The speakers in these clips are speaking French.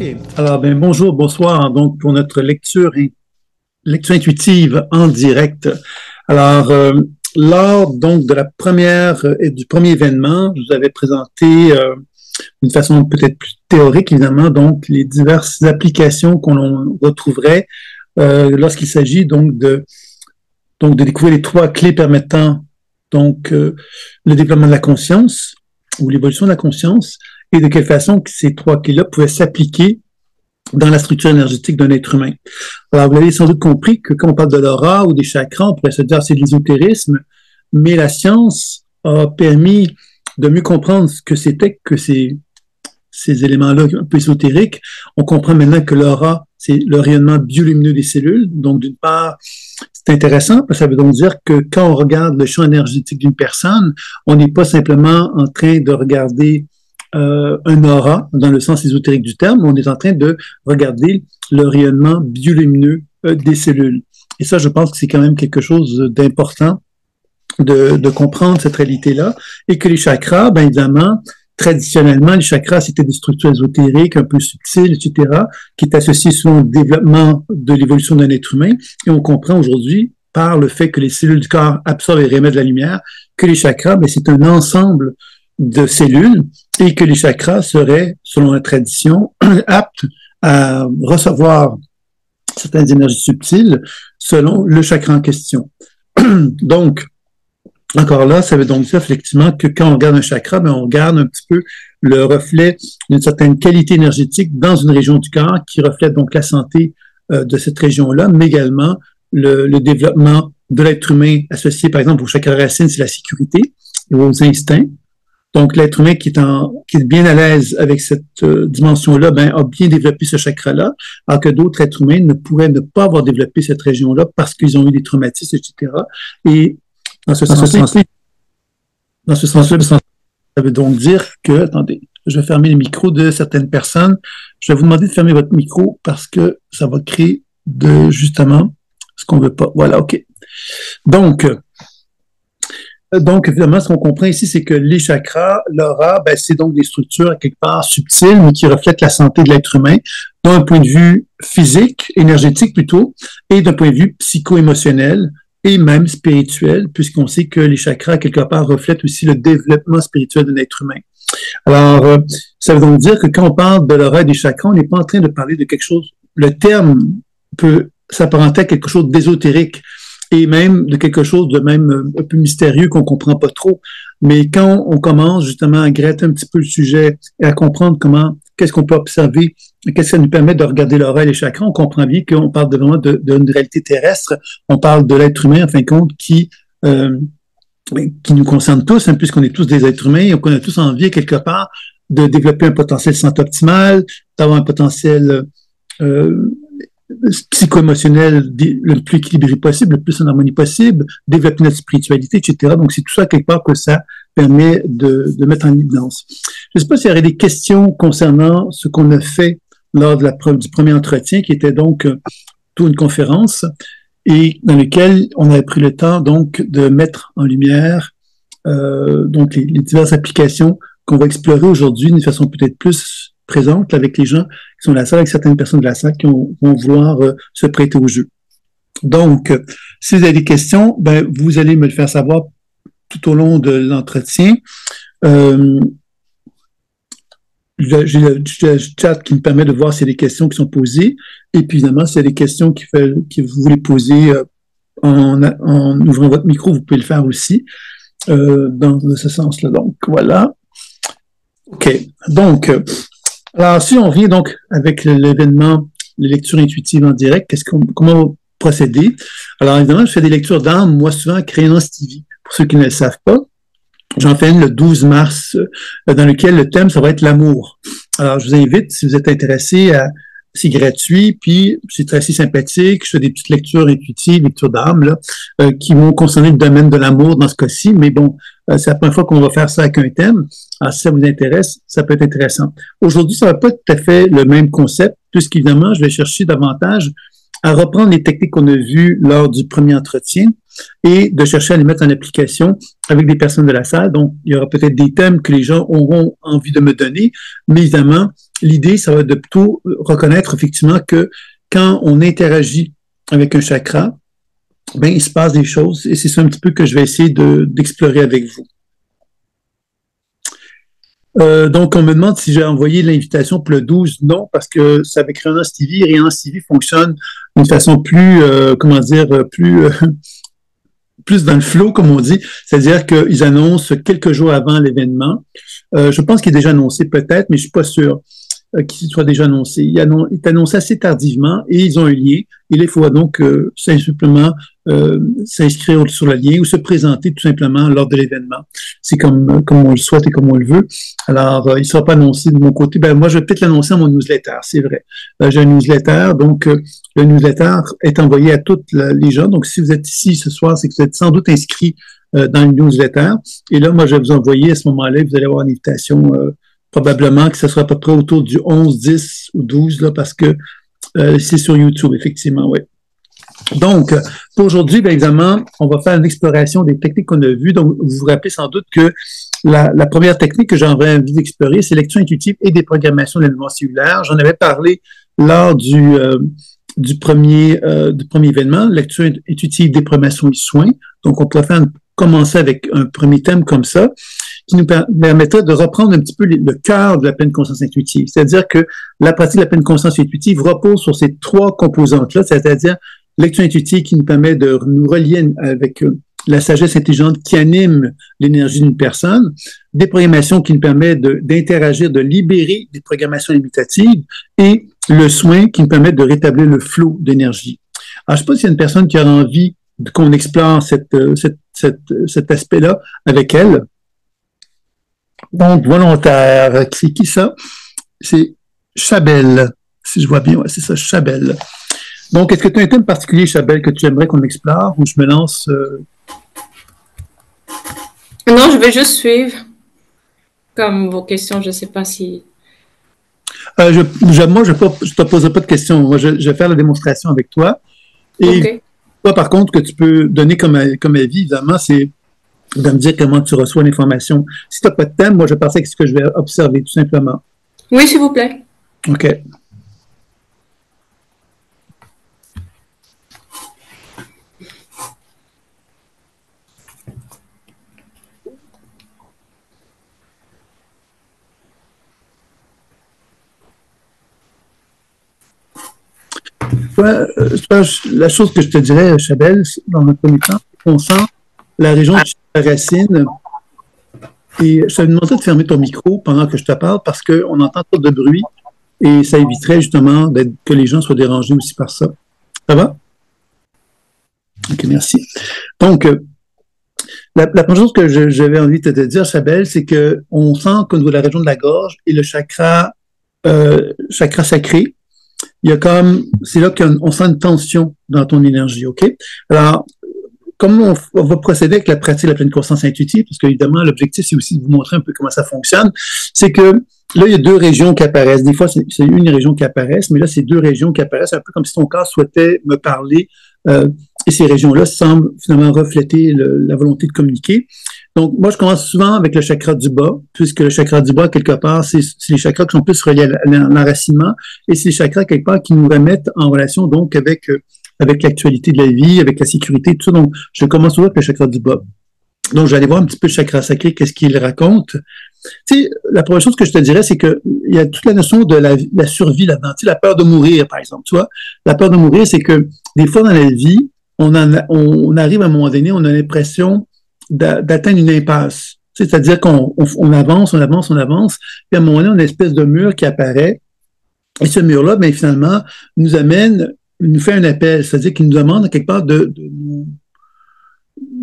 OK. Alors, ben, bonjour, bonsoir. Donc, pour notre lecture intuitive en direct. Alors, lors donc de la première et du premier événement, je vous avais présenté d'une façon peut-être plus théorique, évidemment, donc les diverses applications qu'on retrouverait lorsqu'il s'agit donc de découvrir les trois clés permettant donc le développement de la conscience ou l'évolution de la conscience et de quelle façon que ces trois clés-là pouvaient s'appliquer dans la structure énergétique d'un être humain. Alors, vous l'avez sans doute compris que quand on parle de l'aura ou des chakras, on pourrait se dire que c'est de l'ésotérisme, mais la science a permis de mieux comprendre ce que c'était que ces éléments-là un peu ésotériques. On comprend maintenant que l'aura, c'est le rayonnement biolumineux des cellules. Donc, d'une part, c'est intéressant, parce que ça veut donc dire que quand on regarde le champ énergétique d'une personne, on n'est pas simplement en train de regarder un aura, dans le sens ésotérique du terme, on est en train de regarder le rayonnement biolumineux des cellules. Et ça, je pense que c'est quand même quelque chose d'important de comprendre cette réalité-là, et que les chakras, bien évidemment, traditionnellement, les chakras, c'était des structures ésotériques, un peu subtiles, etc., qui est associées souvent au développement de l'évolution d'un être humain, et on comprend aujourd'hui, par le fait que les cellules du corps absorbent et réémettent de la lumière, que les chakras, bien, c'est un ensemble de cellules et que les chakras seraient, selon la tradition, aptes à recevoir certaines énergies subtiles selon le chakra en question. Donc, encore là, ça veut donc dire effectivement que quand on regarde un chakra, ben on regarde un petit peu le reflet d'une certaine qualité énergétique dans une région du corps qui reflète donc la santé de cette région-là, mais également le développement de l'être humain associé, par exemple, au chakra racine, c'est la sécurité et aux instincts. Donc, l'être humain qui est bien à l'aise avec cette dimension-là, ben, a bien développé ce chakra-là, alors que d'autres êtres humains ne pourraient ne pas avoir développé cette région-là parce qu'ils ont eu des traumatismes, etc. Et dans ce sens-là, ça veut donc dire que, attendez, je vais fermer le micro de certaines personnes. Je vais vous demander de fermer votre micro parce que ça va créer justement, ce qu'on veut pas. Voilà, OK. Donc, évidemment, ce qu'on comprend ici, c'est que les chakras, l'aura, ben, c'est donc des structures quelque part subtiles, mais qui reflètent la santé de l'être humain, d'un point de vue physique, énergétique plutôt, et d'un point de vue psycho-émotionnel et même spirituel, puisqu'on sait que les chakras, quelque part, reflètent aussi le développement spirituel d'un être humain. Alors, ça veut donc dire que quand on parle de l'aura et des chakras, on n'est pas en train de parler de quelque chose, le terme peut s'apparenter à quelque chose d'ésotérique, et même de quelque chose de même un peu mystérieux qu'on comprend pas trop. Mais quand on commence justement à gratter un petit peu le sujet et à comprendre qu'est-ce qu'on peut observer, qu'est-ce que ça nous permet de regarder l'aura et les chakras, on comprend bien qu'on parle vraiment d'une réalité terrestre, on parle de l'être humain, en fin de compte, qui nous concerne tous, hein, puisqu'on est tous des êtres humains et qu'on a tous envie, quelque part, de développer un potentiel santé optimal, d'avoir un potentiel psycho-émotionnel le plus équilibré possible, le plus en harmonie possible, développer notre spiritualité, etc. Donc, c'est tout ça, quelque part, que ça permet de mettre en évidence. Je ne sais pas s'il y aurait des questions concernant ce qu'on a fait lors de du premier entretien, qui était donc toute une conférence, et dans lequel on avait pris le temps, donc, de mettre en lumière donc les diverses applications qu'on va explorer aujourd'hui d'une façon peut-être plus présente avec les gens qui sont de la salle, avec certaines personnes de la salle qui vont vouloir se prêter au jeu. Donc, si vous avez des questions, ben, vous allez me le faire savoir tout au long de l'entretien. J'ai le chat qui me permet de voir s'il y a des questions qui sont posées. Et puis, évidemment, s'il y a des questions que vous voulez poser en ouvrant votre micro, vous pouvez le faire aussi dans ce sens-là. Donc, voilà. OK. Donc, alors, si on vient donc avec l'événement, les lectures intuitives en direct, comment on va procéder? Alors, évidemment, je fais des lectures d'âme, moi, souvent à Créance TV. Pour ceux qui ne le savent pas, j'en fais une le 12 mars, dans lequel le thème, ça va être l'amour. Alors, je vous invite, si vous êtes intéressé c'est gratuit, puis c'est très assez sympathique. Je fais des petites lectures intuitives, lectures d'âme, là, qui vont concerner le domaine de l'amour dans ce cas-ci. Mais bon, c'est la première fois qu'on va faire ça avec un thème. Alors, si ça vous intéresse, ça peut être intéressant. Aujourd'hui, ça va pas tout à fait le même concept, puisqu'évidemment, je vais chercher davantage à reprendre les techniques qu'on a vues lors du premier entretien et de chercher à les mettre en application avec des personnes de la salle. Donc, il y aura peut-être des thèmes que les gens auront envie de me donner, mais évidemment, l'idée, ça va être de plutôt reconnaître effectivement que quand on interagit avec un chakra, ben, il se passe des choses et c'est ça un petit peu que je vais essayer d'explorer avec vous. Donc, on me demande si j'ai envoyé l'invitation pour le 12. Non, parce que c'est avec Rhénance TV. Rhénance TV fonctionne d'une façon plus, comment dire, plus dans le flow, comme on dit. C'est-à-dire qu'ils annoncent quelques jours avant l'événement. Je pense qu'il est déjà annoncé peut-être, mais je suis pas sûr qu'il soit déjà annoncé. Il est annoncé assez tardivement et ils ont un lien. Il faut donc simplement s'inscrire sur le lien ou se présenter tout simplement lors de l'événement. C'est comme on le souhaite et comme on le veut. Alors, il ne sera pas annoncé de mon côté. Ben, moi, je vais peut-être l'annoncer à mon newsletter, c'est vrai. J'ai un newsletter, donc le newsletter est envoyé à toutes les gens. Donc, si vous êtes ici ce soir, c'est que vous êtes sans doute inscrit dans le newsletter. Et là, moi, je vais vous envoyer à ce moment-là, vous allez avoir une invitation probablement que ce sera à peu près autour du 11, 10 ou 12, là, parce que c'est sur YouTube, effectivement, oui. Donc, pour aujourd'hui, bien évidemment, on va faire une exploration des techniques qu'on a vues. Donc, vous vous rappelez sans doute que la première technique que j'aurais envie d'explorer, c'est lecture intuitive et déprogrammation de l'élément cellulaire. J'en avais parlé lors du premier événement, lecture intuitive, déprogrammation et soins. Donc, on pourrait commencer avec un premier thème comme ça, qui nous permettrait de reprendre un petit peu le cœur de la pleine conscience intuitive. C'est-à-dire que la pratique de la pleine conscience intuitive repose sur ces trois composantes-là, c'est-à-dire lecture intuitive qui nous permet de nous relier avec la sagesse intelligente qui anime l'énergie d'une personne, déprogrammation qui nous permet d'interagir, de libérer des programmations limitatives, et le soin qui nous permet de rétablir le flot d'énergie. Alors, je ne sais pas s'il y a une personne qui a envie qu'on explore cet aspect-là avec elle. Donc, volontaire, c'est qui ça? C'est Chabelle, si je vois bien, ouais, c'est ça, Chabelle. Donc, est-ce que tu as un thème particulier, Chabelle, que tu aimerais qu'on explore, ou je me lance? Non, je vais juste suivre comme vos questions, je ne sais pas si... Moi, je ne te poserai pas de questions. Moi, je vais faire la démonstration avec toi. Et okay. Toi, par contre, que tu peux donner comme avis, évidemment, c'est de me dire comment tu reçois l'information. Si tu n'as pas de thème, moi, je pensais que ce que je vais observer, tout simplement. Oui, s'il vous plaît. OK. La chose que je te dirais, Chabelle, dans un premier temps, c'est qu'on sent la région de la racine. Et je te demanderais de fermer ton micro pendant que je te parle parce qu'on entend trop de bruit et ça éviterait justement que les gens soient dérangés aussi par ça. Ça va? OK, merci. Donc, la première chose que j'avais envie de te dire, Chabelle, c'est qu'on sent qu'au niveau de la région de la gorge et le chakra sacré, il y a c'est là qu'on sent une tension dans ton énergie, OK? Alors, comment on va procéder avec la pratique de la pleine conscience intuitive, parce qu'évidemment, l'objectif, c'est aussi de vous montrer un peu comment ça fonctionne, c'est que là, il y a deux régions qui apparaissent. Des fois, c'est une région qui apparaît, mais là, c'est deux régions qui apparaissent, un peu comme si ton corps souhaitait me parler, et ces régions-là semblent finalement refléter la volonté de communiquer. Donc, moi, je commence souvent avec le chakra du bas, puisque le chakra du bas, quelque part, c'est les chakras qui sont plus reliés à l'enracinement, et c'est les chakras, quelque part, qui nous remettent en relation, donc, avec l'actualité de la vie, avec la sécurité, tout ça. Donc, je commence toujours avec le chakra du bas. Donc, j'allais voir un petit peu le chakra sacré, qu'est-ce qu'il raconte. Tu sais, la première chose que je te dirais, c'est qu'il y a toute la notion de la survie là-dedans. Tu sais, la peur de mourir, par exemple. Tu vois, la peur de mourir, c'est que des fois dans la vie, on arrive à un moment donné, on a l'impression d'atteindre une impasse. Tu sais, c'est-à-dire qu'on avance, puis à un moment donné, on a une espèce de mur qui apparaît. Et ce mur-là, bien, finalement, nous fait un appel, c'est-à-dire qu'il nous demande quelque part de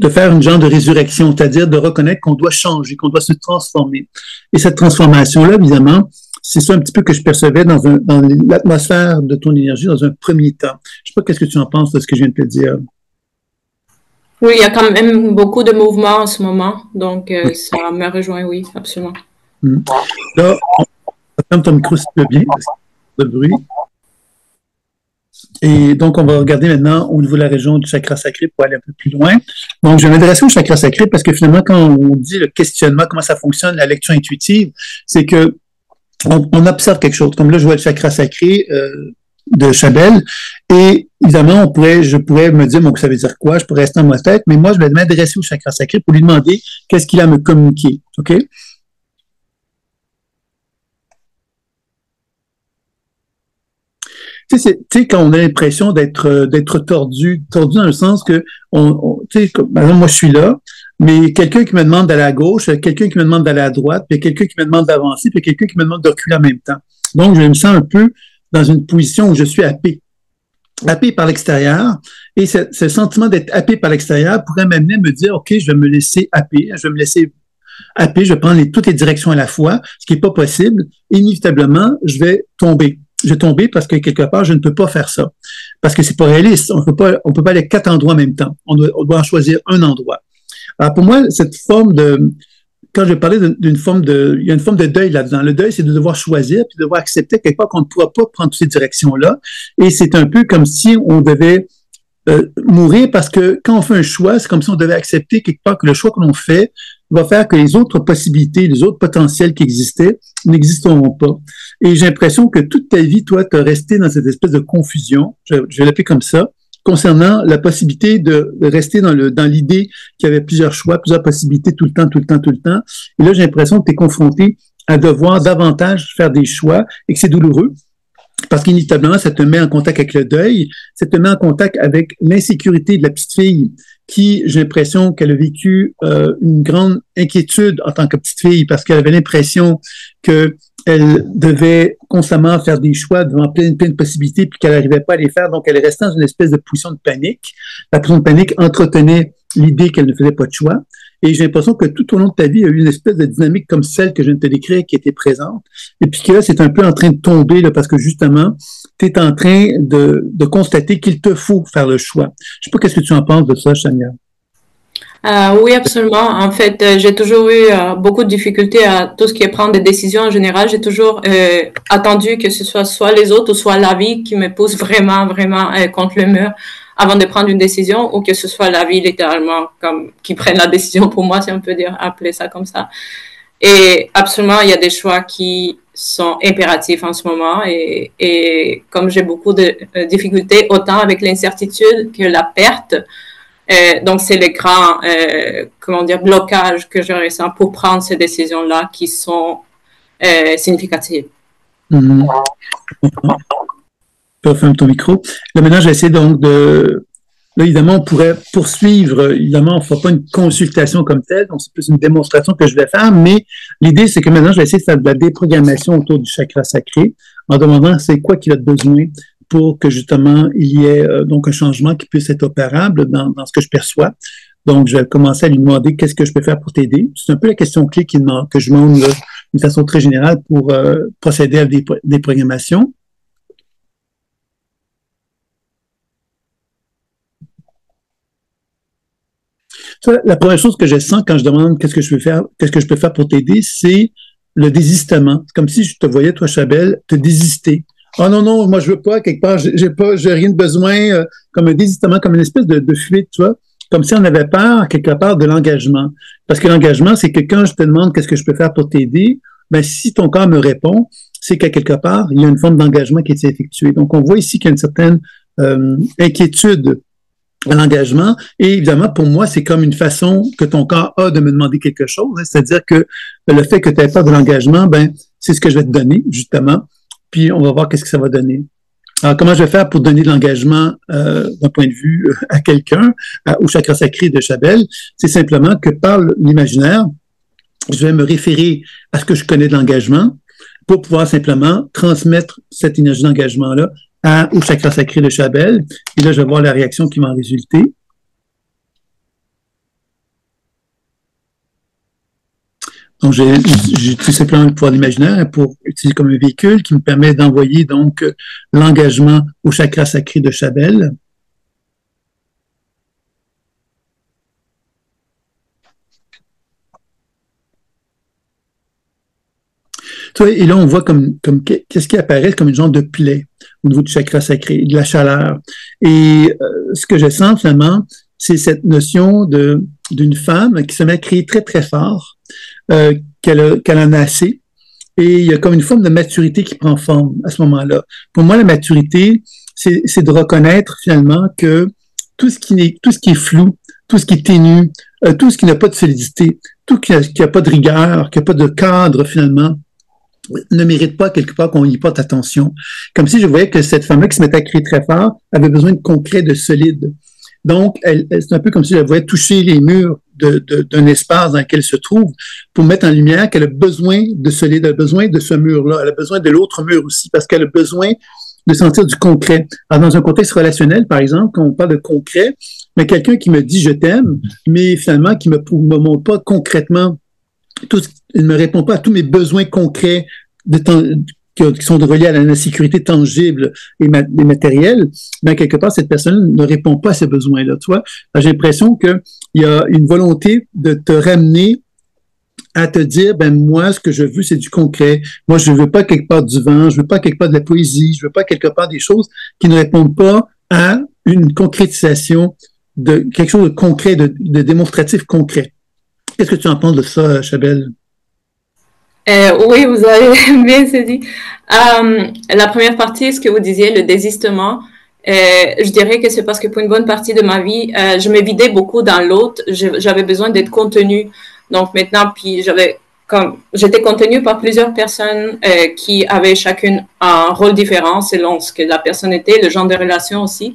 faire une genre de résurrection, c'est-à-dire de reconnaître qu'on doit changer, qu'on doit se transformer. Et cette transformation-là, évidemment, c'est ça un petit peu que je percevais dans l'atmosphère de ton énergie dans un premier temps. Je ne sais pas qu'est-ce que tu en penses de ce que je viens de te dire. Oui, il y a quand même beaucoup de mouvements en ce moment, donc ça me rejoint, oui, absolument. Là, on ferme ton micro si tu veux bien, parce qu'il y a de bruit. Et donc, on va regarder maintenant au niveau de la région du chakra sacré pour aller un peu plus loin. Donc, je vais m'adresser au chakra sacré parce que finalement, quand on dit le questionnement, comment ça fonctionne, la lecture intuitive, c'est que on observe quelque chose. Comme là, je vois le chakra sacré de Chabelle. Et évidemment, je pourrais me dire, bon, ça veut dire quoi? Je pourrais rester dans ma tête, mais moi, je vais m'adresser au chakra sacré pour lui demander qu'est-ce qu'il a à me communiquer. OK? Tu sais, quand on a l'impression d'être tordu dans le sens que, tu sais, par exemple, moi, je suis là, mais quelqu'un qui me demande d'aller à gauche, quelqu'un qui me demande d'aller à droite, puis quelqu'un qui me demande d'avancer, puis quelqu'un qui me demande de reculer en même temps. Donc, je me sens un peu dans une position où je suis happé par l'extérieur, et ce sentiment d'être happé par l'extérieur pourrait m'amener à me dire, OK, je vais me laisser happer, je vais me laisser happer, je vais prendre toutes les directions à la fois, ce qui n'est pas possible. Inévitablement, je vais tomber. Je vais tomber parce que quelque part, je ne peux pas faire ça. Parce que c'est pas réaliste. On peut pas aller à 4 endroits en même temps. On doit en choisir un endroit. Alors, pour moi, cette forme quand je parlais d'une forme il y a une forme de deuil là-dedans. Le deuil, c'est de devoir choisir, puis de devoir accepter quelque part qu'on ne pourra pas prendre toutes ces directions-là. Et c'est un peu comme si on devait mourir parce que quand on fait un choix, c'est comme si on devait accepter quelque part que le choix que l'on fait va faire que les autres possibilités, les autres potentiels qui existaient n'existeront pas. Et j'ai l'impression que toute ta vie, toi, tu as resté dans cette espèce de confusion, je vais l'appeler comme ça, concernant la possibilité de rester dans l'idée qu'il y avait plusieurs choix, plusieurs possibilités tout le temps. Et là, j'ai l'impression que tu es confronté à devoir davantage faire des choix et que c'est douloureux. Parce qu'inévitablement, ça te met en contact avec le deuil, ça te met en contact avec l'insécurité de la petite fille qui, j'ai l'impression qu'elle a vécu une grande inquiétude en tant que petite fille parce qu'elle avait l'impression qu'elle devait constamment faire des choix devant plein de possibilités puis qu'elle n'arrivait pas à les faire. Donc, elle est restée dans une espèce de position de panique. La position de panique entretenait l'idée qu'elle ne faisait pas de choix. Et j'ai l'impression que tout au long de ta vie, il y a eu une espèce de dynamique comme celle que je viens de te décrire qui était présente. Et puis que là, c'est un peu en train de tomber là, parce que justement, tu es en train de constater qu'il te faut faire le choix. Je sais pas qu'est-ce que tu en penses de ça, Chania. Oui, absolument. En fait, j'ai toujours eu beaucoup de difficultés à tout ce qui est prendre des décisions en général. J'ai toujours attendu que ce soit les autres ou soit la vie qui me pousse vraiment contre le mur avant de prendre une décision, ou que ce soit la vie littéralement comme qui prenne la décision pour moi, si on peut appeler ça comme ça. Et absolument, il y a des choix qui sont impératifs en ce moment, et comme j'ai beaucoup de difficultés autant avec l'incertitude que la perte. Donc, c'est les grands, blocages que je ressens pour prendre ces décisions-là qui sont significatives. Mm-hmm. Tu peux fermer ton micro. Là, maintenant, j'essaie donc Là, évidemment, on pourrait poursuivre. Évidemment, on ne fera pas une consultation comme telle, donc c'est plus une démonstration que je vais faire, mais l'idée, c'est que maintenant, je vais essayer de faire de la déprogrammation autour du chakra sacré en demandant c'est quoi qu'il a besoin pour que justement il y ait donc un changement qui puisse être opérable dans ce que je perçois. Donc, je vais commencer à lui demander qu'est-ce que je peux faire pour t'aider. C'est un peu la question clé que je demande d'une façon très générale pour procéder à des programmations. La première chose que je sens quand je demande qu'est-ce que je peux faire pour t'aider, c'est le désistement. C'est comme si je te voyais, toi, Chabelle, te désister. Oh non, moi je veux pas, quelque part, j'ai rien de besoin, comme un désistement, comme une espèce de fuite, tu vois, comme si on avait peur, quelque part, de l'engagement. Parce que l'engagement, c'est que quand je te demande qu'est-ce que je peux faire pour t'aider, ben si ton corps me répond, c'est qu'à quelque part, il y a une forme d'engagement qui est effectuée. Donc, on voit ici qu'il y a une certaine inquiétude à l'engagement. Et évidemment, pour moi, c'est comme une façon que ton corps a de me demander quelque chose. Hein, c'est-à-dire que le fait que tu aies peur de l'engagement, ben, c'est ce que je vais te donner, justement. Puis, on va voir qu'est-ce que ça va donner. Alors, comment je vais faire pour donner de l'engagement d'un point de vue à quelqu'un, au chakra sacré de Chabelle? C'est simplement que par l'imaginaire, je vais me référer à ce que je connais de l'engagement pour pouvoir simplement transmettre cette énergie d'engagement-là au chakra sacré de Chabelle. Et là, je vais voir la réaction qui va en résulter. Donc, j'utilise simplement le pouvoir de l'imaginaire pour utiliser comme un véhicule qui me permet d'envoyer donc l'engagement au chakra sacré de Chabelle. Et là, on voit comme qu'est-ce qui apparaît comme une genre de plaie au niveau du chakra sacré, de la chaleur. Et ce que je sens finalement, c'est cette notion d'une femme qui se met à crier très, très fort, qu'elle en a assez, et il y a comme une forme de maturité qui prend forme à ce moment-là. Pour moi, la maturité, c'est de reconnaître finalement que tout ce qui est flou, tout ce qui est ténu, tout ce qui n'a pas de solidité, tout ce qui n'a pas de rigueur, qui n'a pas de cadre finalement, ne mérite pas quelque part qu'on y porte attention. Comme si je voyais que cette femme-là qui se mettait à crier très fort avait besoin de concret, de solide. Donc, c'est un peu comme si elle voulait toucher les murs d'un espace dans lequel elle se trouve pour mettre en lumière qu'elle a besoin de solide, elle a besoin de ce mur-là, elle a besoin de l'autre mur aussi, parce qu'elle a besoin de sentir du concret. Alors, dans un contexte relationnel, par exemple, quand on parle de concret, mais quelqu'un qui me dit « je t'aime », mais finalement qui me montre pas concrètement, il ne me répond pas à tous mes besoins concrets qui sont reliés à la sécurité tangible et matérielle, bien, quelque part, cette personne ne répond pas à ces besoins-là. Tu vois? J'ai l'impression qu'il y a une volonté de te ramener à te dire, ben moi, ce que je veux, c'est du concret. Moi, je veux pas quelque part du vent, je veux pas quelque part de la poésie, je veux pas quelque part des choses qui ne répondent pas à une concrétisation de quelque chose de concret, de démonstratif concret. Qu'est-ce que tu en penses de ça, Chabelle? Oui, vous avez bien saisi. La première partie, ce que vous disiez, le désistement, je dirais que c'est parce que pour une bonne partie de ma vie, je me vidais beaucoup dans l'autre. J'avais besoin d'être contenue. Donc maintenant, puis j'étais contenue par plusieurs personnes qui avaient chacune un rôle différent selon ce que la personne était, le genre de relation aussi.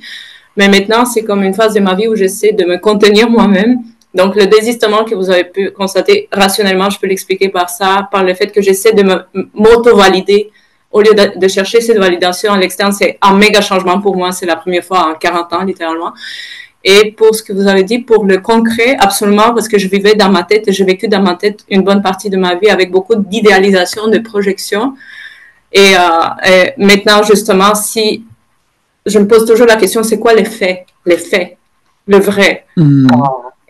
Mais maintenant, c'est comme une phase de ma vie où j'essaie de me contenir moi-même. Donc, le désistement que vous avez pu constater rationnellement, je peux l'expliquer par le fait que j'essaie de m'auto-valider au lieu de chercher cette validation à l'externe. C'est un méga changement pour moi. C'est la première fois en 40 ans, littéralement. Et pour ce que vous avez dit, pour le concret, absolument, parce que je vivais dans ma tête et j'ai vécu dans ma tête une bonne partie de ma vie avec beaucoup d'idéalisation, de projection. Et maintenant, justement, si je me pose toujours la question, c'est quoi les faits, le vrai?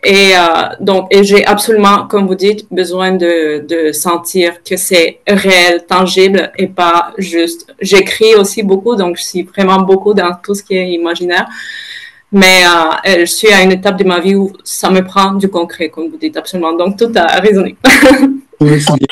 Et donc, j'ai absolument, comme vous dites, besoin de sentir que c'est réel, tangible et pas juste. J'écris aussi beaucoup, donc je suis vraiment beaucoup dans tout ce qui est imaginaire. Mais je suis à une étape de ma vie où ça me prend du concret, comme vous dites, absolument. Donc, tout a résonné. Oui, c'est bien.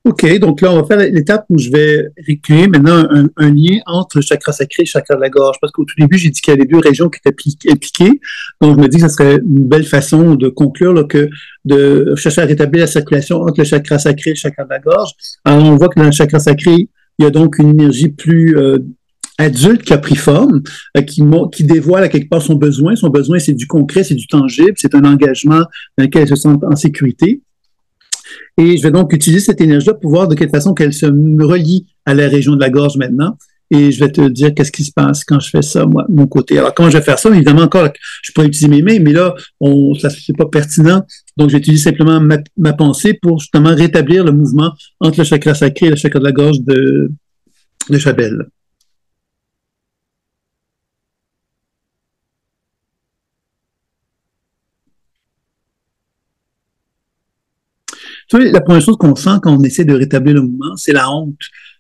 OK, donc là, on va faire l'étape où je vais créer maintenant un lien entre le chakra sacré et le chakra de la gorge. Parce qu'au tout début, j'ai dit qu'il y a les deux régions qui étaient impliquées. Donc, je me dis que ce serait une belle façon de conclure là, que de chercher à rétablir la circulation entre le chakra sacré et le chakra de la gorge. Alors, on voit que dans le chakra sacré, il y a donc une énergie plus adulte qui a pris forme, qui dévoile à quelque part son besoin. Son besoin, c'est du concret, c'est du tangible, c'est un engagement dans lequel elle se sent en sécurité. Et je vais donc utiliser cette énergie-là pour voir de quelle façon qu'elle se relie à la région de la gorge maintenant. Et je vais te dire qu'est-ce qui se passe quand je fais ça, moi, de mon côté. Alors, comment je vais faire ça? Évidemment, encore, je pourrais utiliser mes mains, mais là, ça c'est pas pertinent. Donc, j'utilise simplement ma pensée pour justement rétablir le mouvement entre le chakra sacré et le chakra de la gorge de Chabelle. Tu vois, la première chose qu'on sent quand on essaie de rétablir le mouvement, c'est la honte.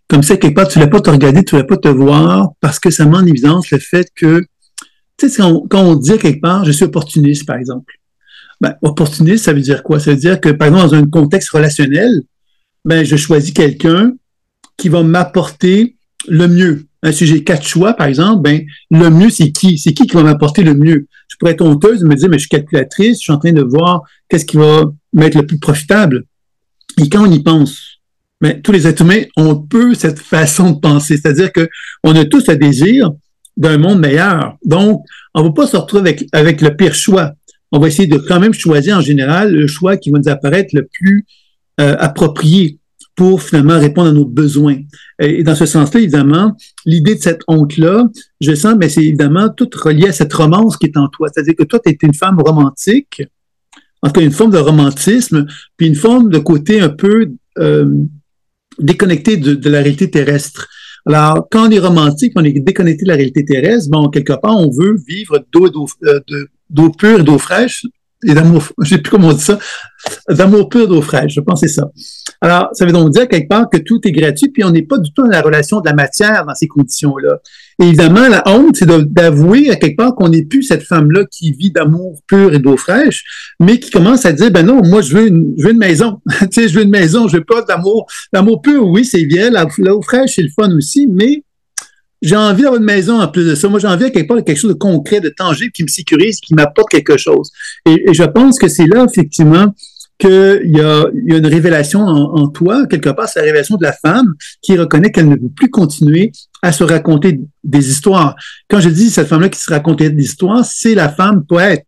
Comme ça, quelque part, tu ne voulais pas te regarder, tu ne voulais pas te voir, parce que ça met en évidence le fait que, tu sais, quand on dit quelque part, je suis opportuniste, par exemple. Ben, opportuniste, ça veut dire quoi? Ça veut dire que, par exemple, dans un contexte relationnel, ben, je choisis quelqu'un qui va m'apporter le mieux. Si j'ai 4 choix, par exemple, ben, le mieux, c'est qui? C'est qui va m'apporter le mieux? Je pourrais être honteuse de me dire, mais je suis calculatrice, je suis en train de voir qu'est-ce qui va m'être le plus profitable. Et quand on y pense, ben, tous les êtres humains ont un peu cette façon de penser. C'est-à-dire qu'on a tous le désir d'un monde meilleur. Donc, on ne va pas se retrouver avec le pire choix. On va essayer de quand même choisir en général le choix qui va nous apparaître le plus approprié pour finalement répondre à nos besoins. Et dans ce sens-là, évidemment, l'idée de cette honte-là, je sens, mais c'est évidemment tout relié à cette romance qui est en toi. C'est-à-dire que toi, tu es une femme romantique, en tout cas une forme de romantisme, puis une forme de côté un peu déconnecté de la réalité terrestre. Alors, quand on est romantique, on est déconnecté de la réalité terrestre, bon, quelque part, on veut vivre d'eau pure et d'eau fraîche, et d'amour, je sais plus comment on dit ça, d'amour pur d'eau fraîche, je pense que c'est ça. Alors, ça veut donc dire quelque part que tout est gratuit, puis on n'est pas du tout dans la relation de la matière dans ces conditions-là. Et évidemment, la honte, c'est d'avouer à quelque part qu'on n'est plus cette femme-là qui vit d'amour pur et d'eau fraîche, mais qui commence à dire, ben non, moi, je veux une maison. Tu sais, je veux une maison, je veux pas d'amour. L'amour pur, oui, c'est bien. L'eau fraîche, c'est le fun aussi, mais j'ai envie d'avoir une maison en plus de ça. Moi, j'ai envie à quelque part de quelque chose de concret, de tangible, qui me sécurise, qui m'apporte quelque chose. Et je pense que c'est là, effectivement, qu'il y a une révélation en toi, quelque part, c'est la révélation de la femme qui reconnaît qu'elle ne peut plus continuer à se raconter des histoires. Quand je dis cette femme-là qui se racontait des histoires, c'est la femme poète.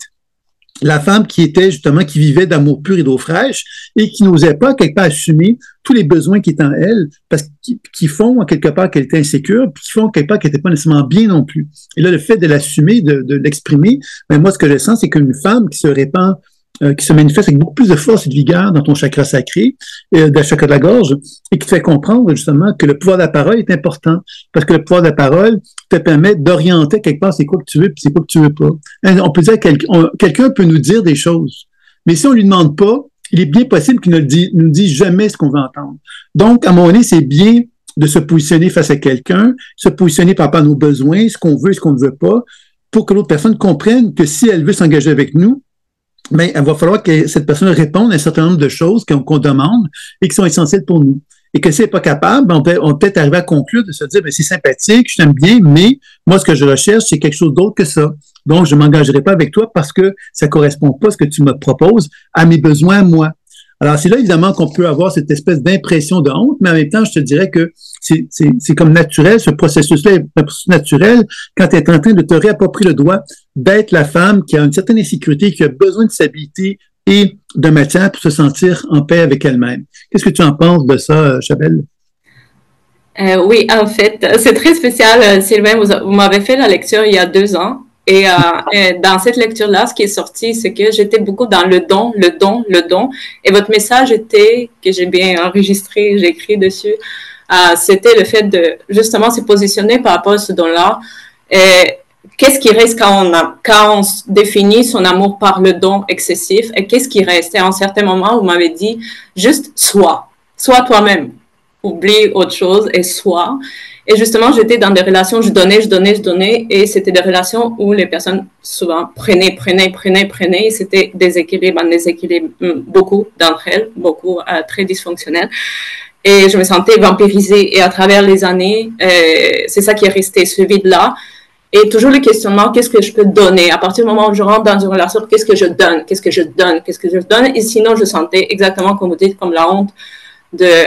La femme qui était justement, qui vivait d'amour pur et d'eau fraîche et qui n'osait pas quelque part assumer tous les besoins qui étaient en elle, parce qui font quelque part qu'elle était insécure, puis qui font quelque part qu'elle n'était pas nécessairement bien non plus. Et là, le fait de l'assumer, de l'exprimer, ben moi, ce que je sens, c'est qu'une femme qui se répand, qui se manifeste avec beaucoup plus de force et de vigueur dans ton chakra sacré, dans le chakra de la gorge, et qui te fait comprendre justement que le pouvoir de la parole est important, parce que le pouvoir de la parole te permet d'orienter quelque part c'est quoi que tu veux puis c'est quoi que tu veux pas. On peut dire quelqu'un peut nous dire des choses, mais si on lui demande pas, il est bien possible qu'il nous dise jamais ce qu'on veut entendre. Donc, à un moment donné, c'est bien de se positionner face à quelqu'un, se positionner par rapport à nos besoins, ce qu'on veut et ce qu'on ne veut pas, pour que l'autre personne comprenne que si elle veut s'engager avec nous, mais il va falloir que cette personne réponde à un certain nombre de choses qu'on demande et qui sont essentielles pour nous. Et que si elle n'est pas capable, on peut peut-être arriver à conclure de se dire, ben, c'est sympathique, je t'aime bien, mais moi, ce que je recherche, c'est quelque chose d'autre que ça. Donc, je ne m'engagerai pas avec toi parce que ça ne correspond pas à ce que tu me proposes, à mes besoins, moi. Alors, c'est là, évidemment, qu'on peut avoir cette espèce d'impression de honte, mais en même temps, je te dirais que c'est comme naturel, ce processus-là est naturel quand tu es en train de te réapproprier le droit d'être la femme qui a une certaine insécurité, qui a besoin de stabilité et de matière pour se sentir en paix avec elle-même. Qu'est-ce que tu en penses de ça, Chabelle? Oui, en fait, c'est très spécial, Sylvain. Vous m'avez fait la lecture il y a 2 ans. Et dans cette lecture-là, ce qui est sorti, c'est que j'étais beaucoup dans le don, le don, le don. Et votre message était, que j'ai bien enregistré, j'ai écrit dessus, c'était le fait de justement se positionner par rapport à ce don-là. Qu'est-ce qui reste quand on définit son amour par le don excessif? Et qu'est-ce qui reste? Et à un certain moment, vous m'avez dit, juste sois toi-même. Oublie autre chose et sois. Et justement, j'étais dans des relations, je donnais, et c'était des relations où les personnes souvent prenaient, et c'était déséquilibre, beaucoup d'entre elles, beaucoup très dysfonctionnelles. Et je me sentais vampirisée. Et à travers les années, c'est ça qui est resté, ce vide-là. Et toujours le questionnement, qu'est-ce que je peux donner? À partir du moment où je rentre dans une relation, qu'est-ce que je donne? Et sinon, je sentais exactement, comme vous dites, comme la honte de...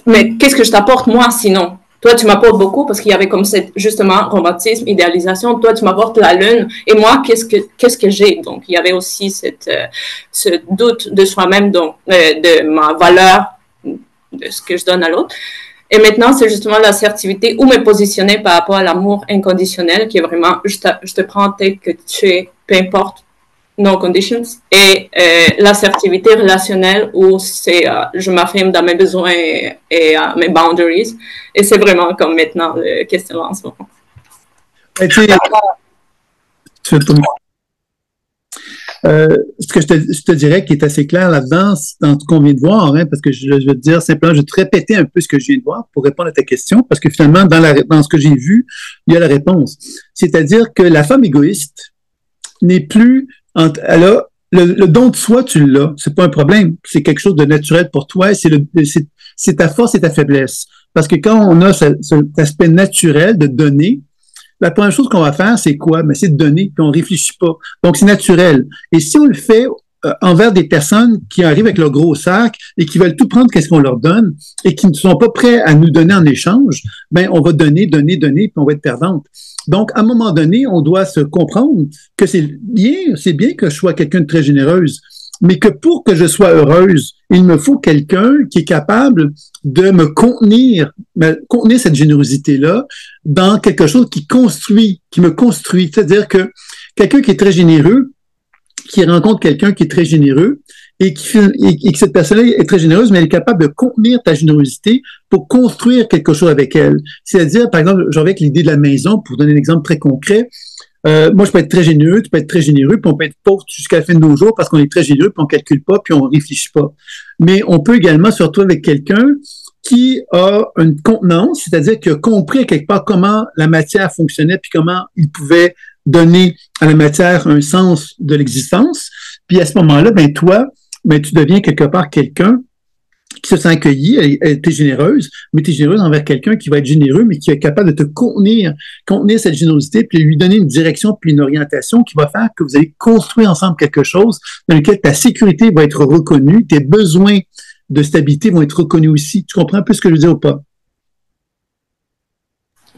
mais qu'est-ce que je t'apporte moi sinon? Toi, tu m'apportes beaucoup parce qu'il y avait comme cette, justement, romantisme, idéalisation. Toi, tu m'apportes la lune. Et moi, qu'est-ce que j'ai? Donc, il y avait aussi ce doute de soi-même, donc, de ma valeur, de ce que je donne à l'autre. Et maintenant, c'est justement l'assertivité ou me positionner par rapport à l'amour inconditionnel qui est vraiment, je te prends tel que tu es, peu importe, no conditions, et l'assertivité relationnelle où c'est je m'affirme dans mes besoins et mes boundaries, et c'est vraiment comme maintenant le questionnement en ce moment. Ce que je te dirais qui est assez clair là-dedans, dans ce qu'on vient de voir, hein, parce que je veux te dire simplement, je vais te répéter un peu ce que je viens de voir pour répondre à ta question, parce que finalement, dans ce que j'ai vu, il y a la réponse. C'est-à-dire que la femme égoïste n'est plus... Elle a le don de soi, tu l'as. C'est pas un problème. C'est quelque chose de naturel pour toi. C'est ta force et ta faiblesse. Parce que quand on a cet aspect naturel de donner, la première chose qu'on va faire, c'est quoi? Ben, c'est de donner, puis on réfléchit pas. Donc, c'est naturel. Et si on le fait envers des personnes qui arrivent avec leur gros sac et qui veulent tout prendre qu'est-ce qu'on leur donne et qui ne sont pas prêts à nous donner en échange, ben, on va donner, puis on va être perdante. Donc, à un moment donné, on doit se comprendre que c'est bien que je sois quelqu'un de très généreuse, mais que pour que je sois heureuse, il me faut quelqu'un qui est capable de me contenir cette générosité-là dans quelque chose qui me construit. C'est-à-dire que quelqu'un qui est très généreux, qui rencontre quelqu'un qui est très généreux, et que cette personne-là est très généreuse, mais elle est capable de contenir ta générosité pour construire quelque chose avec elle. C'est-à-dire, par exemple, j'en vais avec l'idée de la maison, pour donner un exemple très concret. moi, je peux être très généreux, tu peux être très généreux, puis on peut être pauvre jusqu'à la fin de nos jours parce qu'on est très généreux, puis on calcule pas, puis on réfléchit pas. Mais on peut également se retrouver avec quelqu'un qui a une contenance, c'est-à-dire qui a compris à quelque part comment la matière fonctionnait, puis comment il pouvait donner à la matière un sens de l'existence. Puis à ce moment-là, ben toi, ben tu deviens quelque part quelqu'un qui se sent accueilli, elle était généreuse, mais tu es généreuse envers quelqu'un qui va être généreux, mais qui est capable de te contenir cette générosité, puis lui donner une direction, puis une orientation qui va faire que vous allez construire ensemble quelque chose dans lequel ta sécurité va être reconnue, tes besoins de stabilité vont être reconnus aussi. Tu comprends un peu ce que je veux dire ou pas?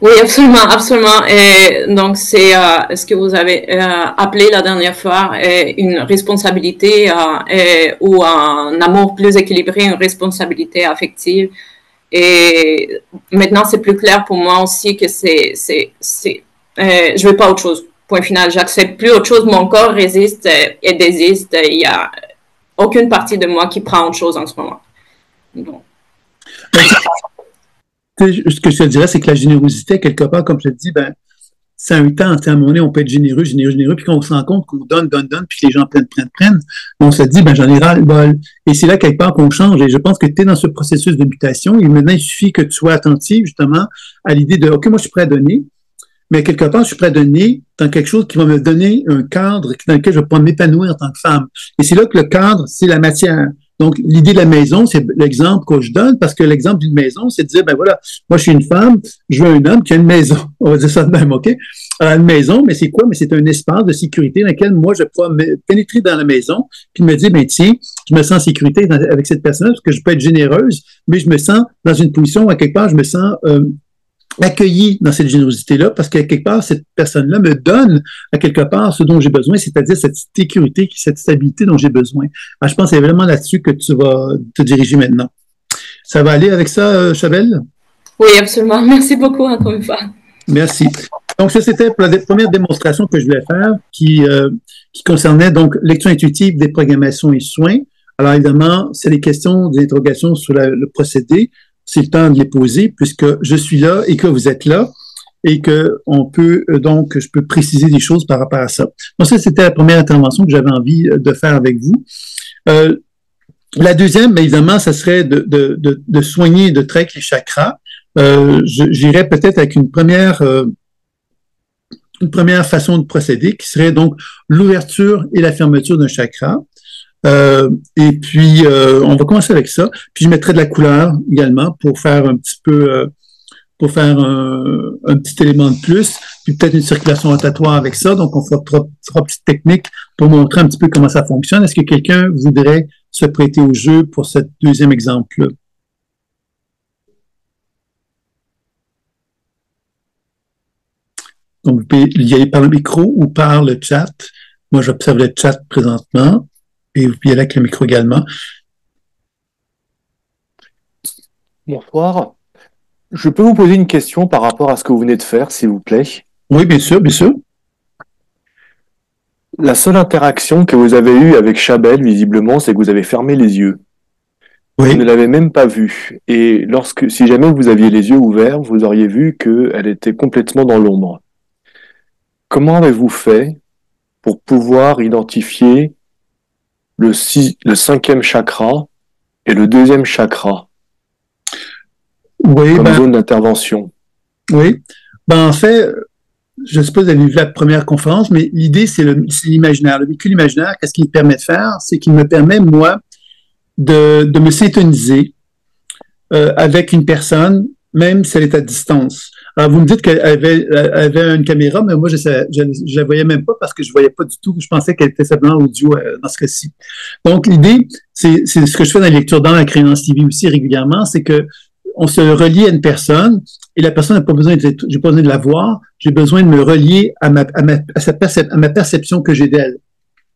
Oui, absolument, absolument. Et donc, c'est ce que vous avez appelé la dernière fois une responsabilité ou un amour plus équilibré, une responsabilité affective. Et maintenant, c'est plus clair pour moi aussi que je veux pas autre chose. Point final. J'accepte plus autre chose. Mon corps résiste et désiste. Il y a aucune partie de moi qui prend autre chose en ce moment. Donc. Ce que je te dirais, c'est que la générosité, quelque part, comme je te dis, ben, c'est un temps. À un moment donné, on peut être généreux, puis quand on se rend compte qu'on donne, puis que les gens prennent, on se dit, ben, j'en ai ras-le-bol. Et c'est là, quelque part, qu'on change. Et je pense que tu es dans ce processus de mutation. Et maintenant, il suffit que tu sois attentif, justement, à l'idée de, OK, moi, je suis prêt à donner, mais quelque part, je suis prêt à donner dans quelque chose qui va me donner un cadre dans lequel je vais pouvoir m'épanouir en tant que femme. Et c'est là que le cadre, c'est la matière. Donc, l'idée de la maison, c'est l'exemple que je donne, parce que l'exemple d'une maison, c'est de dire, ben voilà, moi, je suis une femme, je veux un homme qui a une maison. On va dire ça de même, OK? Alors, une maison, mais c'est quoi? Mais c'est un espace de sécurité dans lequel moi, je peux pouvoir pénétrer dans la maison, puis me dire, ben tiens, je me sens en sécurité avec cette personne parce que je peux être généreuse, mais je me sens dans une position où, à quelque part, je me sens accueilli dans cette générosité-là, parce qu'à quelque part, cette personne-là me donne à quelque part ce dont j'ai besoin, c'est-à-dire cette sécurité, cette stabilité dont j'ai besoin. Alors, je pense que c'est vraiment là-dessus que tu vas te diriger maintenant. Ça va aller avec ça, Chabelle? Oui, absolument. Merci beaucoup encore une fois. Merci. Donc, ça, c'était la première démonstration que je voulais faire qui concernait donc lecture intuitive, déprogrammation et soins. Alors, évidemment, c'est des questions, des interrogations sur le procédé. C'est le temps de les poser puisque je suis là et que vous êtes là et que on peut donc je peux préciser des choses par rapport à ça. Donc ça c'était la première intervention que j'avais envie de faire avec vous. La deuxième, bien évidemment, ça serait de soigner, de traiter les chakras. J'irais peut-être avec une première façon de procéder qui serait donc l'ouverture et la fermeture d'un chakra. Et puis, on va commencer avec ça. Puis, je mettrai de la couleur également pour faire un petit peu, pour faire un petit élément de plus. Puis, peut-être une circulation rotatoire avec ça. Donc, on fera trois petites techniques pour montrer un petit peu comment ça fonctionne. Est-ce que quelqu'un voudrait se prêter au jeu pour ce deuxième exemple-là? Donc, vous pouvez y aller par le micro ou par le chat. Moi, j'observe le chat présentement. Et vous pouvez y aller avec le micro également. Bonsoir. Je peux vous poser une question par rapport à ce que vous venez de faire, s'il vous plaît? Oui, bien sûr, bien sûr. La seule interaction que vous avez eue avec Chabelle, visiblement, c'est que vous avez fermé les yeux. Oui. Vous ne l'avez même pas vue. Et si jamais vous aviez les yeux ouverts, vous auriez vu qu'elle était complètement dans l'ombre. Comment avez-vous fait pour pouvoir identifier le cinquième chakra et le deuxième chakra comme zone d'intervention? Oui. En fait, je ne sais pas si vous avez vu la première conférence, mais l'idée, c'est l'imaginaire. Le véhicule imaginaire, qu'est-ce qu'il me permet de faire? C'est qu'il me permet, moi, de me syntoniser avec une personne, même si elle est à distance. Alors, vous me dites qu'elle avait une caméra, mais moi, je la voyais même pas parce que je voyais pas du tout. Je pensais qu'elle était simplement audio dans ce cas-ci. Donc, l'idée, c'est ce que je fais dans les lectures dans la créance TV aussi régulièrement, c'est que on se relie à une personne et la personne n'a pas besoin j'ai pas besoin de la voir, j'ai besoin de me relier à ma perception que j'ai d'elle.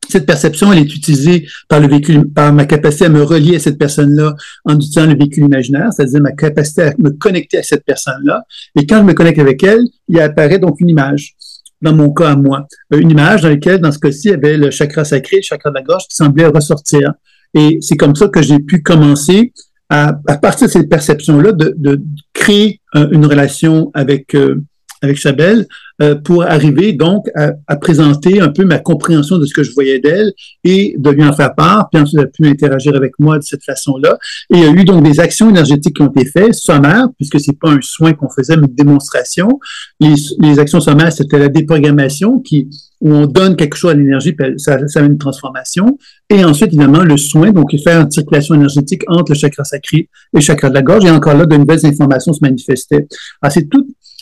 Cette perception, elle est utilisée par le véhicule, par ma capacité à me relier à cette personne-là en utilisant le véhicule imaginaire, c'est-à-dire ma capacité à me connecter à cette personne-là. Et quand je me connecte avec elle, il apparaît donc une image. Dans mon cas à moi, une image dans laquelle, dans ce cas-ci, il y avait le chakra sacré, le chakra de la gorge qui semblait ressortir. Et c'est comme ça que j'ai pu commencer à partir de cette perception-là, de créer une relation avec avec Chabelle, pour arriver donc à présenter un peu ma compréhension de ce que je voyais d'elle et de lui en faire part. Puis ensuite, elle a pu interagir avec moi de cette façon-là. Et il y a eu donc des actions énergétiques qui ont été faites, sommaires, puisque c'est pas un soin qu'on faisait, mais une démonstration. Les actions sommaires, c'était la déprogrammation où on donne quelque chose à l'énergie, puis ça a une transformation. Et ensuite, évidemment, le soin, donc faire une circulation énergétique entre le chakra sacré et le chakra de la gorge. Et encore là, de nouvelles informations se manifestaient. Alors,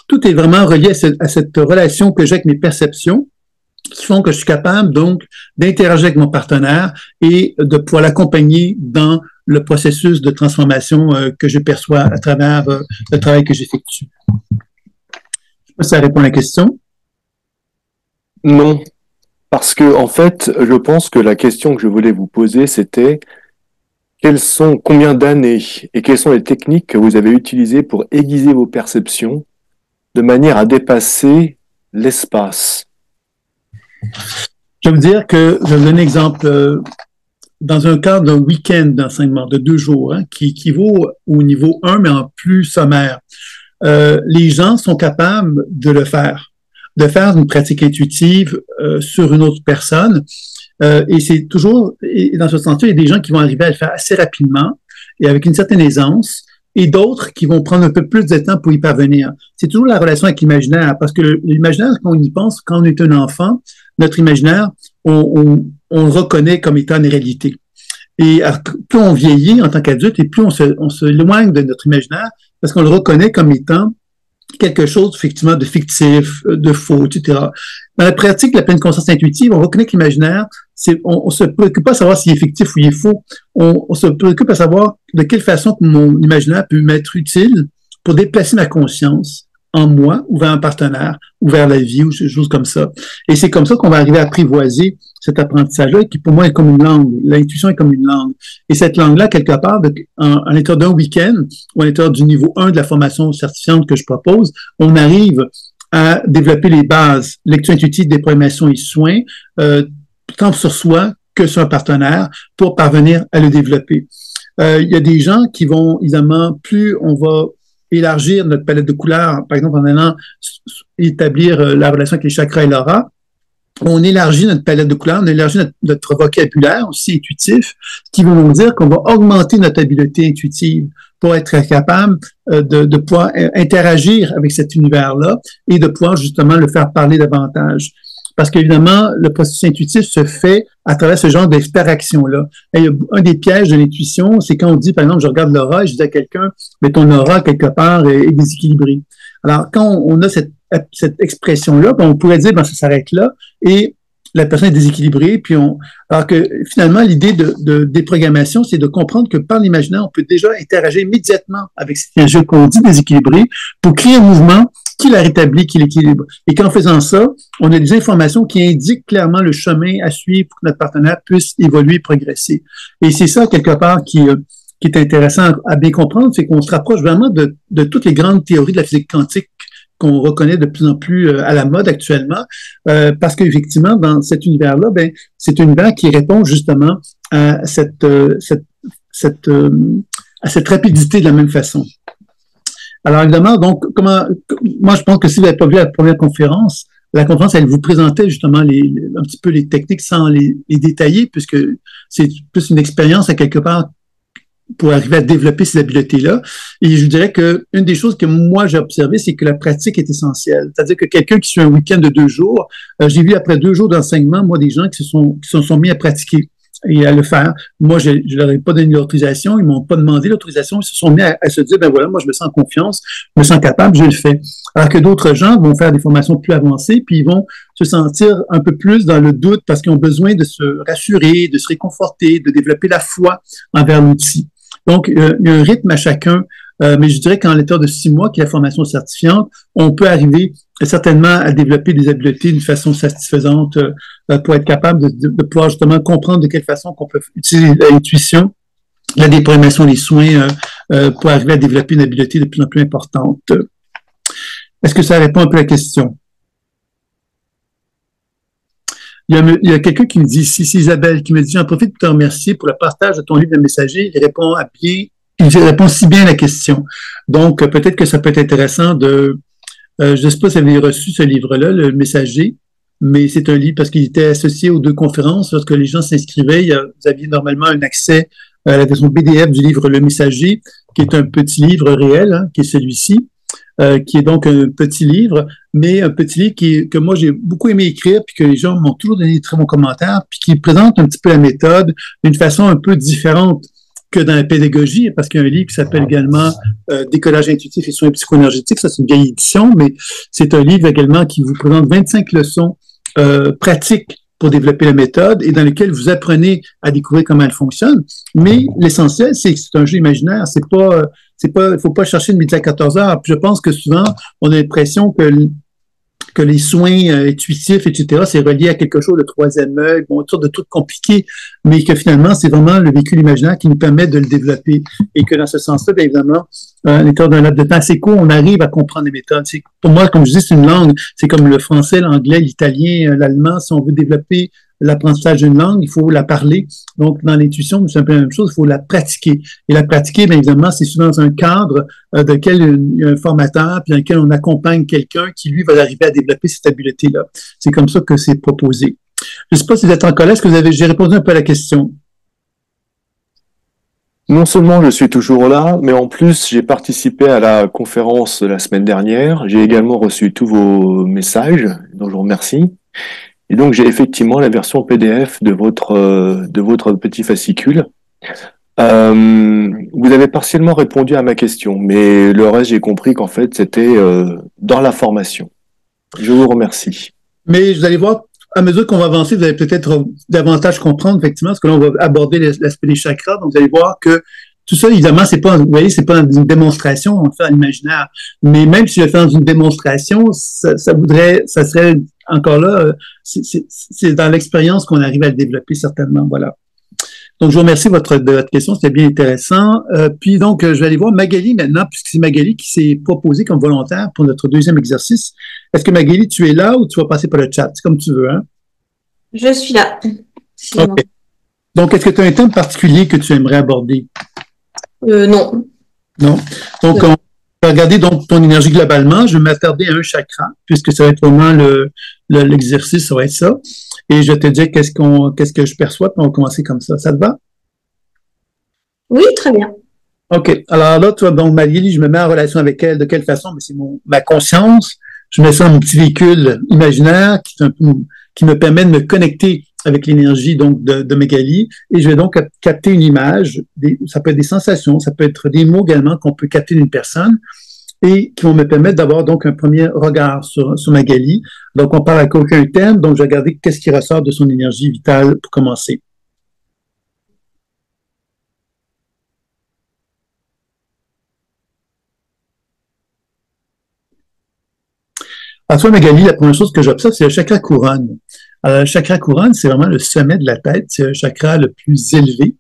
tout est vraiment relié à cette relation que j'ai avec mes perceptions, qui font que je suis capable, donc, d'interagir avec mon partenaire et de pouvoir l'accompagner dans le processus de transformation que je perçois à travers le travail que j'effectue. Je ne sais pas si ça répond à la question. Non, parce que en fait, je pense que la question que je voulais vous poser, c'était combien d'années et quelles sont les techniques que vous avez utilisées pour aiguiser vos perceptions de manière à dépasser l'espace. Je vais vous dire que, je vais vous donner un exemple, dans un cadre d'un week-end d'enseignement de 2 jours, qui vaut au niveau 1, mais en plus sommaire, les gens sont capables de le faire, de faire une pratique intuitive sur une autre personne. Et c'est toujours, et dans ce sens-là, il y a des gens qui vont arriver à le faire assez rapidement et avec une certaine aisance, et d'autres qui vont prendre un peu plus de temps pour y parvenir. C'est toujours la relation avec l'imaginaire, parce que l'imaginaire, quand on y pense, quand on est un enfant, notre imaginaire, on le reconnaît comme étant une réalité. Et plus on vieillit en tant qu'adulte, et plus on se éloigne de notre imaginaire, parce qu'on le reconnaît comme étant quelque chose, effectivement, de fictif, de faux, etc. Dans la pratique de la pleine conscience intuitive, on reconnaît que l'imaginaire, on se préoccupe pas à savoir s'il est fictif ou il est faux. On se préoccupe à savoir de quelle façon que mon imaginaire peut m'être utile pour déplacer ma conscience en moi ou vers un partenaire ou vers la vie ou des choses comme ça. Et c'est comme ça qu'on va arriver à apprivoiser cet apprentissage-là qui pour moi est comme une langue. L'intuition est comme une langue. Et cette langue-là, quelque part, à l'intérieur d'un week-end ou à l'intérieur du niveau 1 de la formation certifiante que je propose, on arrive à développer les bases, lecture intuitive, déprogrammation et soins, tant sur soi que sur un partenaire pour parvenir à le développer. Il y a des gens qui vont, évidemment, plus on va élargir notre palette de couleurs, par exemple en allant établir la relation avec les chakras et l'aura, on élargit notre palette de couleurs, on élargit notre vocabulaire aussi intuitif, ce qui veut nous dire qu'on va augmenter notre habileté intuitive pour être capable de pouvoir interagir avec cet univers-là et de pouvoir justement le faire parler davantage. Parce qu'évidemment, le processus intuitif se fait à travers ce genre d'interaction-là. Et un des pièges de l'intuition, c'est quand on dit, par exemple, je regarde l'aura et je dis à quelqu'un, mais ton aura, quelque part, est déséquilibrée. Alors, quand on a cette expression-là, ben, on pourrait dire, ben, ça s'arrête là, et la personne est déséquilibrée, puis alors que finalement, l'idée de déprogrammation, c'est de comprendre que par l'imaginaire, on peut déjà interagir immédiatement avec cette énergie qu'on dit déséquilibrée pour créer un mouvement qui la rétablit, qui l'équilibre. Et qu'en faisant ça, on a des informations qui indiquent clairement le chemin à suivre pour que notre partenaire puisse évoluer, progresser. Et c'est ça, quelque part, qui est intéressant à bien comprendre, c'est qu'on se rapproche vraiment de toutes les grandes théories de la physique quantique qu'on reconnaît de plus en plus à la mode actuellement, parce qu'effectivement, dans cet univers-là, ben, c'est un univers qui répond justement à cette rapidité de la même façon. Alors évidemment, donc, moi je pense que si vous n'avez pas vu la première conférence, la conférence, elle vous présentait justement un petit peu les techniques sans les détailler, puisque c'est plus une expérience à quelque part pour arriver à développer ces habiletés-là. Et je dirais que une des choses que moi j'ai observé, c'est que la pratique est essentielle. C'est-à-dire que quelqu'un qui suit un week-end de 2 jours, j'ai vu après 2 jours d'enseignement, moi, des gens qui se sont mis à pratiquer et à le faire. Moi, je leur ai pas donné l'autorisation, ils m'ont pas demandé l'autorisation, ils se sont mis à se dire, ben voilà, moi, je me sens en confiance, je me sens capable, je le fais. Alors que d'autres gens vont faire des formations plus avancées, puis ils vont se sentir un peu plus dans le doute parce qu'ils ont besoin de se rassurer, de se réconforter, de développer la foi envers l'outil. Donc, il y a un rythme à chacun, mais je dirais qu'en l'état de 6 mois, qui est la formation certifiante, on peut arriver certainement à développer des habiletés d'une façon satisfaisante pour être capable de pouvoir justement comprendre de quelle façon qu'on peut utiliser l'intuition, la déprogrammation, les soins pour arriver à développer une habileté de plus en plus importante. Est-ce que ça répond un peu à la question? Il y a quelqu'un qui me dit ici, c'est Isabelle, qui me dit, j'en profite pour te remercier pour le partage de ton livre de messager. Il répond si bien à la question. Donc, peut-être que ça peut être intéressant de Je ne sais pas si vous avez reçu ce livre-là, Le Messager, mais c'est un livre parce qu'il était associé aux deux conférences. Lorsque les gens s'inscrivaient, vous aviez normalement un accès à la version PDF du livre Le Messager, qui est un petit livre réel, hein, qui est celui-ci, qui est donc un petit livre, mais un petit livre que moi j'ai beaucoup aimé écrire, puis que les gens m'ont toujours donné de très bons commentaires, puis qui présente un petit peu la méthode d'une façon un peu différente que dans la pédagogie, parce qu'il y a un livre qui s'appelle également Décollage intuitif et soins psycho-énergétiques. Ça, c'est une vieille édition, mais c'est un livre également qui vous présente 25 leçons pratiques pour développer la méthode et dans lequel vous apprenez à découvrir comment elle fonctionne. Mais l'essentiel, c'est que c'est un jeu imaginaire. Il faut pas chercher une midi à 14 heures. Puis je pense que souvent, on a l'impression que les soins intuitifs, etc., c'est relié à quelque chose de troisième œil, bon, toutes sortes de trucs compliqués, mais que finalement, c'est vraiment le véhicule imaginaire qui nous permet de le développer. Et que dans ce sens-là, bien évidemment, en étant d'un laps de temps assez court, on arrive à comprendre les méthodes. Pour moi, comme je dis, c'est une langue, c'est comme le français, l'anglais, l'italien, l'allemand. Si on veut développer l'apprentissage d'une langue, il faut la parler. Donc, dans l'intuition, c'est un peu la même chose, il faut la pratiquer. Et la pratiquer, bien évidemment, c'est souvent dans un cadre dans lequel il y a un formateur, puis dans lequel on accompagne quelqu'un qui, lui, va arriver à développer cette habileté-là. C'est comme ça que c'est proposé. Je ne sais pas si vous êtes encore là, est-ce que j'ai répondu un peu à la question? Non seulement je suis toujours là, mais en plus, j'ai participé à la conférence la semaine dernière. J'ai également reçu tous vos messages, dont je vous remercie. Et donc, j'ai effectivement la version PDF de votre petit fascicule. Vous avez partiellement répondu à ma question, mais le reste, j'ai compris qu'en fait, c'était dans la formation. Je vous remercie. Mais vous allez voir, à mesure qu'on va avancer, vous allez peut-être davantage comprendre, effectivement, parce que là, on va aborder l'aspect des chakras. Donc, vous allez voir que tout ça, évidemment, vous voyez, c'est pas une démonstration, on fait en imaginaire. Mais même si je le fais dans une démonstration, ça serait encore là, c'est dans l'expérience qu'on arrive à le développer, certainement. Voilà. Donc, je vous remercie de votre question, c'était bien intéressant. Puis donc, je vais aller voir Magali maintenant, puisque c'est Magali qui s'est proposée comme volontaire pour notre deuxième exercice. Est-ce que Magali, tu es là ou tu vas passer par le chat? C'est comme tu veux, hein? Je suis là. OK. Donc, est-ce que tu as un thème particulier que tu aimerais aborder? Non. Non. Donc, on va regarder donc ton énergie globalement. Je vais m'attarder à un chakra, puisque ça va être vraiment l'exercice, ça va être ça. Et je vais te dire qu'est-ce que je perçois, puis on va commencer comme ça. Ça te va? Oui, très bien. OK. Alors là, tu vois, donc, Magali, je me mets en relation avec elle. De quelle façon? Mais c'est ma conscience. Je mets ça dans mon petit véhicule imaginaire qui me permet de me connecter avec l'énergie donc de Magali. Et je vais donc capter une image. Ça peut être des sensations, ça peut être des mots également qu'on peut capter d'une personne et qui vont me permettre d'avoir donc un premier regard sur Magali. Donc, on parle avec aucun thème, donc je vais regarder qu'est-ce qui ressort de son énergie vitale pour commencer. Alors, toi, Magali, la première chose que j'observe, c'est le chakra couronne. Alors, le chakra couronne, c'est vraiment le sommet de la tête, c'est le chakra le plus élevé.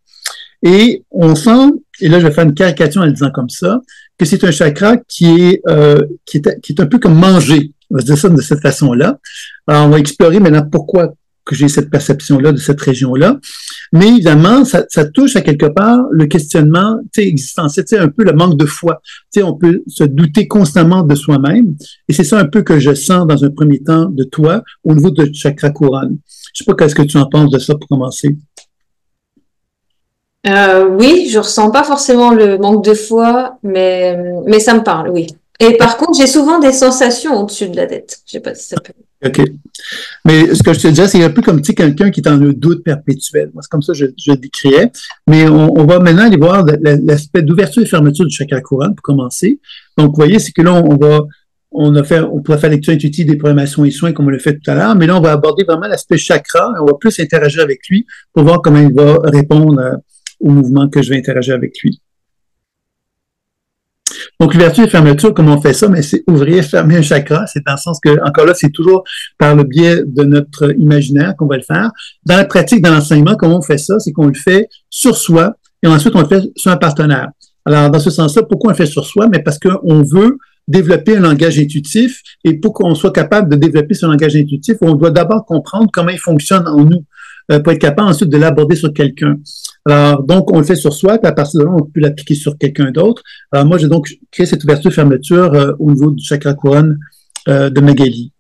Et on sent, et là je vais faire une caricature en le disant comme ça, que c'est un chakra qui est un peu comme manger. On va se dire ça de cette façon-là. Alors on va explorer maintenant pourquoi que j'ai cette perception-là de cette région-là. Mais évidemment, ça touche à quelque part le questionnement existentiel, un peu le manque de foi. On peut se douter constamment de soi-même. Et c'est ça un peu que je sens dans un premier temps de toi au niveau de chakra couronne. Je sais pas qu'est-ce que tu en penses de ça pour commencer. Oui, je ressens pas forcément le manque de foi, mais ça me parle, oui. Et par contre, j'ai souvent des sensations au-dessus de la tête. Je sais pas si ça peut. OK. Mais ce que je te disais, c'est un peu comme quelqu'un qui est dans un doute perpétuel. Moi, c'est comme ça que je le décriais. Mais on va maintenant aller voir l'aspect d'ouverture et fermeture du chakra couronne pour commencer. Donc, vous voyez, c'est que là, on pourrait faire lecture intuitive des programmations et soins comme on l'a fait tout à l'heure, mais là, on va aborder vraiment l'aspect chakra. On va plus interagir avec lui pour voir comment il va répondre au mouvement que je vais interagir avec lui. Donc, l'ouverture et fermeture, comment on fait ça? Mais c'est ouvrir et fermer un chakra. C'est dans le sens que, encore là, c'est toujours par le biais de notre imaginaire qu'on va le faire. Dans la pratique, dans l'enseignement, comment on fait ça? C'est qu'on le fait sur soi et ensuite on le fait sur un partenaire. Alors, dans ce sens-là, pourquoi on le fait sur soi? Mais parce qu'on veut développer un langage intuitif et pour qu'on soit capable de développer ce langage intuitif, on doit d'abord comprendre comment il fonctionne en nous pour être capable ensuite de l'aborder sur quelqu'un. Alors, donc, on le fait sur soi, puis à partir de là, on peut l'appliquer sur quelqu'un d'autre. Alors, moi, j'ai donc créé cette ouverture-fermeture au niveau du chakra couronne de Magali.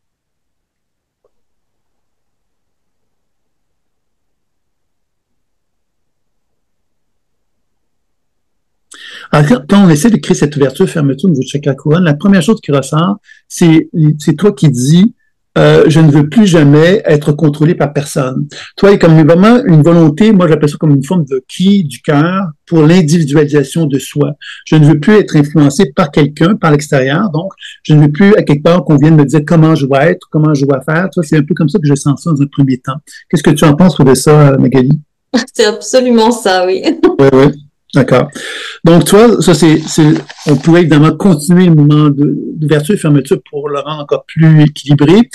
Alors, quand on essaie de créer cette ouverture, fermeture au niveau de chakra couronne, la première chose qui ressort, c'est toi qui dis je ne veux plus jamais être contrôlé par personne. Toi, il y a comme vraiment une volonté, moi j'appelle ça comme une forme de cri du cœur pour l'individualisation de soi. Je ne veux plus être influencé par quelqu'un, par l'extérieur, donc je ne veux plus à quelque part qu'on vienne me dire comment je dois être, comment je dois faire. Toi, c'est un peu comme ça que je sens ça dans un premier temps. Qu'est-ce que tu en penses de ça, Magali? C'est absolument ça, oui. Oui, oui. D'accord. Donc, tu vois, ça, on pourrait évidemment continuer le moment d'ouverture et fermeture pour le rendre encore plus équilibré.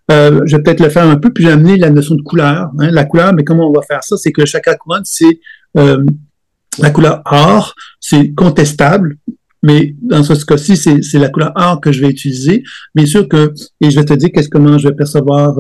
Je vais peut-être le faire un peu, puis j'ai amené la notion de couleur. Hein, la couleur, mais comment on va faire ça? C'est que le chakra couronne, c'est la couleur or, c'est contestable, mais dans ce cas-ci, c'est la couleur or que je vais utiliser. Bien sûr que, et je vais te dire comment je vais percevoir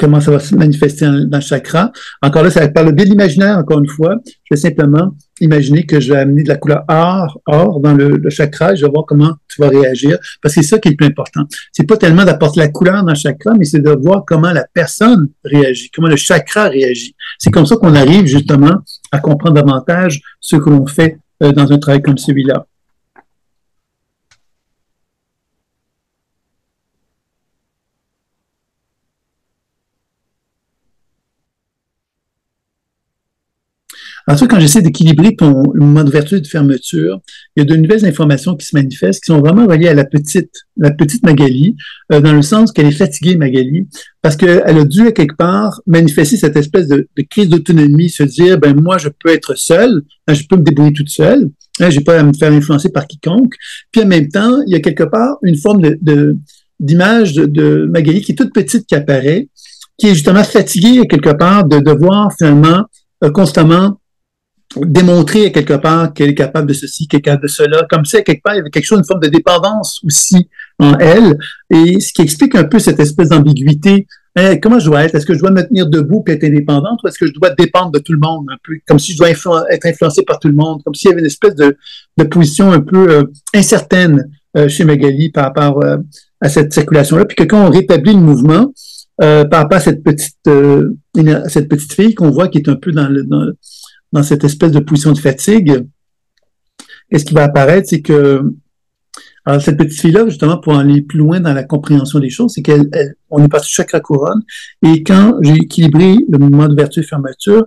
comment ça va se manifester dans le chakra. Encore là, ça va être par le biais de l'imaginaire, encore une fois. Je vais simplement imaginer que je vais amener de la couleur or dans le chakra et je vais voir comment tu vas réagir. Parce que c'est ça qui est le plus important. C'est pas tellement d'apporter la couleur dans le chakra, mais c'est de voir comment la personne réagit, comment le chakra réagit. C'est comme ça qu'on arrive justement à comprendre davantage ce que l'on fait dans un travail comme celui-là. Ensuite, quand j'essaie d'équilibrer le moment d'ouverture et de fermeture, il y a de nouvelles informations qui se manifestent, qui sont vraiment reliées à la petite Magali, dans le sens qu'elle est fatiguée, Magali, parce qu'elle a dû, à quelque part, manifester cette espèce de crise d'autonomie, se dire, ben moi, je peux être seule, je peux me débrouiller toute seule, je n'ai pas à me faire influencer par quiconque. Puis en même temps, il y a quelque part une forme d'image de Magali qui est toute petite qui apparaît, qui est justement fatiguée, quelque part, de devoir finalement constamment démontrer quelque part qu'elle est capable de ceci, qu'elle est capable de cela, comme si, quelque part, il y avait quelque chose, une forme de dépendance aussi en elle, et ce qui explique un peu cette espèce d'ambiguïté. Comment je dois être? Est-ce que je dois me tenir debout et être indépendante, ou est-ce que je dois dépendre de tout le monde, un peu, comme si je dois être influencé par tout le monde, comme s'il y avait une espèce de position un peu incertaine chez Magali par rapport à cette circulation-là, puis que quand on rétablit le mouvement, par rapport à cette petite fille qu'on voit qui est un peu dans cette espèce de position de fatigue, qu'est-ce qui va apparaître? C'est que alors cette petite fille-là, justement, pour aller plus loin dans la compréhension des choses, c'est qu'on est parti chakra couronne, et quand j'ai équilibré le mouvement d'ouverture et fermeture,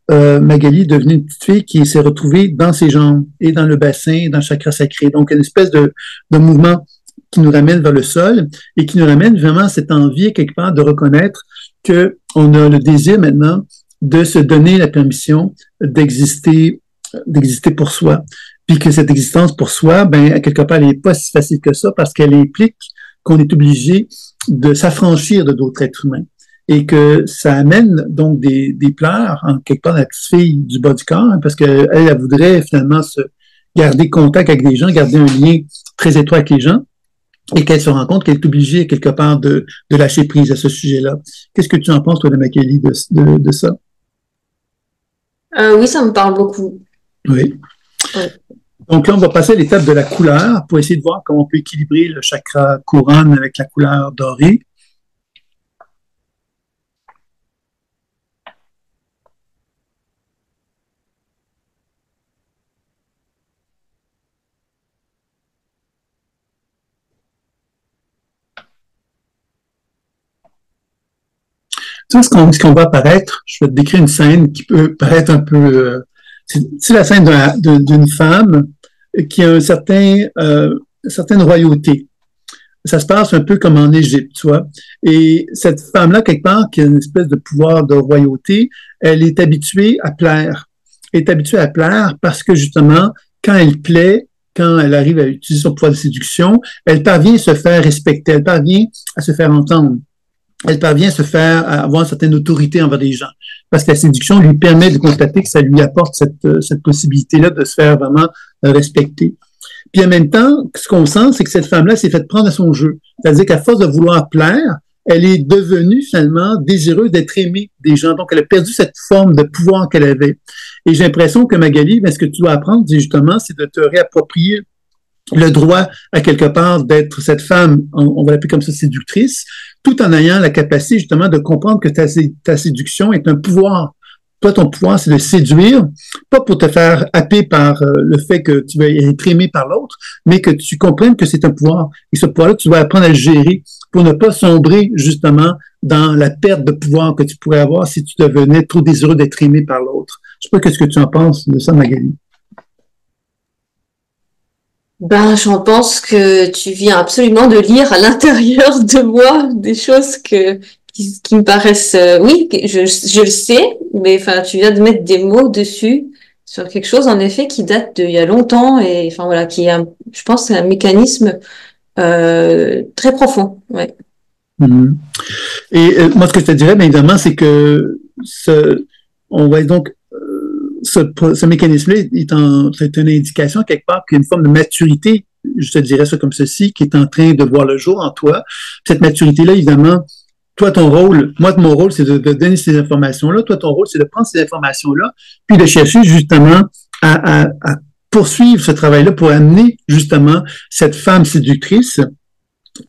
Magali est devenue une petite fille qui s'est retrouvée dans ses jambes, et dans le bassin, et dans le chakra sacré. Donc, une espèce de mouvement qui nous ramène vers le sol, et qui nous ramène vraiment à cette envie, quelque part, de reconnaître qu'on a le désir maintenant de se donner la permission d'exister pour soi. Puis que cette existence pour soi, ben, à quelque part, elle n'est pas si facile que ça parce qu'elle implique qu'on est obligé de s'affranchir de d'autres êtres humains. Et que ça amène donc des pleurs, en quelque part, la petite fille du bas du corps, hein, parce qu'elle, elle voudrait finalement se garder contact avec des gens, garder un lien très étroit avec les gens, et qu'elle se rend compte qu'elle est obligée, quelque part, de lâcher prise à ce sujet-là. Qu'est-ce que tu en penses, toi, de Magali, de ça? Oui, ça me parle beaucoup. Oui. Ouais. Donc là, on va passer à l'étape de la couleur pour essayer de voir comment on peut équilibrer le chakra couronne avec la couleur dorée. Tu vois, ce qu'on va apparaître, je vais te décrire une scène qui peut paraître un peu... c'est la scène d'une femme qui a une certaine royauté. Ça se passe un peu comme en Égypte, tu vois. Et cette femme-là, quelque part, qui a une espèce de pouvoir de royauté, elle est habituée à plaire. Elle est habituée à plaire parce que, justement, quand elle plaît, quand elle arrive à utiliser son pouvoir de séduction, elle parvient à se faire respecter, elle parvient à se faire entendre. Elle parvient à avoir une certaine autorité envers les gens. Parce que la séduction lui permet de constater que ça lui apporte cette possibilité-là de se faire vraiment respecter. Puis en même temps, ce qu'on sent, c'est que cette femme-là s'est faite prendre à son jeu. C'est-à-dire qu'à force de vouloir plaire, elle est devenue finalement désireuse d'être aimée des gens. Donc, elle a perdu cette forme de pouvoir qu'elle avait. Et j'ai l'impression que Magali, ce que tu dois apprendre, justement, c'est de te réapproprier le droit à quelque part d'être cette femme, on va l'appeler comme ça, séductrice, tout en ayant la capacité justement de comprendre que ta séduction est un pouvoir. Toi, ton pouvoir, c'est de séduire, pas pour te faire happer par le fait que tu vas être aimé par l'autre, mais que tu comprennes que c'est un pouvoir. Et ce pouvoir-là, tu dois apprendre à le gérer pour ne pas sombrer justement dans la perte de pouvoir que tu pourrais avoir si tu devenais trop désireux d'être aimé par l'autre. Je sais pas qu'est-ce que tu en penses de ça, Magali. Ben, j'en pense que tu viens absolument de lire à l'intérieur de moi des choses qui me paraissent, oui, je le sais, mais enfin, tu viens de mettre des mots dessus sur quelque chose, en effet, qui date d'il y a longtemps et, enfin, voilà, qui est, je pense, c'est un mécanisme, très profond, ouais. Mm-hmm. Et moi, ce que je te dirais, bien évidemment, c'est que on va donc ce mécanisme-là c'est une indication quelque part qu'il y a une forme de maturité, je te dirais ça comme ceci, qui est en train de voir le jour en toi. Cette maturité-là, évidemment, toi, ton rôle, moi, mon rôle, c'est de donner ces informations-là. Toi, ton rôle, c'est de prendre ces informations-là, puis de chercher justement à poursuivre ce travail-là pour amener justement cette femme séductrice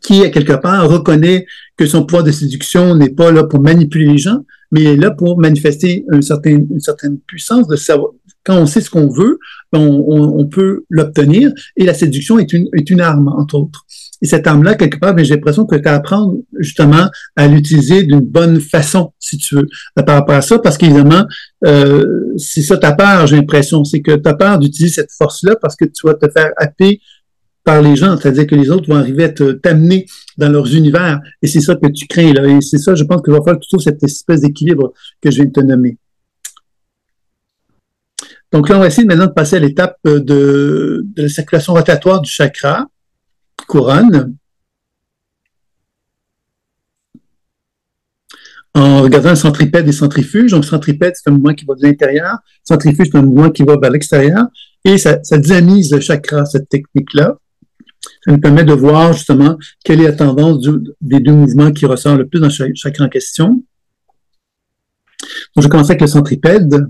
qui, à quelque part, reconnaît que son pouvoir de séduction n'est pas là pour manipuler les gens, mais est là pour manifester une certaine puissance de savoir. Quand on sait ce qu'on veut, on peut l'obtenir. Et la séduction est une arme, entre autres. Et cette arme-là, quelque part, j'ai l'impression que tu as à apprendre justement à l'utiliser d'une bonne façon, si tu veux, par rapport à ça, parce qu'évidemment, c'est ça ta peur, j'ai l'impression, c'est que tu as peur d'utiliser cette force-là parce que tu vas te faire happer par les gens, c'est-à-dire que les autres vont arriver à t'amener dans leurs univers, et c'est ça que tu crains, là, et c'est ça, je pense qu'il va falloir plutôt cette espèce d'équilibre que je viens de te nommer. Donc là, on va essayer maintenant de passer à l'étape de la circulation rotatoire du chakra, couronne, en regardant le centripède et centrifuge. Donc, centripède, c'est un mouvement qui va de l'intérieur, centrifuge, c'est un mouvement qui va vers l'extérieur, et ça dynamise le chakra, cette technique-là. Ça nous permet de voir justement quelle est la tendance des deux mouvements qui ressortent le plus dans le chakra en question. Donc, je vais commencer avec le centripède.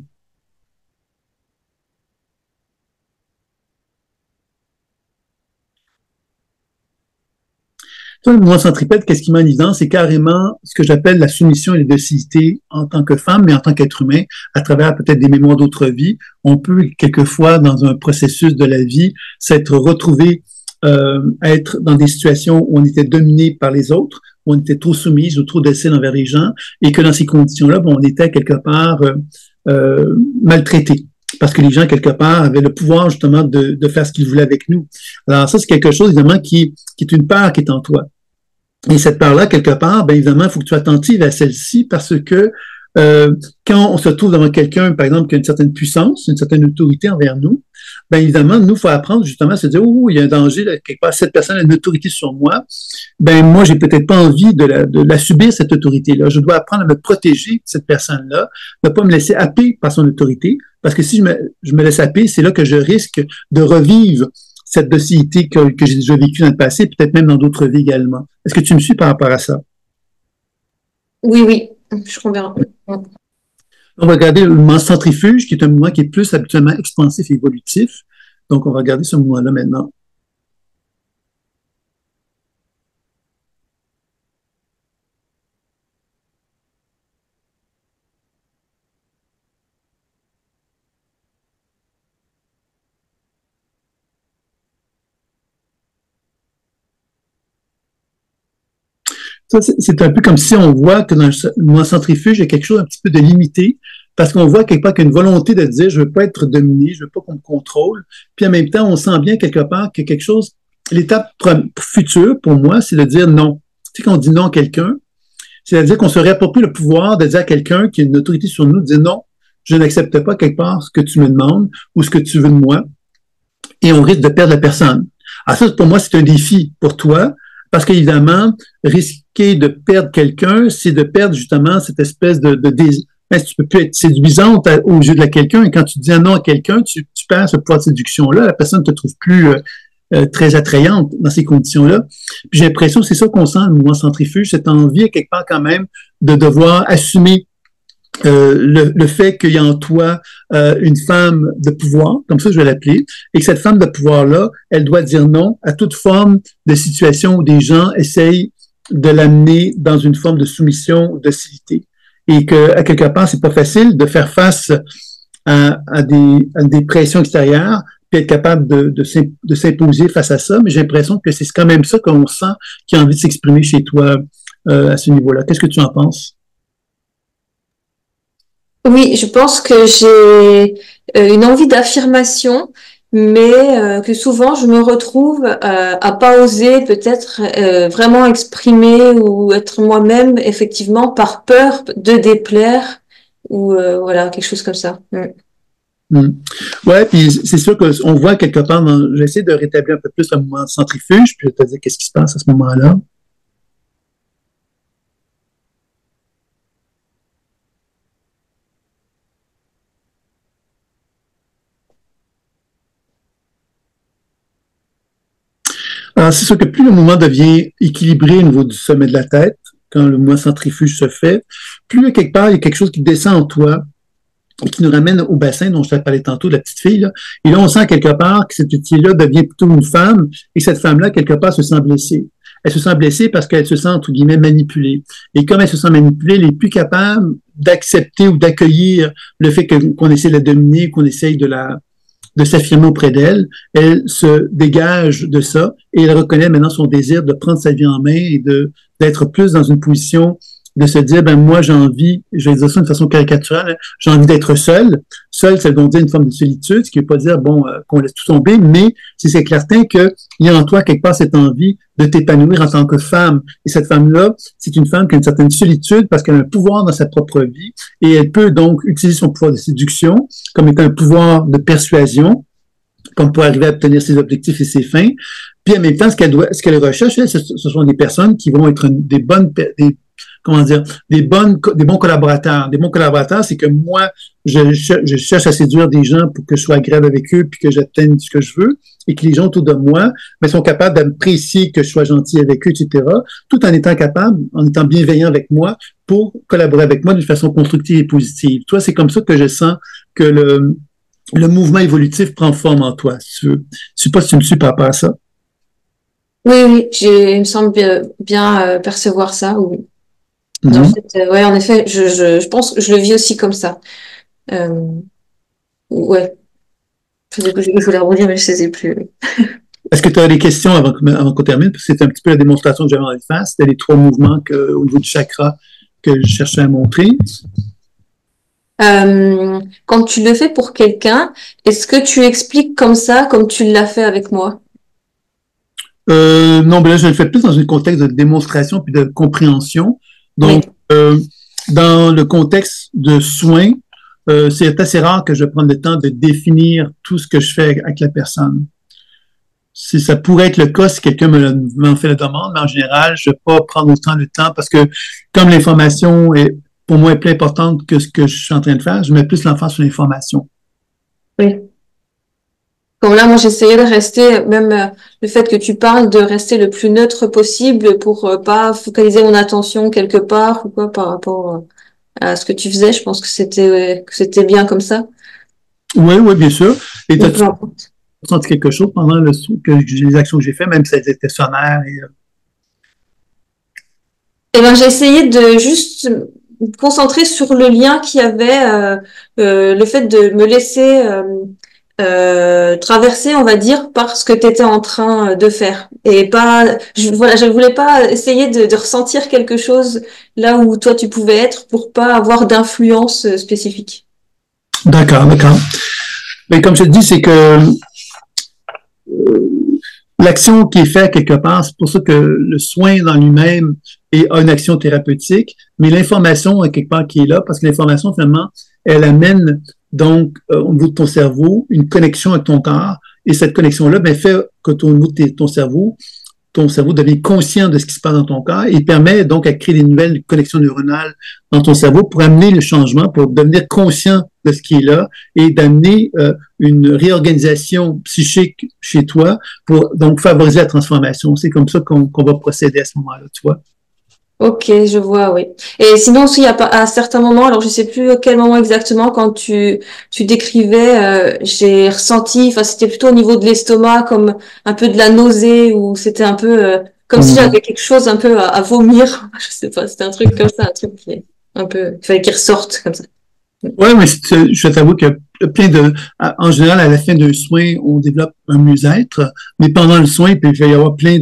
Le mouvement centripède, qu'est-ce qui met en évidence? C'est carrément ce que j'appelle la soumission et la docilité en tant que femme, mais en tant qu'être humain, à travers peut-être des mémoires d'autres vies. On peut, quelquefois, dans un processus de la vie, s'être retrouvé être dans des situations où on était dominé par les autres, où on était trop soumise ou trop docile envers les gens, et que dans ces conditions-là, on était quelque part maltraité. Parce que les gens, quelque part, avaient le pouvoir, justement, de faire ce qu'ils voulaient avec nous. Alors, ça, c'est quelque chose, évidemment, qui est une peur qui est en toi. Et cette peur-là, quelque part, bien évidemment, il faut que tu sois attentive à celle-ci parce que quand on se trouve devant quelqu'un, par exemple, qui a une certaine puissance, une certaine autorité envers nous, bien évidemment, nous, il faut apprendre justement à se dire, oh, il y a un danger, là, quelque part, cette personne a une autorité sur moi. Ben moi, j'ai peut-être pas envie de la subir, cette autorité-là. Je dois apprendre à me protéger de cette personne-là, ne pas me laisser happer par son autorité, parce que si je me laisse happer, c'est là que je risque de revivre cette docilité que j'ai déjà vécue dans le passé, peut-être même dans d'autres vies également. Est-ce que tu me suis par rapport à ça? Oui, je comprends. On va regarder le mouvement centrifuge, qui est un mouvement qui est plus habituellement expansif et évolutif. Donc, on va regarder ce mouvement-là maintenant. Ça, c'est un peu comme si on voit que dans le mouvement centrifuge, il y a quelque chose un petit peu de limité, parce qu'on voit quelque part qu'il y a une volonté de dire, je veux pas être dominé, je veux pas qu'on me contrôle, puis en même temps, on sent bien quelque part que quelque chose, l'étape future, pour moi, c'est de dire non. Tu sais, quand on dit non à quelqu'un, c'est-à-dire qu'on se réapproprie le pouvoir de dire à quelqu'un qui a une autorité sur nous, de dire non, je n'accepte pas quelque part ce que tu me demandes ou ce que tu veux de moi, et on risque de perdre la personne. Alors ça, pour moi, c'est un défi pour toi, parce qu'évidemment, risquer de perdre quelqu'un, c'est de perdre justement cette espèce de tu peux plus être séduisante aux yeux de quelqu'un, et quand tu dis un non à quelqu'un, tu perds ce pouvoir de séduction-là, la personne ne te trouve plus très attrayante dans ces conditions-là. Puis j'ai l'impression que c'est ça qu'on sent, le mouvement centrifuge, cette envie, quelque part quand même, de devoir assumer le fait qu'il y a en toi une femme de pouvoir, comme ça je vais l'appeler, et que cette femme de pouvoir-là, elle doit dire non à toute forme de situation où des gens essayent de l'amener dans une forme de soumission ou docilité. Et que, à quelque part, c'est pas facile de faire face à des pressions extérieures, puis être capable de s'imposer face à ça, mais j'ai l'impression que c'est quand même ça qu'on sent qui a envie de s'exprimer chez toi à ce niveau-là. Qu'est-ce que tu en penses? Oui, je pense que j'ai une envie d'affirmation, mais que souvent je me retrouve à pas oser peut-être vraiment exprimer ou être moi-même effectivement par peur de déplaire ou voilà quelque chose comme ça. Mm. Ouais, puis c'est sûr qu'on voit quelque part, j'essaie de rétablir un peu plus le mouvement centrifuge, puis je vais te dire qu'est-ce qui se passe à ce moment-là. Alors, c'est sûr que plus le mouvement devient équilibré au niveau du sommet de la tête, quand le mouvement centrifuge se fait, plus quelque part, il y a quelque chose qui descend en toi et qui nous ramène au bassin dont je t'ai parlé tantôt, de la petite fille. Là. Et là, on sent quelque part que cette petite fille-là devient plutôt une femme et cette femme-là, quelque part, se sent blessée. Elle se sent blessée parce qu'elle se sent, entre guillemets, manipulée. Et comme elle se sent manipulée, elle n'est plus capable d'accepter ou d'accueillir le fait qu'on essaie de la dominer, qu'on essaye de s'affirmer auprès d'elle. Elle se dégage de ça et elle reconnaît maintenant son désir de prendre sa vie en main et d'être plus dans une position de se dire, ben moi j'ai envie, je vais dire ça de façon caricaturale, hein, j'ai envie d'être seul. Seul, ça veut donc dire une forme de solitude, ce qui ne veut pas dire bon qu'on laisse tout tomber, mais c'est certain qu'il y a en toi quelque part cette envie de t'épanouir en tant que femme. Et cette femme-là, c'est une femme qui a une certaine solitude parce qu'elle a un pouvoir dans sa propre vie et elle peut donc utiliser son pouvoir de séduction comme étant un pouvoir de persuasion comme pour arriver à obtenir ses objectifs et ses fins. Puis en même temps, ce qu'elle recherche, ce sont des personnes qui vont être des bons collaborateurs. Des bons collaborateurs, c'est que moi, je cherche à séduire des gens pour que je sois agréable avec eux puis que j'atteigne ce que je veux et que les gens autour de moi sont capables d'apprécier que je sois gentil avec eux, etc., tout en étant capable, en étant bienveillant avec moi pour collaborer avec moi d'une façon constructive et positive. Toi, c'est comme ça que je sens que le mouvement évolutif prend forme en toi. Je ne sais pas si tu me suis par rapport à ça. Oui, il me semble bien percevoir ça. Oui. En fait, ouais, en effet, je pense que je le vis aussi comme ça. Ouais. Je voulais rebondir, mais je ne sais plus. Est-ce que tu as des questions avant qu'on termine? Parce que c'est un petit peu la démonstration que j'avais envie de faire. C'était les 3 mouvements au niveau du chakra que je cherchais à montrer. Quand tu le fais pour quelqu'un, est-ce que tu expliques comme ça, comme tu l'as fait avec moi? Non, mais là, je le fais plus dans un contexte de démonstration puis de compréhension. Donc, oui. Dans le contexte de soins, c'est assez rare que je prenne le temps de définir tout ce que je fais avec la personne. Ça pourrait être le cas si quelqu'un m'en fait la demande, mais en général, je ne vais pas prendre autant le temps parce que comme l'information pour moi est plus importante que ce que je suis en train de faire, je mets plus l'emphase sur l'information. Oui. Comme là, moi, j'essayais de rester, même le fait que tu parles, de rester le plus neutre possible pour pas focaliser mon attention quelque part ou quoi par rapport à ce que tu faisais. Je pense que c'était bien comme ça. Oui, bien sûr. Et tu as ressenti quelque chose pendant les actions que j'ai faites, même si elles étaient sonnaires? Eh ben, j'ai essayé de juste me concentrer sur le lien qu'il y avait, le fait de me laisser traverser, on va dire, par ce que tu étais en train de faire. Et pas, je voulais pas essayer de ressentir quelque chose là où toi tu pouvais être pour pas avoir d'influence spécifique. D'accord. Mais comme je te dis, c'est que l'action qui est faite quelque part, c'est pour ça que le soin dans lui-même a une action thérapeutique, mais l'information quelque part qui est là, parce que l'information, finalement, elle amène donc au niveau de ton cerveau une connexion avec ton corps, et cette connexion-là fait que au niveau de ton cerveau devient conscient de ce qui se passe dans ton corps et permet donc à créer des nouvelles connexions neuronales dans ton cerveau pour amener le changement, pour devenir conscient de ce qui est là et d'amener une réorganisation psychique chez toi pour donc favoriser la transformation. C'est comme ça qu'on va procéder à ce moment-là, tu vois. Ok, je vois, oui. Et sinon, aussi, à certains moments, alors je sais plus à quel moment exactement, quand tu décrivais, j'ai ressenti, enfin, c'était plutôt au niveau de l'estomac, comme un peu de la nausée, ou c'était un peu, comme si Mhm. j'avais quelque chose un peu à vomir. Je sais pas, c'était un truc comme ça, un truc qui est un peu, il fallait qu'il ressorte, comme ça. Ouais, mais je t'avoue que plein en général, à la fin d'un soin, on développe un mieux-être, mais pendant le soin, puis il va y avoir plein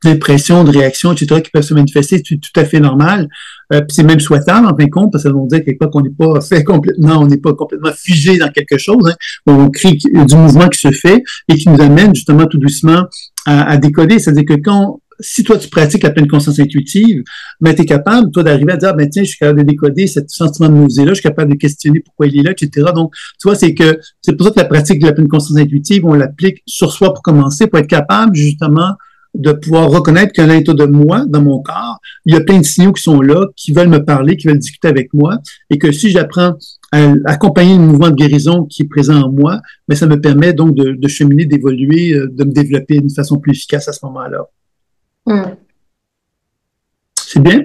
d'impressions, de réactions, etc., qui peuvent se manifester, c'est tout à fait normal. Puis c'est même souhaitable, en fin de compte, parce que ça veut dire quelque part qu'on n'est pas fait complètement, on n'est pas complètement figé dans quelque chose, hein. On crée du mouvement qui se fait et qui nous amène justement tout doucement à décoder. C'est-à-dire que si toi tu pratiques la pleine conscience intuitive, ben, tu es capable, toi, d'arriver à dire, ben, tiens, je suis capable de décoder ce sentiment de nausée-là, je suis capable de questionner pourquoi il est là, etc. Donc, tu vois, c'est pour ça que la pratique de la pleine conscience intuitive, on l'applique sur soi pour commencer, pour être capable, justement, de pouvoir reconnaître qu'à l'intérieur de moi, dans mon corps, il y a plein de signaux qui sont là, qui veulent me parler, qui veulent discuter avec moi, et que si j'apprends à accompagner le mouvement de guérison qui est présent en moi, ben, ça me permet donc de cheminer, d'évoluer, de me développer d'une façon plus efficace à ce moment-là. Hmm. C'est bien?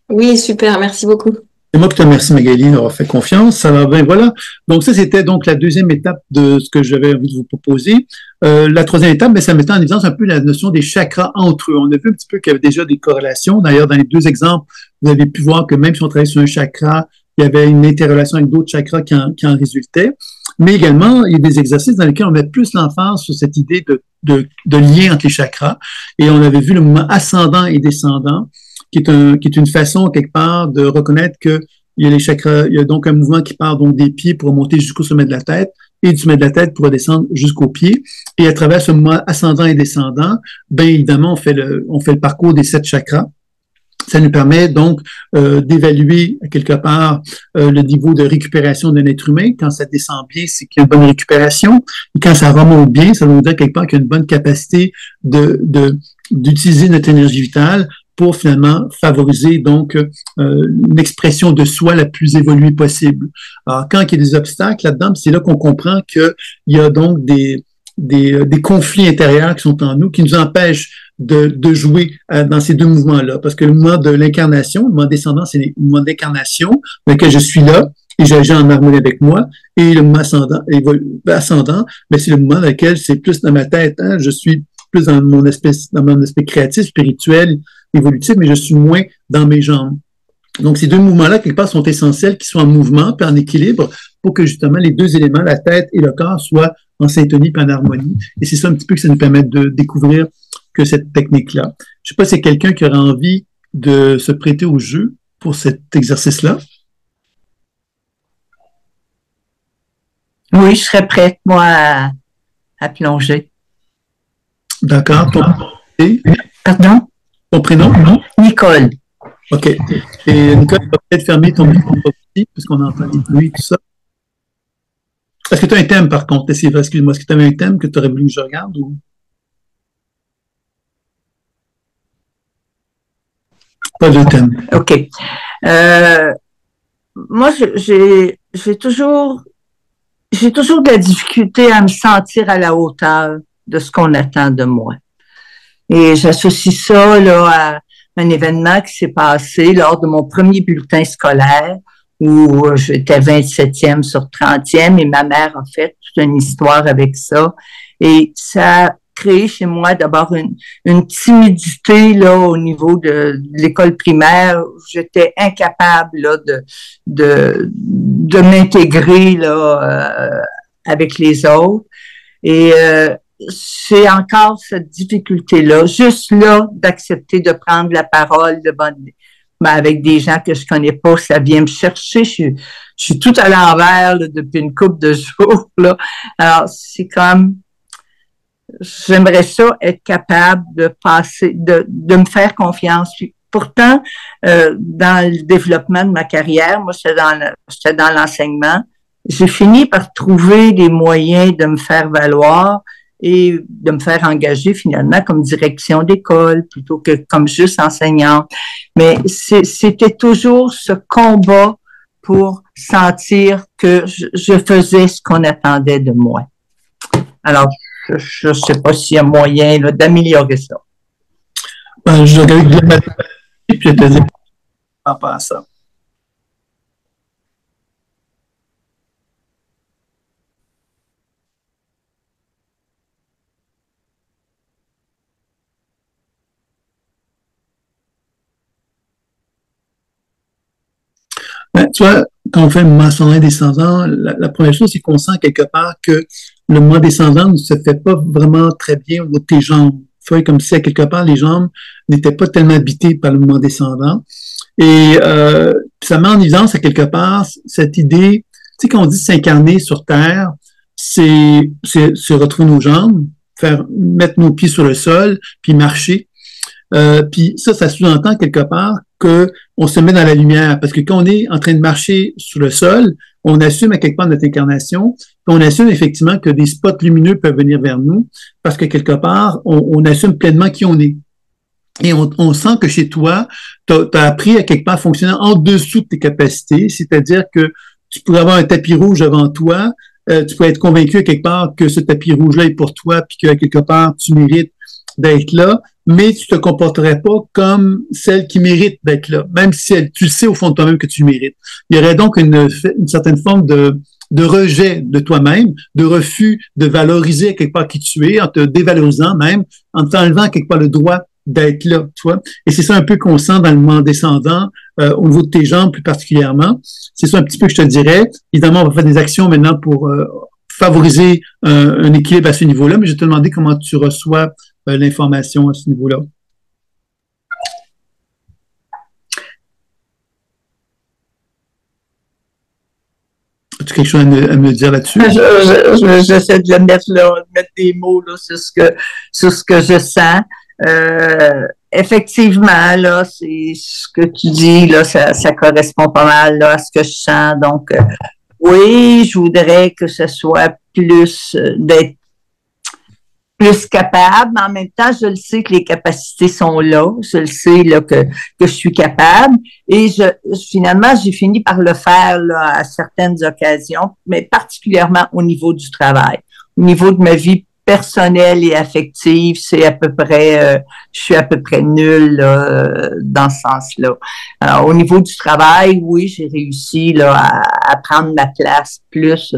Oui, super, merci beaucoup. C'est moi qui te remercie, Magali, d'avoir fait confiance. Alors, ben voilà. Donc, ça, c'était donc la deuxième étape de ce que j'avais envie de vous proposer. La troisième étape, ben, ça mettait en évidence un peu la notion des chakras entre eux. On a vu un petit peu qu'il y avait déjà des corrélations. D'ailleurs, dans les deux exemples, vous avez pu voir que même si on travaillait sur un chakra, il y avait une interrelation avec d'autres chakras qui en résultaient. Mais également, il y a des exercices dans lesquels on met plus l'emphase sur cette idée de lien entre les chakras. Et on avait vu le mouvement ascendant et descendant, qui est une façon, quelque part, de reconnaître que il y a les chakras, il y a donc un mouvement qui part donc des pieds pour monter jusqu'au sommet de la tête et du sommet de la tête pour descendre jusqu'aux pieds. Et à travers ce mouvement ascendant et descendant, bien évidemment, on fait le parcours des 7 chakras. Ça nous permet donc d'évaluer quelque part le niveau de récupération d'un être humain. Quand ça descend bien, c'est qu'il y a une bonne récupération. Et quand ça remonte bien, ça veut dire quelque part qu'il y a une bonne capacité d'utiliser notre énergie vitale pour finalement favoriser donc une expression de soi la plus évoluée possible. Alors, quand il y a des obstacles là-dedans, c'est là qu'on comprend qu'il y a donc des conflits intérieurs qui sont en nous, qui nous empêchent de jouer dans ces deux mouvements-là. Parce que le mouvement de l'incarnation, le mouvement descendant, c'est le mouvement d'incarnation, dans lequel je suis là et j'agis en harmonie avec moi. Et le mouvement ascendant, ben, c'est le mouvement dans lequel c'est plus dans ma tête, hein, je suis plus dans mon aspect créatif, spirituel, évolutif, mais je suis moins dans mes jambes. Donc, ces deux mouvements-là, quelque part, sont essentiels, qu'ils soient en mouvement puis en équilibre pour que, justement, les deux éléments, la tête et le corps, soient en syntonie puis en harmonie. Et c'est ça un petit peu que ça nous permet de découvrir que cette technique-là. Je sais pas si c'est quelqu'un qui aurait envie de se prêter au jeu pour cet exercice-là. Oui, je serais prête, moi, à plonger. D'accord. Pardon? Ton prénom? Nicole. OK. Et Nicole, tu vas peut-être fermer ton micro aussi, puisqu'on entend les bruits, tout ça. Est-ce que tu as un thème, par contre? Excuse-moi, est-ce que tu avais un thème que tu aurais voulu que je regarde? Ou... Pas de thème. OK. Moi, j'ai toujours de la difficulté à me sentir à la hauteur de ce qu'on attend de moi. Et j'associe ça là, à un événement qui s'est passé lors de mon premier bulletin scolaire où j'étais 27e sur 30e et ma mère a fait toute une histoire avec ça. Et ça a créé chez moi d'abord une timidité là au niveau de l'école primaire. J'étais incapable là, de m'intégrer là avec les autres. Et c'est encore cette difficulté-là, juste là, d'accepter de prendre la parole avec des gens que je connais pas, ça vient me chercher. Je suis tout à l'envers là, depuis une couple de jours. Là. Alors, c'est comme, j'aimerais ça être capable de passer, de me faire confiance. Puis, pourtant, dans le développement de ma carrière, moi, j'étais dans l'enseignement. J'ai fini par trouver des moyens de me faire valoir et de me faire engager finalement comme direction d'école plutôt que comme juste enseignante. Mais c'était toujours ce combat pour sentir que je faisais ce qu'on attendait de moi. Alors, je ne sais pas s'il y a moyen là, d'améliorer ça. Ben, je regardais de la mathématique, puis je te dis par rapport à ça. Ben, tu vois, quand on fait le mois ascendant et descendant, la première chose, c'est qu'on sent quelque part que le mois descendant ne se fait pas vraiment très bien au niveau de tes jambes. Tu vois, comme si à quelque part, les jambes n'étaient pas tellement habitées par le mois descendant. Et ça met en évidence à quelque part cette idée, tu sais, quand on dit s'incarner sur Terre, c'est se retrouver nos jambes, mettre nos pieds sur le sol, puis marcher. Puis ça sous-entend quelque part que on se met dans la lumière, parce que quand on est en train de marcher sur le sol, on assume à quelque part notre incarnation, puis on assume effectivement que des spots lumineux peuvent venir vers nous, parce que quelque part, on assume pleinement qui on est. Et on sent que chez toi, tu as appris à quelque part à fonctionner en dessous de tes capacités, c'est-à-dire que tu pourrais avoir un tapis rouge devant toi, tu pourrais être convaincu à quelque part que ce tapis rouge-là est pour toi, puis qu'à quelque part, tu mérites d'être là, mais tu te comporterais pas comme celle qui mérite d'être là, même si tu sais au fond de toi-même que tu mérites. Il y aurait donc une certaine forme de rejet de toi-même, de refus de valoriser à quelque part qui tu es, en te dévalorisant même, en t'enlevant quelque part le droit d'être là, tu vois. Et c'est ça un peu qu'on sent dans le mouvement descendant, au niveau de tes jambes plus particulièrement. C'est ça un petit peu que je te dirais. Évidemment, on va faire des actions maintenant pour favoriser un équilibre à ce niveau-là, mais je vais te demander comment tu reçois l'information à ce niveau-là. As-tu quelque chose à me dire là-dessus? J'essaie de mettre des mots là, sur ce que je sens. Effectivement, là, c'est ce que tu dis, là, ça correspond pas mal là, à ce que je sens. Donc, oui, je voudrais que ce soit plus d'être plus capable, mais en même temps, je le sais que les capacités sont là, je le sais là, que je suis capable, et finalement, j'ai fini par le faire là, à certaines occasions, mais particulièrement au niveau du travail. Au niveau de ma vie personnelle et affective, c'est à peu près, je suis à peu près nulle là, dans ce sens-là. Alors, au niveau du travail, oui, j'ai réussi là, à prendre ma place plus,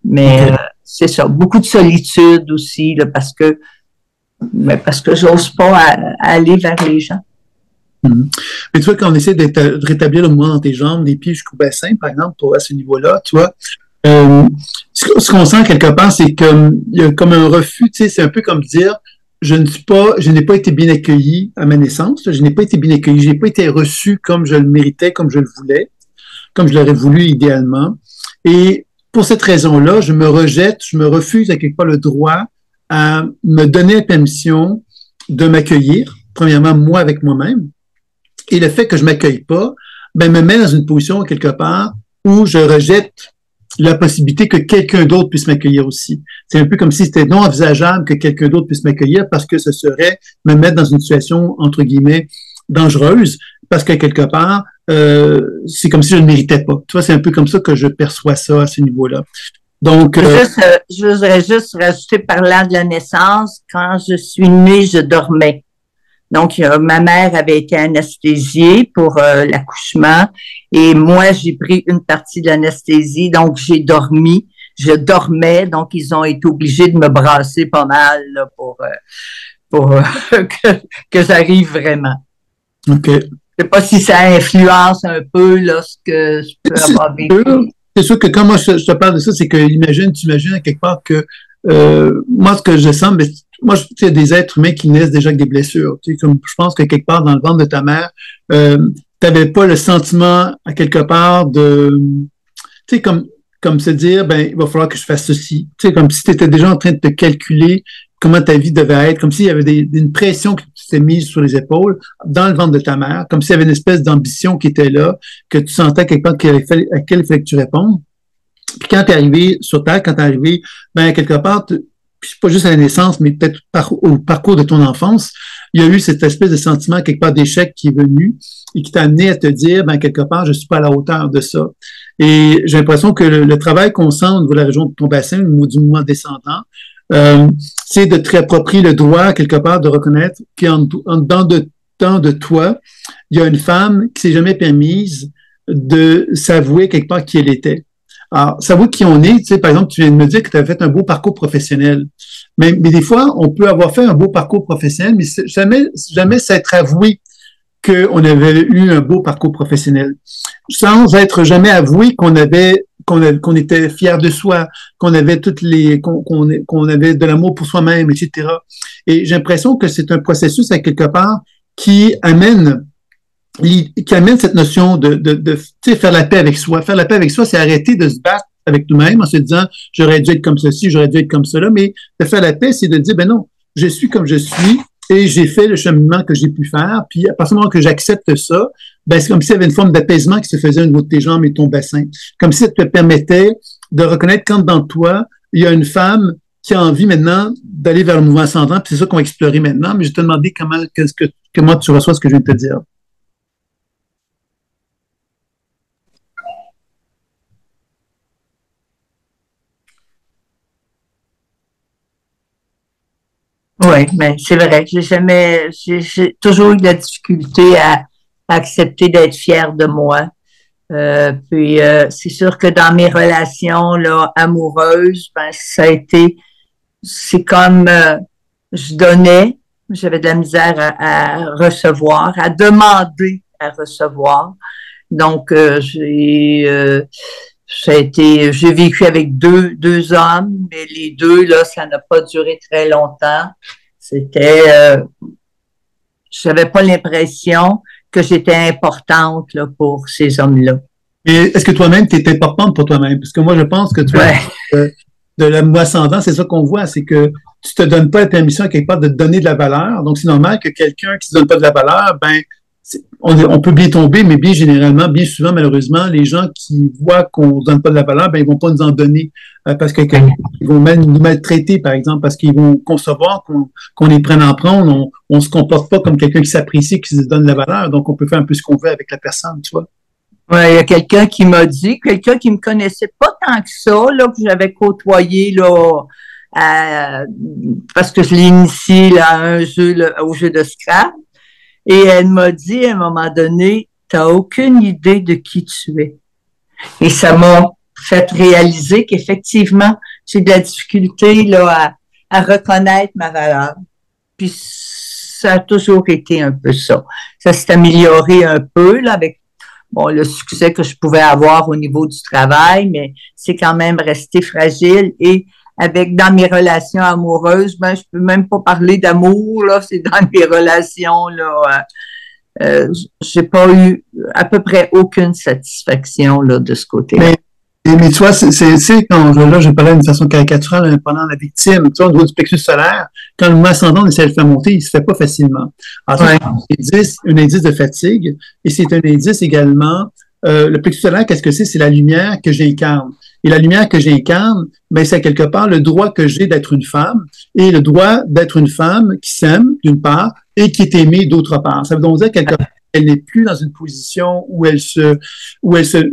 mais c'est ça, beaucoup de solitude aussi, là, parce que j'ose pas aller vers les gens. Mm-hmm. Mais tu vois, quand on essaie de rétablir le mouvement dans tes jambes, des pieds jusqu'au bassin, par exemple, à ce niveau-là, tu vois, ce qu'on sent quelque part, c'est qu'il y a comme un refus, tu sais, c'est un peu comme dire, je n'ai pas été bien accueilli à ma naissance, je n'ai pas été bien accueilli, je n'ai pas été reçu comme je le méritais, comme je le voulais, comme je l'aurais voulu idéalement. Et pour cette raison-là, je me rejette, je me refuse à quelque part le droit à me donner la permission de m'accueillir, premièrement, moi avec moi-même. Et le fait que je m'accueille pas, ben, me met dans une position, quelque part, où je rejette la possibilité que quelqu'un d'autre puisse m'accueillir aussi. C'est un peu comme si c'était non envisageable que quelqu'un d'autre puisse m'accueillir parce que ce serait me mettre dans une situation, entre guillemets, dangereuse, parce que quelque part, c'est comme si je ne méritais pas. Tu vois, c'est un peu comme ça que je perçois ça à ce niveau-là. Donc, je voudrais juste rajouter, parlant de la naissance, quand je suis née, je dormais. Donc, ma mère avait été anesthésiée pour l'accouchement et moi, j'ai pris une partie de l'anesthésie, donc j'ai dormi. Je dormais, donc ils ont été obligés de me brasser pas mal là, pour que j'arrive vraiment. OK. Je sais pas si ça influence un peu là, ce que je peux avoir vécu. C'est sûr que quand moi je te parle de ça, c'est que tu imagines à quelque part que moi, ce que je sens, ben, moi, tu sais, des êtres humains qui naissent déjà avec des blessures. Tu sais, comme je pense que quelque part dans le ventre de ta mère, t'avais pas le sentiment à quelque part de, tu sais, comme se dire, ben, il va falloir que je fasse ceci. Tu sais, comme si tu étais déjà en train de te calculer comment ta vie devait être, comme s'il y avait une pression qui s'était mise sur les épaules dans le ventre de ta mère, comme s'il y avait une espèce d'ambition qui était là, que tu sentais quelque part à laquelle il fallait que tu répondes. Puis quand tu es arrivé sur Terre, quand tu es arrivé, ben, quelque part, puis pas juste à la naissance, mais peut-être au parcours de ton enfance, il y a eu cette espèce de sentiment quelque part d'échec qui est venu et qui t'a amené à te dire, ben, quelque part, je suis pas à la hauteur de ça. Et j'ai l'impression que le travail qu'on sent au niveau de la région de ton bassin, au niveau du mouvement descendant, c'est de te réapproprier le droit, quelque part, de reconnaître qu'en dedans de temps de toi, il y a une femme qui s'est jamais permise de s'avouer quelque part qui elle était. Alors, s'avouer qui on est, tu sais, par exemple, tu viens de me dire que tu as fait un beau parcours professionnel. Mais des fois, on peut avoir fait un beau parcours professionnel, mais jamais s'être avoué qu'on avait eu un beau parcours professionnel, sans être jamais avoué qu'on était fier de soi, qu'on avait qu'on avait de l'amour pour soi-même, etc. Et j'ai l'impression que c'est un processus à quelque part qui amène cette notion de faire la paix avec soi. Faire la paix avec soi, c'est arrêter de se battre avec nous-mêmes en se disant j'aurais dû être comme ceci, j'aurais dû être comme cela, mais de faire la paix, c'est de dire ben non, je suis comme je suis et j'ai fait le cheminement que j'ai pu faire, puis à partir du moment que j'accepte ça, ben c'est comme s'il y avait une forme d'apaisement qui se faisait au niveau de tes jambes et ton bassin, comme si ça te permettait de reconnaître quand dans toi, il y a une femme qui a envie maintenant d'aller vers le mouvement ascendant, puis c'est ça qu'on va explorer maintenant, mais je vais te demander comment tu reçois ce que je viens de te dire. Oui, mais c'est vrai. J'ai toujours eu de la difficulté à accepter d'être fière de moi. Puis c'est sûr que dans mes relations là amoureuses, ben c'est comme je donnais, j'avais de la misère à recevoir, à demander à recevoir. Donc j'ai vécu avec deux hommes, mais les deux là, ça n'a pas duré très longtemps. J'avais pas l'impression que j'étais importante là, pour ces hommes-là. Et est-ce que toi-même, tu es importante pour toi-même? Parce que moi, je pense que toi, de l'amour ascendant, c'est ça qu'on voit, c'est que tu te donnes pas la permission à quelque part de te donner de la valeur. Donc, c'est normal que quelqu'un qui se donne pas de la valeur, ben, on peut bien tomber, mais bien généralement, bien souvent, malheureusement, les gens qui voient qu'on ne donne pas de la valeur, ben, ils vont pas nous en donner parce qu'ils vont nous maltraiter, par exemple, parce qu'ils vont concevoir qu'on les prenne en prendre. On se comporte pas comme quelqu'un qui s'apprécie, qui se donne de la valeur. Donc, on peut faire un peu ce qu'on veut avec la personne, tu vois. Ouais, il y a quelqu'un qui m'a dit, quelqu'un qui me connaissait pas tant que ça, là, que j'avais côtoyé, là, parce que je l'ai initié, là, à un jeu, là, au jeu de Scrabble. Et elle m'a dit, à un moment donné, t'as aucune idée de qui tu es. Et ça m'a fait réaliser qu'effectivement, j'ai de la difficulté, là, à reconnaître ma valeur. Puis, ça a toujours été un peu ça. Ça s'est amélioré un peu, là, avec le succès que je pouvais avoir au niveau du travail, mais c'est quand même resté fragile. Et dans mes relations amoureuses, ben, je peux même pas parler d'amour, là, c'est dans mes relations, là, j'ai pas eu à peu près aucune satisfaction, là, de ce côté-là. Mais tu vois, c'est quand là, je parlais d'une façon caricaturale pendant la victime, tu vois, au niveau du plexus solaire, quand le mouvement ascendant essaie de le faire monter, il se fait pas facilement. Alors, c'est un indice de fatigue, et c'est un indice également, le plexus solaire, qu'est-ce que c'est? C'est la lumière que j'incarne. Et la lumière que j'incarne, ben, c'est quelque part le droit que j'ai d'être une femme, et le droit d'être une femme qui s'aime, d'une part, et qui est aimée, d'autre part. Ça veut donc dire quelque part, elle n'est plus dans une position où elle se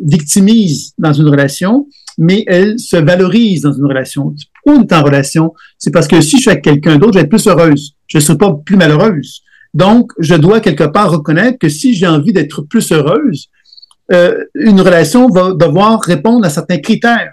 victimise dans une relation, mais elle se valorise dans une relation. Pourquoi on est en relation? C'est parce que si je suis avec quelqu'un d'autre, je vais être plus heureuse. Je ne serai pas plus malheureuse. Donc, je dois quelque part reconnaître que si j'ai envie d'être plus heureuse, une relation va devoir répondre à certains critères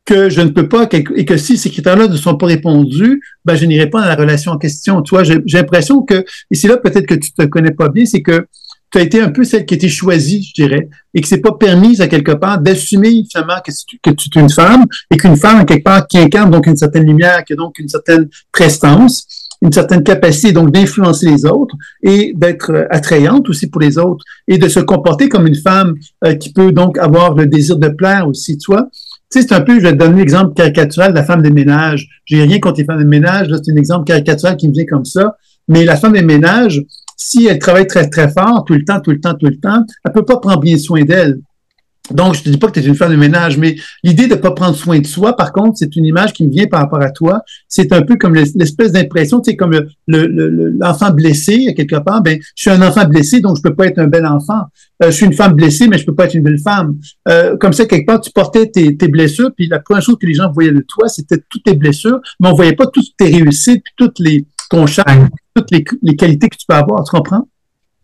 que je ne peux pas, et que si ces critères-là ne sont pas répondus, ben, je n'irai pas dans la relation en question. Tu vois, j'ai l'impression que, et c'est là peut-être que tu te connais pas bien, c'est que tu as été un peu celle qui a été choisie, je dirais, et que c'est pas permis à quelque part d'assumer finalement que tu es une femme, et qu'une femme, quelque part, qui incarne donc une certaine lumière, qui a donc une certaine prestance, une certaine capacité donc d'influencer les autres et d'être attrayante aussi pour les autres et de se comporter comme une femme qui peut donc avoir le désir de plaire aussi, tu vois. Tu sais, c'est un peu, je vais te donner l'exemple caricatural de la femme de ménage. J'ai rien contre les femmes de ménage, là, c'est un exemple caricatural qui me vient comme ça. Mais la femme de ménage, si elle travaille très, très fort, tout le temps, elle peut pas prendre bien soin d'elle. Donc, je te dis pas que tu es une femme de ménage, mais l'idée de pas prendre soin de soi, par contre, c'est une image qui me vient par rapport à toi. C'est un peu comme l'espèce d'impression, tu sais, comme l'enfant blessé, quelque part. Ben, je suis un enfant blessé, donc je peux pas être un bel enfant. Je suis une femme blessée, mais je peux pas être une belle femme. Comme ça, quelque part, tu portais tes blessures, puis la première chose que les gens voyaient de toi, c'était toutes tes blessures, mais on voyait pas toutes tes réussites, puis ton charme, toutes les qualités que tu peux avoir. Tu comprends?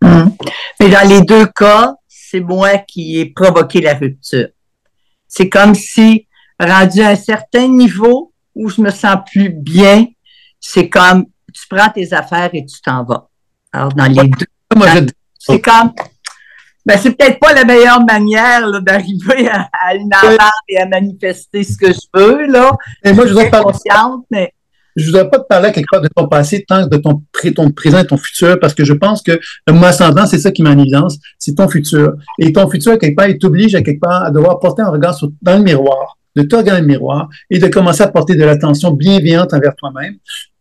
Mais dans les deux cas, c'est moi qui ai provoqué la rupture. C'est comme si, rendu à un certain niveau où je me sens plus bien, c'est comme, tu prends tes affaires et tu t'en vas. Alors, dans les deux, c'est comme, ben, c'est peut-être pas la meilleure manière là, d'arriver à une entente et à manifester ce que je veux, là. Et moi, je voudrais pas consciente, mais je voudrais pas te parler quelque part de ton passé tant que de ton présent et ton futur, parce que je pense que le mois ascendant, c'est ça qui met en évidence, c'est ton futur. Et ton futur, quelque part, il t'oblige à quelque part à devoir porter un regard dans le miroir, de te regarder dans le miroir et de commencer à porter de l'attention bienveillante envers toi-même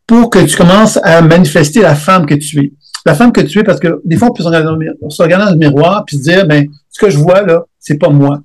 pour que tu commences à manifester la femme que tu es. La femme que tu es, parce que des fois, on peut se regarder dans le miroir puis se dire, ben, ce que je vois là, c'est pas moi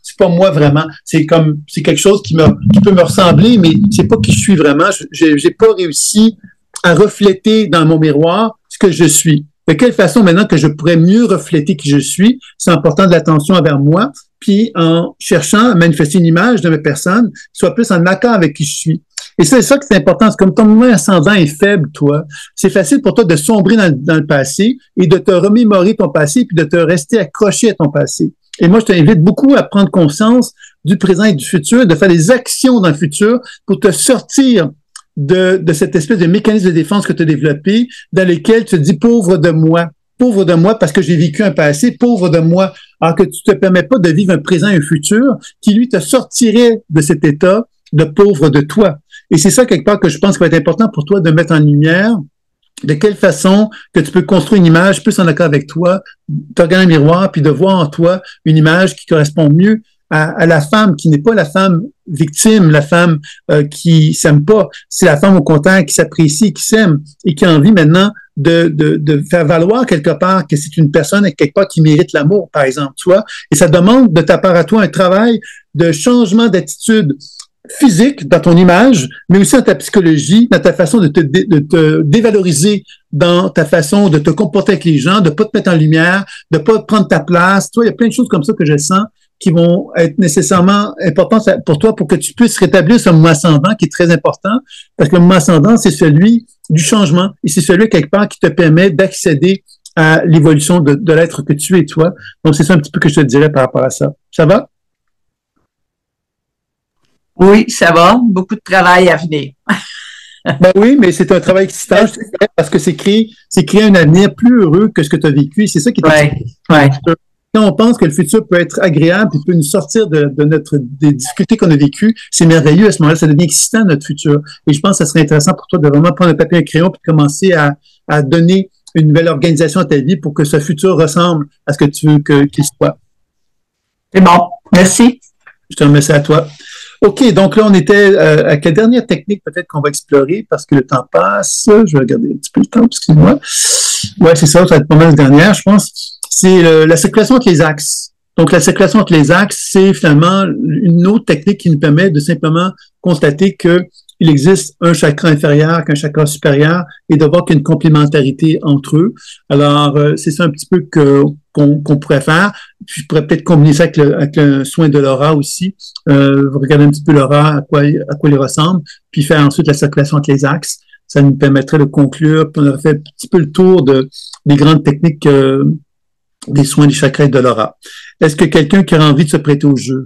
vraiment. C'est quelque chose qui peut me ressembler, mais c'est pas qui je suis vraiment. J'ai pas réussi à refléter dans mon miroir ce que je suis. De quelle façon maintenant que je pourrais mieux refléter qui je suis, c'est en portant de l'attention envers moi, puis en cherchant à manifester une image de ma personne qui soit plus en accord avec qui je suis. Et c'est ça que c'est important. C'est comme ton mouvement ascendant est faible, toi. C'est facile pour toi de sombrer dans le passé et de te remémorer ton passé puis de te rester accroché à ton passé. Et moi, je t'invite beaucoup à prendre conscience du présent et du futur, de faire des actions dans le futur pour te sortir de cette espèce de mécanisme de défense que tu as développé, dans lequel tu te dis pauvre de moi parce que j'ai vécu un passé, pauvre de moi, alors que tu te permets pas de vivre un présent et un futur qui, lui, te sortirait de cet état de pauvre de toi. Et c'est ça, quelque part, que je pense qu'il va être important pour toi de mettre en lumière. De quelle façon que tu peux construire une image plus en accord avec toi, te regarder dans le miroir, puis de voir en toi une image qui correspond mieux à la femme qui n'est pas la femme victime, la femme qui s'aime pas. C'est la femme au contraire qui s'apprécie, qui s'aime et qui a envie maintenant de faire valoir quelque part que c'est une personne quelque part qui mérite l'amour, par exemple, tu vois. Et ça demande de ta part à toi un travail de changement d'attitude physique dans ton image, mais aussi dans ta psychologie, dans ta façon de te dévaloriser, dans ta façon de te comporter avec les gens, de pas te mettre en lumière, de pas prendre ta place. Tu vois, il y a plein de choses comme ça que je sens qui vont être nécessairement importantes pour toi pour que tu puisses rétablir ce mouvement ascendant qui est très important, parce que le mouvement ascendant, c'est celui du changement et c'est celui quelque part qui te permet d'accéder à l'évolution de l'être que tu es, toi. Donc, c'est ça un petit peu que je te dirais par rapport à ça. Ça va? Oui, ça va. Beaucoup de travail à venir. Ben oui, mais c'est un travail excitant parce que c'est créer un avenir plus heureux que ce que tu as vécu. C'est ça qui est Quand on pense que le futur peut être agréable et peut nous sortir des difficultés qu'on a vécues, c'est merveilleux. À ce moment-là, ça devient excitant, notre futur. Et je pense que ça serait intéressant pour toi de vraiment prendre un papier et un crayon et commencer à donner une nouvelle organisation à ta vie pour que ce futur ressemble à ce que tu veux qu'il soit. C'est bon. Merci. Je te remercie à toi. OK, donc là, on était à quelle dernière technique peut-être qu'on va explorer parce que le temps passe. Je vais regarder un petit peu le temps, excuse-moi. Ouais, c'est ça va être pas mal la dernière, je pense. C'est la circulation entre les axes. Donc, la circulation entre les axes, c'est finalement une autre technique qui nous permet de simplement constater que il existe un chakra inférieur qu'un chakra supérieur et de voir qu'il y a une complémentarité entre eux. Alors, c'est ça un petit peu qu'on pourrait faire. Puis, je pourrais peut-être combiner ça avec le soin de l'aura aussi. Regarder un petit peu l'aura, à quoi il ressemble, puis faire ensuite la circulation entre les axes. Ça nous permettrait de conclure. Puis on aurait fait un petit peu le tour des grandes techniques des soins du chakra et de l'aura. Est-ce que quelqu'un qui aurait envie de se prêter au jeu?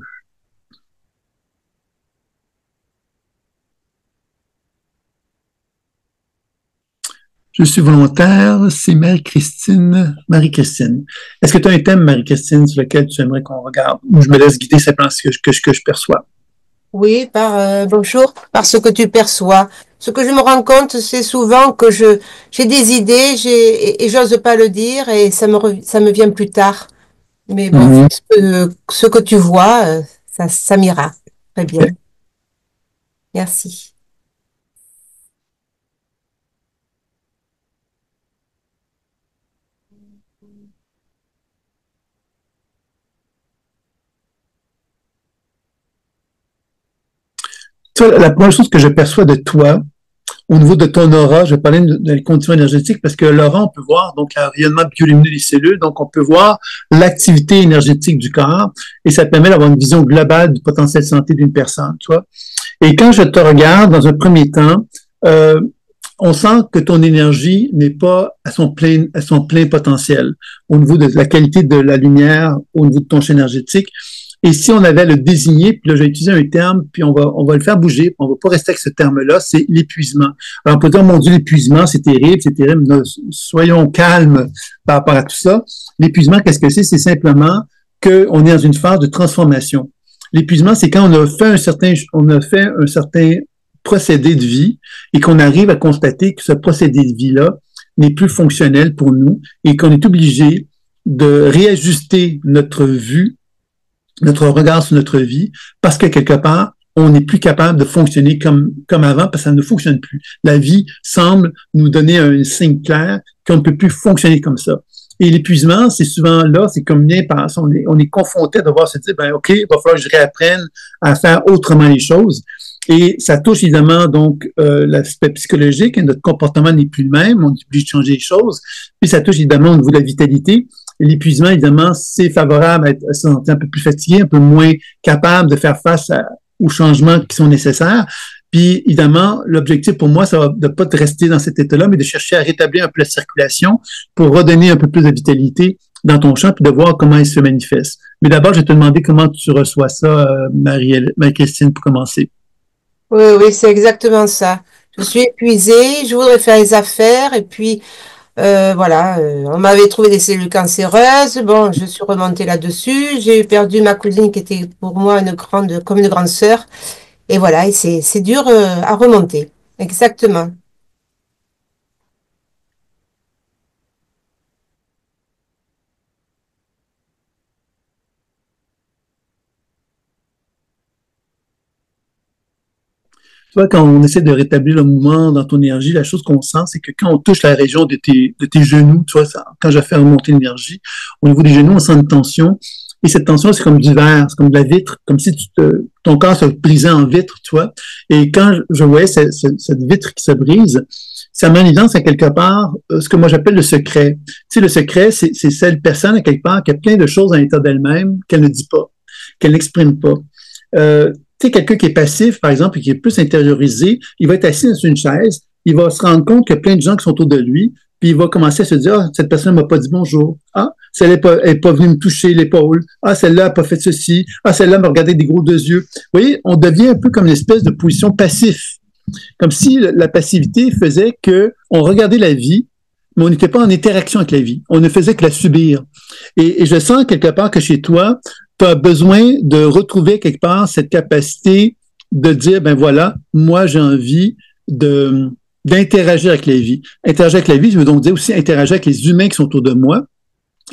Je suis volontaire, c'est Marie-Christine. Est-ce que tu as un thème, Marie-Christine, sur lequel tu aimerais qu'on regarde? Ou je me laisse guider simplement ce que je perçois? Oui, bonjour, par ce que tu perçois. Ce que je me rends compte, c'est souvent que j'ai des idées, et j'ose pas le dire, et ça me vient plus tard. Mais bon, ce que tu vois, ça m'ira. Très bien. Merci. Toi, la première chose que je perçois de toi, au niveau de ton aura, je vais parler des conditions énergétiques parce que l'aura, on peut voir donc le rayonnement biolumineux des cellules, donc on peut voir l'activité énergétique du corps et ça permet d'avoir une vision globale du potentiel santé d'une personne, tu vois. Et quand je te regarde, dans un premier temps, on sent que ton énergie n'est pas à son plein potentiel au niveau de la qualité de la lumière, au niveau de ton champ énergétique. Et si on avait à le désigner, puis là, j'ai utilisé un terme, puis on va le faire bouger, on va pas rester avec ce terme-là, c'est l'épuisement. Alors, on peut dire, mon Dieu, l'épuisement, c'est terrible, soyons calmes par rapport à tout ça. L'épuisement, qu'est-ce que c'est? C'est simplement qu'on est dans une phase de transformation. L'épuisement, c'est quand on a fait un certain procédé de vie et qu'on arrive à constater que ce procédé de vie-là n'est plus fonctionnel pour nous et qu'on est obligé de réajuster notre vue, notre regard sur notre vie, parce que quelque part, on n'est plus capable de fonctionner comme avant, parce que ça ne fonctionne plus. La vie semble nous donner un signe clair qu'on ne peut plus fonctionner comme ça. Et l'épuisement, c'est souvent là, c'est comme on est confronté à devoir se dire, OK, il va falloir que je réapprenne à faire autrement les choses. Et ça touche évidemment donc l'aspect psychologique, notre comportement n'est plus le même, on est obligé de changer les choses. Puis ça touche évidemment au niveau de la vitalité. Et l'épuisement, évidemment, c'est favorable à se sentir un peu plus fatigué, un peu moins capable de faire face aux changements qui sont nécessaires. Puis, évidemment, l'objectif pour moi, ça va de pas de rester dans cet état-là, mais de chercher à rétablir un peu la circulation pour redonner un peu plus de vitalité dans ton champ, puis de voir comment il se manifeste. Mais d'abord, je vais te demander comment tu reçois ça, Marie-Christine, pour commencer. Oui, c'est exactement ça. Je suis épuisée, je voudrais faire les affaires, et puis, voilà, on m'avait trouvé des cellules cancéreuses. Bon, je suis remontée là-dessus. J'ai perdu ma cousine qui était pour moi comme une grande sœur. Et voilà, et c'est dur à remonter. Exactement. Tu vois, quand on essaie de rétablir le mouvement dans ton énergie, la chose qu'on sent, c'est que quand on touche la région de tes genoux, tu vois, quand je fais remonter l'énergie, au niveau des genoux, on sent une tension. Et cette tension, c'est comme du verre, c'est comme de la vitre, comme si ton corps se brisait en vitre, tu vois. Et quand je voyais cette vitre qui se brise, ça met en évidence à quelque part ce que moi j'appelle le secret. Tu sais, le secret, c'est cette personne à quelque part qui a plein de choses à l'intérieur d'elle-même qu'elle ne dit pas, qu'elle n'exprime pas. Tu sais, quelqu'un qui est passif, par exemple, et qui est plus intériorisé, il va être assis dans une chaise, il va se rendre compte qu'il y a plein de gens qui sont autour de lui, puis il va commencer à se dire, ah, cette personne ne m'a pas dit bonjour. Ah, celle-là n'est pas venue me toucher l'épaule. Ah, celle-là n'a pas fait ceci. Ah, celle-là m'a regardé des gros deux yeux. Vous voyez, on devient un peu comme une espèce de position passif. Comme si la passivité faisait qu'on regardait la vie, mais on n'était pas en interaction avec la vie. On ne faisait que la subir. Et je sens quelque part que chez toi, tu as besoin de retrouver quelque part cette capacité de dire, ben voilà, moi j'ai envie d'interagir avec la vie. Interagir avec la vie, je veux donc dire aussi interagir avec les humains qui sont autour de moi,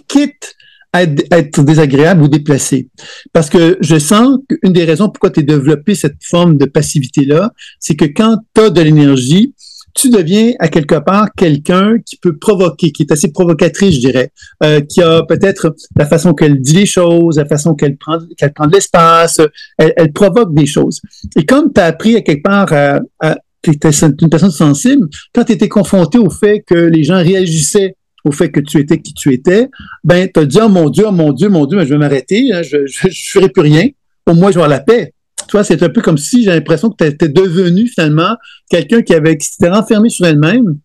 quitte à être désagréable ou déplacé. Parce que je sens qu'une des raisons pourquoi tu as développé cette forme de passivité-là, c'est que quand tu as de l'énergie, tu deviens à quelque part quelqu'un qui peut provoquer, qui est assez provocatrice, je dirais, qui a peut-être la façon qu'elle dit les choses, la façon qu'elle prend de l'espace, elle provoque des choses. Et comme tu as appris à quelque part tu étais une personne sensible, quand tu étais confronté au fait que les gens réagissaient au fait que tu étais qui tu étais, ben, tu as dit, oh mon Dieu, ben, je vais m'arrêter, hein, je ferai plus rien, au moins je vais avoir la paix. Tu vois, c'est un peu comme si j'ai l'impression que tu étais devenu finalement quelqu'un qui s'était renfermé sur elle-même,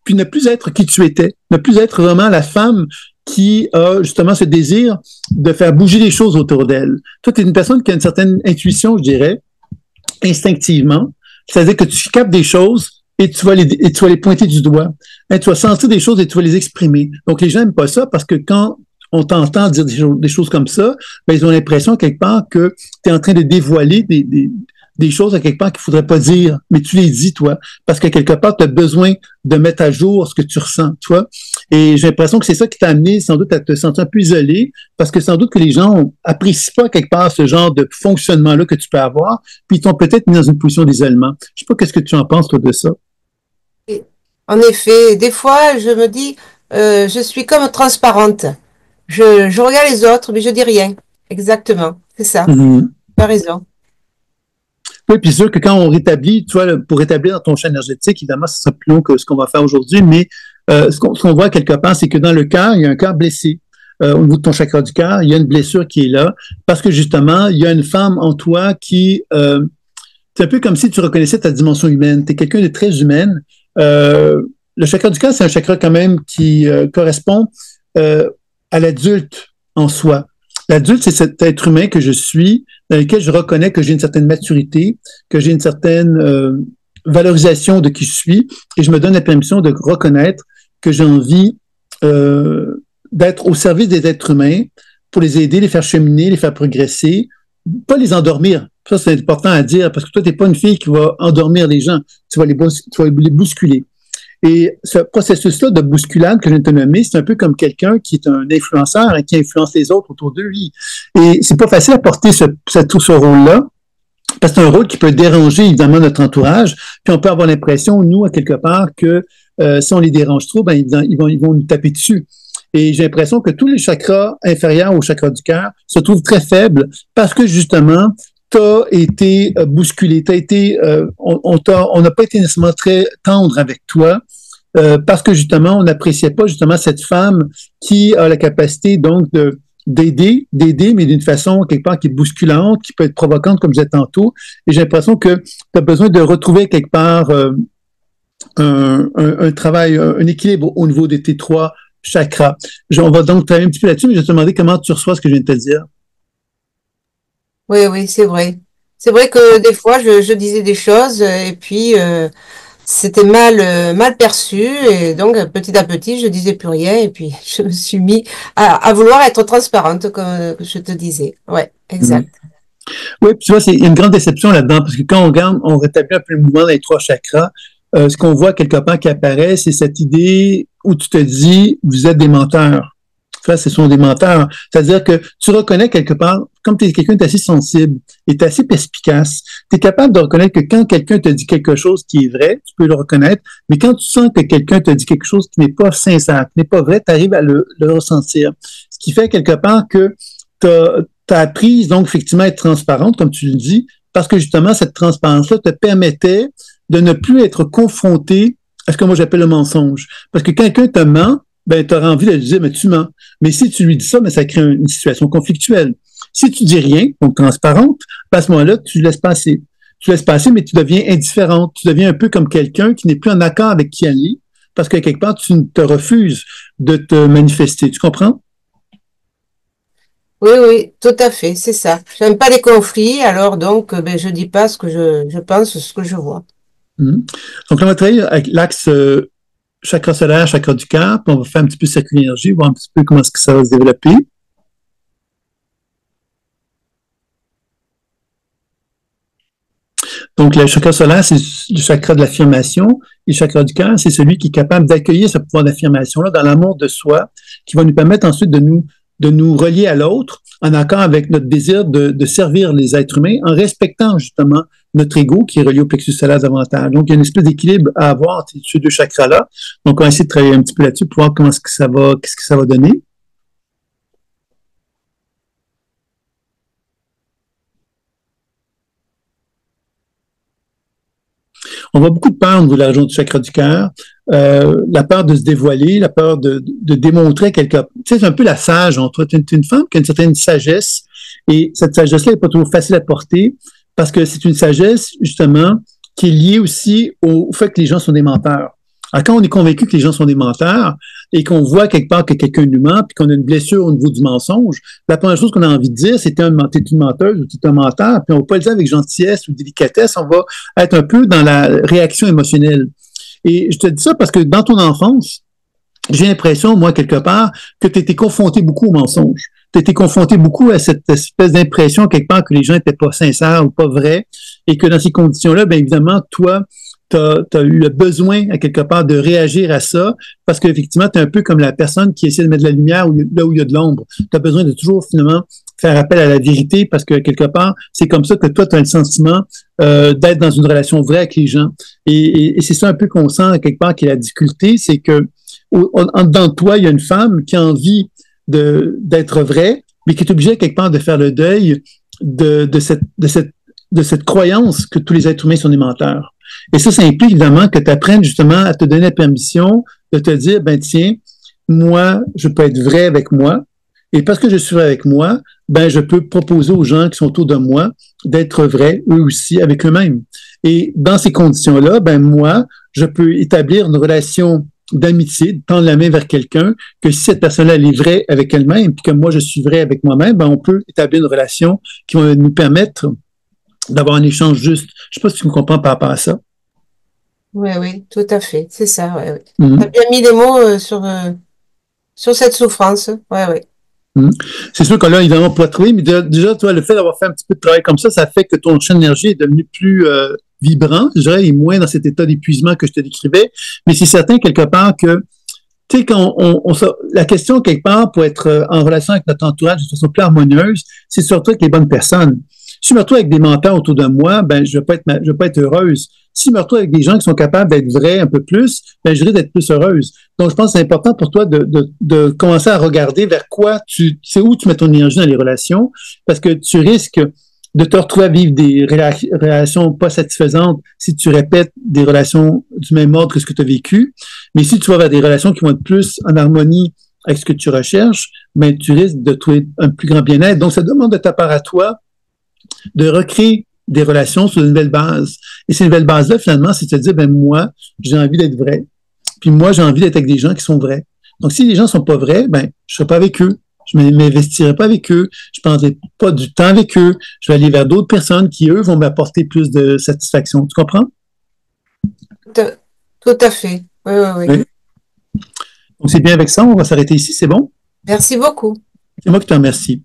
puis ne plus être qui tu étais, ne plus être vraiment la femme qui a justement ce désir de faire bouger les choses autour d'elle. Toi, tu es une personne qui a une certaine intuition, je dirais, instinctivement, c'est-à-dire que tu captes des choses et tu vas les pointer du doigt. Hein, tu vas sentir des choses et tu vas les exprimer. Donc, les gens n'aiment pas ça parce que quand on t'entend dire des choses comme ça, ben, ils ont l'impression quelque part que tu es en train de dévoiler des choses à quelque part qu'il ne faudrait pas dire, mais tu les dis, toi, parce que quelque part, tu as besoin de mettre à jour ce que tu ressens, tu vois. Et j'ai l'impression que c'est ça qui t'a amené sans doute à te sentir un peu isolé, parce que sans doute que les gens apprécient pas quelque part ce genre de fonctionnement-là que tu peux avoir, puis ils t'ont peut-être mis dans une position d'isolement. Je sais pas qu'est-ce que tu en penses, toi, de ça. En effet, des fois, je me dis, je suis comme transparente. Je regarde les autres, mais je dis rien. Exactement, c'est ça. Mm-hmm. Tu as raison. Oui, puis c'est sûr que quand on rétablit, tu vois, pour rétablir ton champ énergétique, évidemment, ce sera plus long que ce qu'on va faire aujourd'hui, mais ce qu'on voit quelque part, c'est que dans le cœur, il y a un cœur blessé. Au niveau de ton chakra du cœur, il y a une blessure qui est là, parce que justement, il y a une femme en toi qui... c'est un peu comme si tu reconnaissais ta dimension humaine. Tu es quelqu'un de très humaine, Le chakra du cœur, c'est un chakra quand même qui correspond à l'adulte en soi. L'adulte, c'est cet être humain que je suis, dans lequel je reconnais que j'ai une certaine maturité, que j'ai une certaine valorisation de qui je suis, et je me donne la permission de reconnaître que j'ai envie d'être au service des êtres humains pour les aider, les faire cheminer, les faire progresser, pas les endormir. Ça, c'est important à dire, parce que toi, tu n'es pas une fille qui va endormir les gens, tu vas les bousculer. Et ce processus-là de bousculade que je viens de te nommer, c'est un peu comme quelqu'un qui est un influenceur et qui influence les autres autour de lui. Et c'est pas facile à porter ce rôle-là, parce que c'est un rôle qui peut déranger évidemment notre entourage, puis on peut avoir l'impression, nous, à quelque part, que si on les dérange trop, ben ils vont nous taper dessus. Et j'ai l'impression que tous les chakras inférieurs au chakra du cœur se trouvent très faibles parce que justement, tu as été bousculé, on n'a pas été nécessairement très tendre avec toi parce que justement, on n'appréciait pas justement cette femme qui a la capacité donc d'aider, mais d'une façon quelque part qui est bousculante, qui peut être provocante, comme je disais tantôt. Et j'ai l'impression que tu as besoin de retrouver quelque part un travail, un équilibre au niveau de tes trois chakras. On va donc travailler un petit peu là-dessus, mais je vais te demander comment tu reçois ce que je viens de te dire. Oui, c'est vrai. C'est vrai que des fois, je disais des choses et puis c'était mal perçu et donc petit à petit, je disais plus rien et puis je me suis mis à vouloir être transparente, comme je te disais. Ouais, exact. Oui, puis tu vois, il y a une grande déception là-dedans parce que quand on regarde, on rétablit un peu le mouvement dans les trois chakras. Ce qu'on voit quelque part qui apparaît, c'est cette idée où tu te dis, vous êtes des menteurs. Ça, ce sont des menteurs. C'est-à-dire que tu reconnais quelque part, comme tu es quelqu'un d'assez sensible et assez perspicace, tu es capable de reconnaître que quand quelqu'un te dit quelque chose qui est vrai, tu peux le reconnaître, mais quand tu sens que quelqu'un te dit quelque chose qui n'est pas sincère, qui n'est pas vrai, tu arrives à le ressentir. Ce qui fait quelque part que tu as appris, donc, effectivement, à être transparente, comme tu le dis, parce que justement, cette transparence-là te permettait de ne plus être confronté à ce que moi j'appelle le mensonge. Parce que quand quelqu'un te ment, ben, tu auras envie de lui dire, mais tu mens. Mais si tu lui dis ça, ben, ça crée une situation conflictuelle. Si tu dis rien, donc transparente, ben, à ce moment-là, tu laisses passer. Tu laisses passer, mais tu deviens indifférente. Tu deviens un peu comme quelqu'un qui n'est plus en accord avec qui elle est, parce que quelque part, tu te refuses de te manifester. Tu comprends? Oui, tout à fait, c'est ça. J'aime pas les conflits, alors donc ben, je dis pas ce que je pense, ce que je vois. Donc, là, on va travailler avec l'axe chakra solaire, chakra du cœur, puis on va faire un petit peu circuler l'énergie, voir un petit peu comment est-ce que ça va se développer. Donc, le chakra solaire, c'est le chakra de l'affirmation, et le chakra du cœur, c'est celui qui est capable d'accueillir ce pouvoir d'affirmation-là dans l'amour de soi, qui va nous permettre ensuite de nous relier à l'autre en accord avec notre désir de servir les êtres humains en respectant justement notre ego qui est relié au plexus solaire davantage. Donc, il y a une espèce d'équilibre à avoir entre ces deux chakras-là. Donc, on va essayer de travailler un petit peu là-dessus pour voir qu'est-ce que ça va donner. On voit beaucoup de peur au niveau de la région du chakra du cœur, la peur de se dévoiler, la peur de démontrer quelque chose. Tu sais, c'est un peu la sage en toi. Tu es une femme qui a une certaine sagesse et cette sagesse-là n'est pas toujours facile à porter parce que c'est une sagesse, justement, qui est liée aussi au fait que les gens sont des menteurs. Alors, quand on est convaincu que les gens sont des menteurs et qu'on voit quelque part que quelqu'un nous ment puis qu'on a une blessure au niveau du mensonge, la première chose qu'on a envie de dire, c'est t'es une menteuse ou t'es un menteur, puis on va pas le dire avec gentillesse ou délicatesse, on va être un peu dans la réaction émotionnelle. Et je te dis ça parce que dans ton enfance, j'ai l'impression, moi, quelque part, que tu étais confronté beaucoup au mensonge. Tu étais confronté beaucoup à cette espèce d'impression, quelque part, que les gens n'étaient pas sincères ou pas vrais, et que dans ces conditions-là, bien évidemment, toi, tu as eu le besoin, à quelque part, de réagir à ça, parce qu'effectivement, tu es un peu comme la personne qui essaie de mettre de la lumière là où il y a de l'ombre. Tu as besoin de toujours, finalement, faire appel à la vérité, parce que, quelque part, c'est comme ça que toi, tu as le sentiment d'être dans une relation vraie avec les gens. Et c'est ça un peu qu'on sent, à quelque part, qui est la difficulté, c'est que en dedans de toi, il y a une femme qui a envie d'être vraie, mais qui est obligée quelque part de faire le deuil de cette croyance que tous les êtres humains sont des menteurs. Et ça implique évidemment que tu apprennes justement à te donner la permission de te dire, ben tiens, moi, je peux être vrai avec moi, et parce que je suis vrai avec moi, ben je peux proposer aux gens qui sont autour de moi d'être vrais eux aussi avec eux-mêmes. Et dans ces conditions-là, ben moi, je peux établir une relation d'amitié, de tendre la main vers quelqu'un, que si cette personne-là elle est vraie avec elle-même, puis que moi je suis vrai avec moi-même, ben on peut établir une relation qui va nous permettre d'avoir un échange juste. Je sais pas si tu me comprends par rapport à ça. Oui, oui, tout à fait. C'est ça, oui, oui. Mm-hmm. Tu as bien mis les mots sur cette souffrance. Oui, oui. Mm-hmm. C'est sûr que là, évidemment, pour trouver, mais déjà, toi, le fait d'avoir fait un petit peu de travail comme ça fait que ton champ d'énergie est devenu plus vibrant, je dirais, et moins dans cet état d'épuisement que je te décrivais. Mais c'est certain, quelque part, que tu sais, quand la question, quelque part, pour être en relation avec notre entourage de façon plus harmonieuse, c'est surtout avec les bonnes personnes. Si je me retrouve avec des menteurs autour de moi, ben, je vais pas être heureuse. Si je me retrouve avec des gens qui sont capables d'être vrais un peu plus, ben, je risque d'être plus heureuse. Donc, je pense que c'est important pour toi de commencer à regarder vers quoi c'est où tu mets ton énergie dans les relations, parce que tu risques de te retrouver à vivre des relations pas satisfaisantes si tu répètes des relations du même ordre que ce que tu as vécu. Mais si tu vas vers des relations qui vont être plus en harmonie avec ce que tu recherches, ben, tu risques de trouver un plus grand bien-être. Donc, ça demande de ta part à toi de recréer des relations sur une nouvelle base. Et ces nouvelles bases-là, finalement, c'est de se dire, ben, moi, j'ai envie d'être vrai. Puis moi, j'ai envie d'être avec des gens qui sont vrais. Donc, si les gens sont pas vrais, ben, je serai pas avec eux. Je ne m'investirai pas avec eux. Je ne prendrai pas du temps avec eux. Je vais aller vers d'autres personnes qui, eux, vont m'apporter plus de satisfaction. Tu comprends? Tout à fait. Oui, oui, oui. Donc, c'est bien avec ça. On va s'arrêter ici. C'est bon? Merci beaucoup. C'est moi qui te remercie.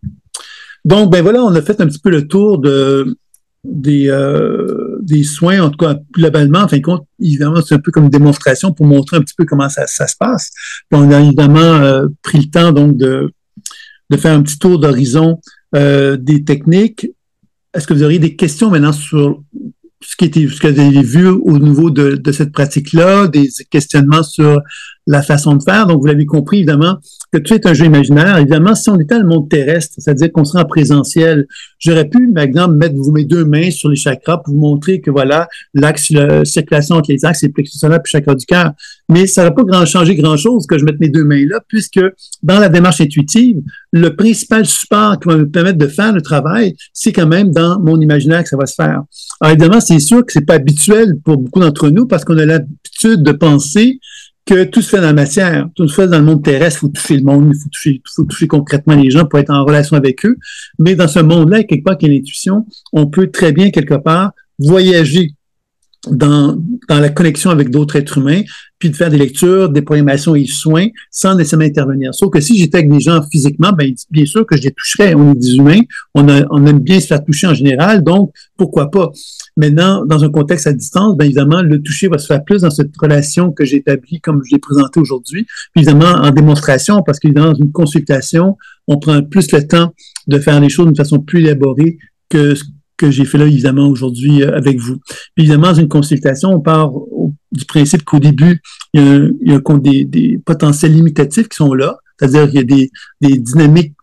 Donc, ben voilà, on a fait un petit peu le tour des soins, en tout cas, globalement. En fin de compte, évidemment, c'est un peu comme une démonstration pour montrer un petit peu comment ça se passe. Puis on a évidemment pris le temps, donc, de faire un petit tour d'horizon des techniques. Est-ce que vous auriez des questions maintenant sur ce que vous avez vu au niveau de cette pratique-là, des questionnements sur la façon de faire? Donc, vous l'avez compris, évidemment, que tout est un jeu imaginaire. Évidemment, si on était dans le monde terrestre, c'est-à-dire qu'on serait en présentiel, j'aurais pu, par exemple, mettre mes deux mains sur les chakras pour vous montrer que, voilà, l'axe, la circulation entre les axes, c'est le plexus solaire puis chakra du cœur. Mais ça n'aurait pas changé grand-chose que je mette mes deux mains là, puisque dans la démarche intuitive, le principal support qui va me permettre de faire le travail, c'est quand même dans mon imaginaire que ça va se faire. Alors, évidemment, c'est sûr que c'est pas habituel pour beaucoup d'entre nous parce qu'on a l'habitude de penser que tout se fait dans la matière, tout se fait dans le monde terrestre, il faut toucher le monde, il faut toucher concrètement les gens pour être en relation avec eux. Mais dans ce monde-là, quelque part, qui est l'intuition, on peut très bien, quelque part, voyager dans la connexion avec d'autres êtres humains, puis de faire des lectures, des programmations et soins sans nécessairement intervenir. Sauf que si j'étais avec des gens physiquement, ben, bien sûr que je les toucherais. On est des humains, on aime bien se faire toucher en général, donc pourquoi pas. Maintenant, dans un contexte à distance, bien évidemment, le toucher va se faire plus dans cette relation que j'ai établie comme je l'ai présentée aujourd'hui, puis évidemment en démonstration, parce qu'évidemment, dans une consultation, on prend plus le temps de faire les choses d'une façon plus élaborée que j'ai fait là, évidemment, aujourd'hui avec vous. Puis évidemment, dans une consultation, on part du principe qu'au début, il y a des potentiels limitatifs qui sont là, c'est-à-dire qu'il y a des dynamiques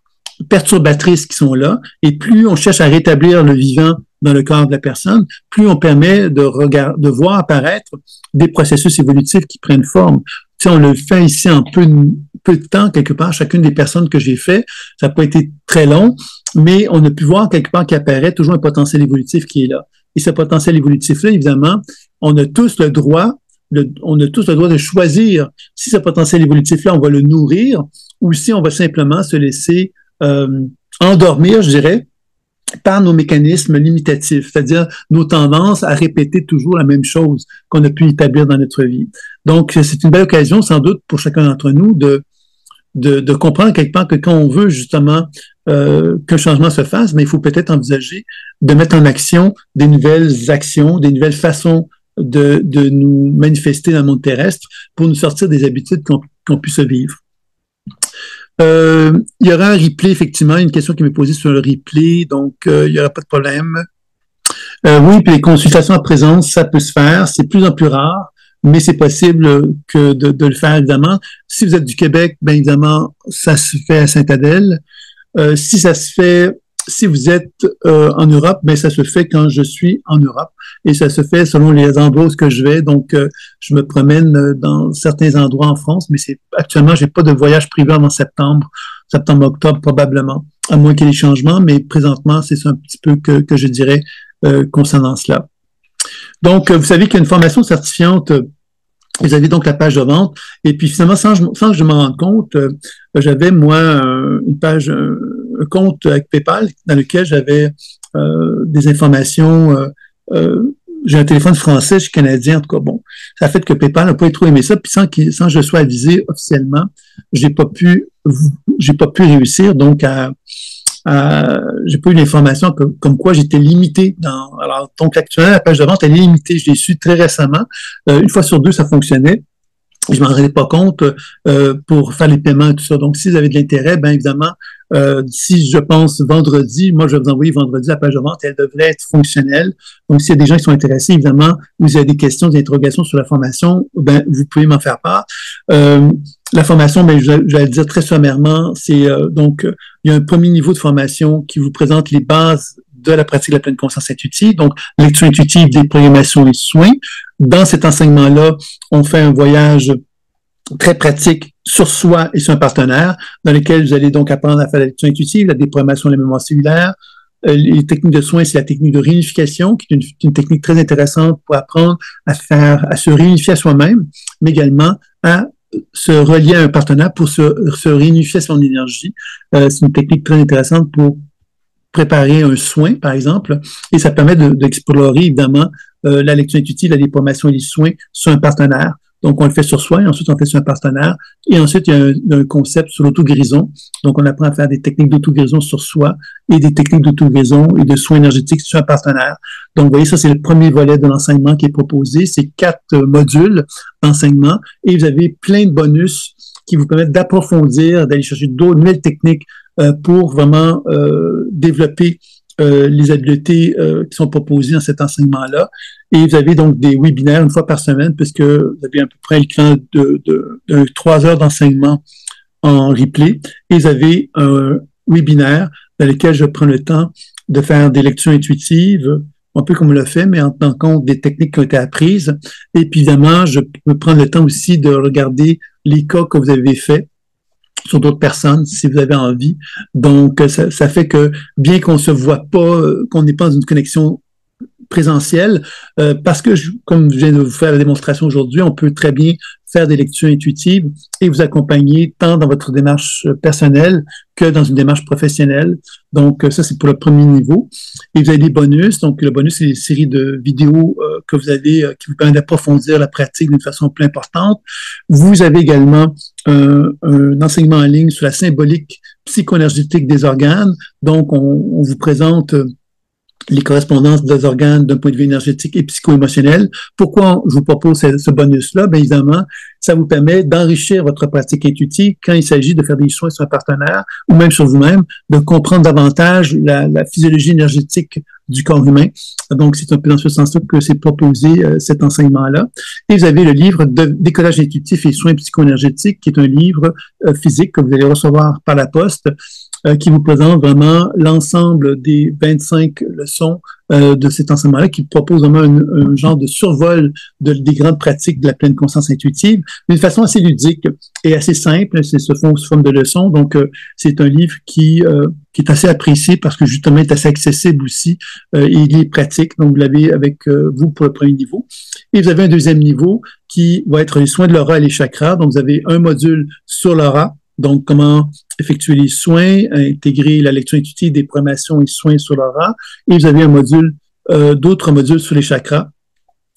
perturbatrices qui sont là, et plus on cherche à rétablir le vivant dans le corps de la personne, plus on permet de voir apparaître des processus évolutifs qui prennent forme. Tu sais, on le fait ici en peu de temps, quelque part, chacune des personnes que j'ai fait, ça n'a pas été très long, mais on a pu voir quelque part qu'il apparaît toujours un potentiel évolutif qui est là. Et ce potentiel évolutif-là, évidemment, on a tous le droit de choisir si ce potentiel évolutif-là, on va le nourrir ou si on va simplement se laisser endormir, je dirais, par nos mécanismes limitatifs, c'est-à-dire nos tendances à répéter toujours la même chose qu'on a pu établir dans notre vie. Donc, c'est une belle occasion, sans doute, pour chacun d'entre nous de comprendre quelque part que quand on veut justement qu'un changement se fasse, mais il faut peut-être envisager de mettre en action des nouvelles actions, des nouvelles façons de nous manifester dans le monde terrestre pour nous sortir des habitudes qu'on puisse vivre. Il y aura un replay, effectivement, une question qui m'est posée sur le replay, donc il n'y aura pas de problème. Oui, puis les consultations en présence, ça peut se faire, c'est de plus en plus rare, mais c'est possible que de le faire, évidemment. Si vous êtes du Québec, bien évidemment, ça se fait à Sainte-Adèle. Si vous êtes en Europe, ben ça se fait quand je suis en Europe et ça se fait selon les endroits où je vais. Donc, je me promène dans certains endroits en France, mais actuellement, j'ai pas de voyage privé avant septembre-octobre probablement, à moins qu'il y ait des changements, mais présentement, c'est ça un petit peu que je dirais concernant cela. Donc, vous savez qu'il y a une formation certifiante. Vous avez donc la page de vente. Et puis, finalement, sans que je m'en rende compte, j'avais, moi, une page, un compte avec PayPal dans lequel j'avais des informations. J'ai un téléphone français, je suis canadien, en tout cas, bon. Ça a fait que PayPal n'a pas trop aimé ça. Puis sans que je sois avisé officiellement, j'ai pas pu réussir. Donc, j'ai pas eu l'information comme quoi j'étais limité alors, donc, actuellement, la page de vente, elle est limitée. Je l'ai su très récemment. Une fois sur deux, ça fonctionnait. Je m'en rendais pas compte pour faire les paiements et tout ça. Donc, si vous avez de l'intérêt, bien évidemment, si je pense vendredi, moi, je vais vous envoyer vendredi la page de vente. Elle devrait être fonctionnelle. Donc, s'il y a des gens qui sont intéressés, évidemment, vous avez des questions, des interrogations sur la formation, ben, vous pouvez m'en faire part. La formation, ben, je vais le dire très sommairement, c'est donc, il y a un premier niveau de formation qui vous présente les bases de la pratique de la pleine conscience intuitive, donc lecture intuitive des programmations et soins. Dans cet enseignement-là, on fait un voyage très pratique sur soi et sur un partenaire, dans lequel vous allez donc apprendre à faire la lecture intuitive, la déprogrammation de la mémoire cellulaire. Les techniques de soins, c'est la technique de réunification, qui est une technique très intéressante pour apprendre à se réunifier à soi-même, mais également à se relier à un partenaire pour se réunifier à son énergie. C'est une technique très intéressante pour préparer un soin, par exemple, et ça permet d'explorer, évidemment, la lecture intuitive, la déprogrammation et les soins sur un partenaire. Donc, on le fait sur soi, et ensuite, on le fait sur un partenaire. Et ensuite, il y a un concept sur l'auto-guérison. Donc, on apprend à faire des techniques d'auto-guérison sur soi et des techniques d'auto-guérison et de soins énergétiques sur un partenaire. Donc, vous voyez, ça, c'est le premier volet de l'enseignement qui est proposé. C'est 4 modules d'enseignement et vous avez plein de bonus qui vous permettent d'approfondir, d'aller chercher d'autres nouvelles techniques pour vraiment développer les habiletés qui sont proposées dans cet enseignement-là. Et vous avez donc des webinaires une fois par semaine, puisque vous avez à peu près l'équivalent de 3 heures d'enseignement en replay. Et vous avez un webinaire dans lequel je prends le temps de faire des lectures intuitives, un peu comme on l'a fait, mais en tenant compte des techniques qui ont été apprises. Et puis, évidemment, je peux prendre le temps aussi de regarder les cas que vous avez faits sur d'autres personnes, si vous avez envie. Donc, ça fait que, bien qu'on se voit pas, qu'on n'est pas dans une connexion présentielle, parce que, comme je viens de vous faire la démonstration aujourd'hui, on peut très bien faire des lectures intuitives et vous accompagner tant dans votre démarche personnelle que dans une démarche professionnelle. Donc, ça, c'est pour le premier niveau. Et vous avez des bonus. Donc, le bonus, c'est des séries de vidéos que vous avez qui vous permettent d'approfondir la pratique d'une façon plus importante. Vous avez également un enseignement en ligne sur la symbolique psycho-énergétique des organes. Donc, on vous présente les correspondances des organes d'un point de vue énergétique et psycho-émotionnel. Pourquoi je vous propose ce bonus-là? Bien évidemment, ça vous permet d'enrichir votre pratique intuitive quand il s'agit de faire des soins sur un partenaire ou même sur vous-même, de comprendre davantage la physiologie énergétique du corps humain. Donc, c'est un peu dans ce sens-là que c'est proposé cet enseignement-là. Et vous avez le livre de Décollage intuitif et soins psycho-énergétiques, qui est un livre physique que vous allez recevoir par la poste, qui vous présente vraiment l'ensemble des 25 leçons de cet enseignement-là, qui propose vraiment un genre de survol des grandes pratiques de la pleine conscience intuitive, d'une façon assez ludique et assez simple. C'est sous forme de leçons. Donc, c'est un livre qui est assez apprécié parce que justement, il est assez accessible aussi et il est pratique. Donc, vous l'avez avec vous pour le premier niveau. Et vous avez un deuxième niveau qui va être les soins de l'aura et les chakras. Donc, vous avez un module sur l'aura. Donc, comment effectuer les soins, intégrer la lecture intuitive des programmations et soins sur l'aura. Et vous avez un module, d'autres modules sur les chakras,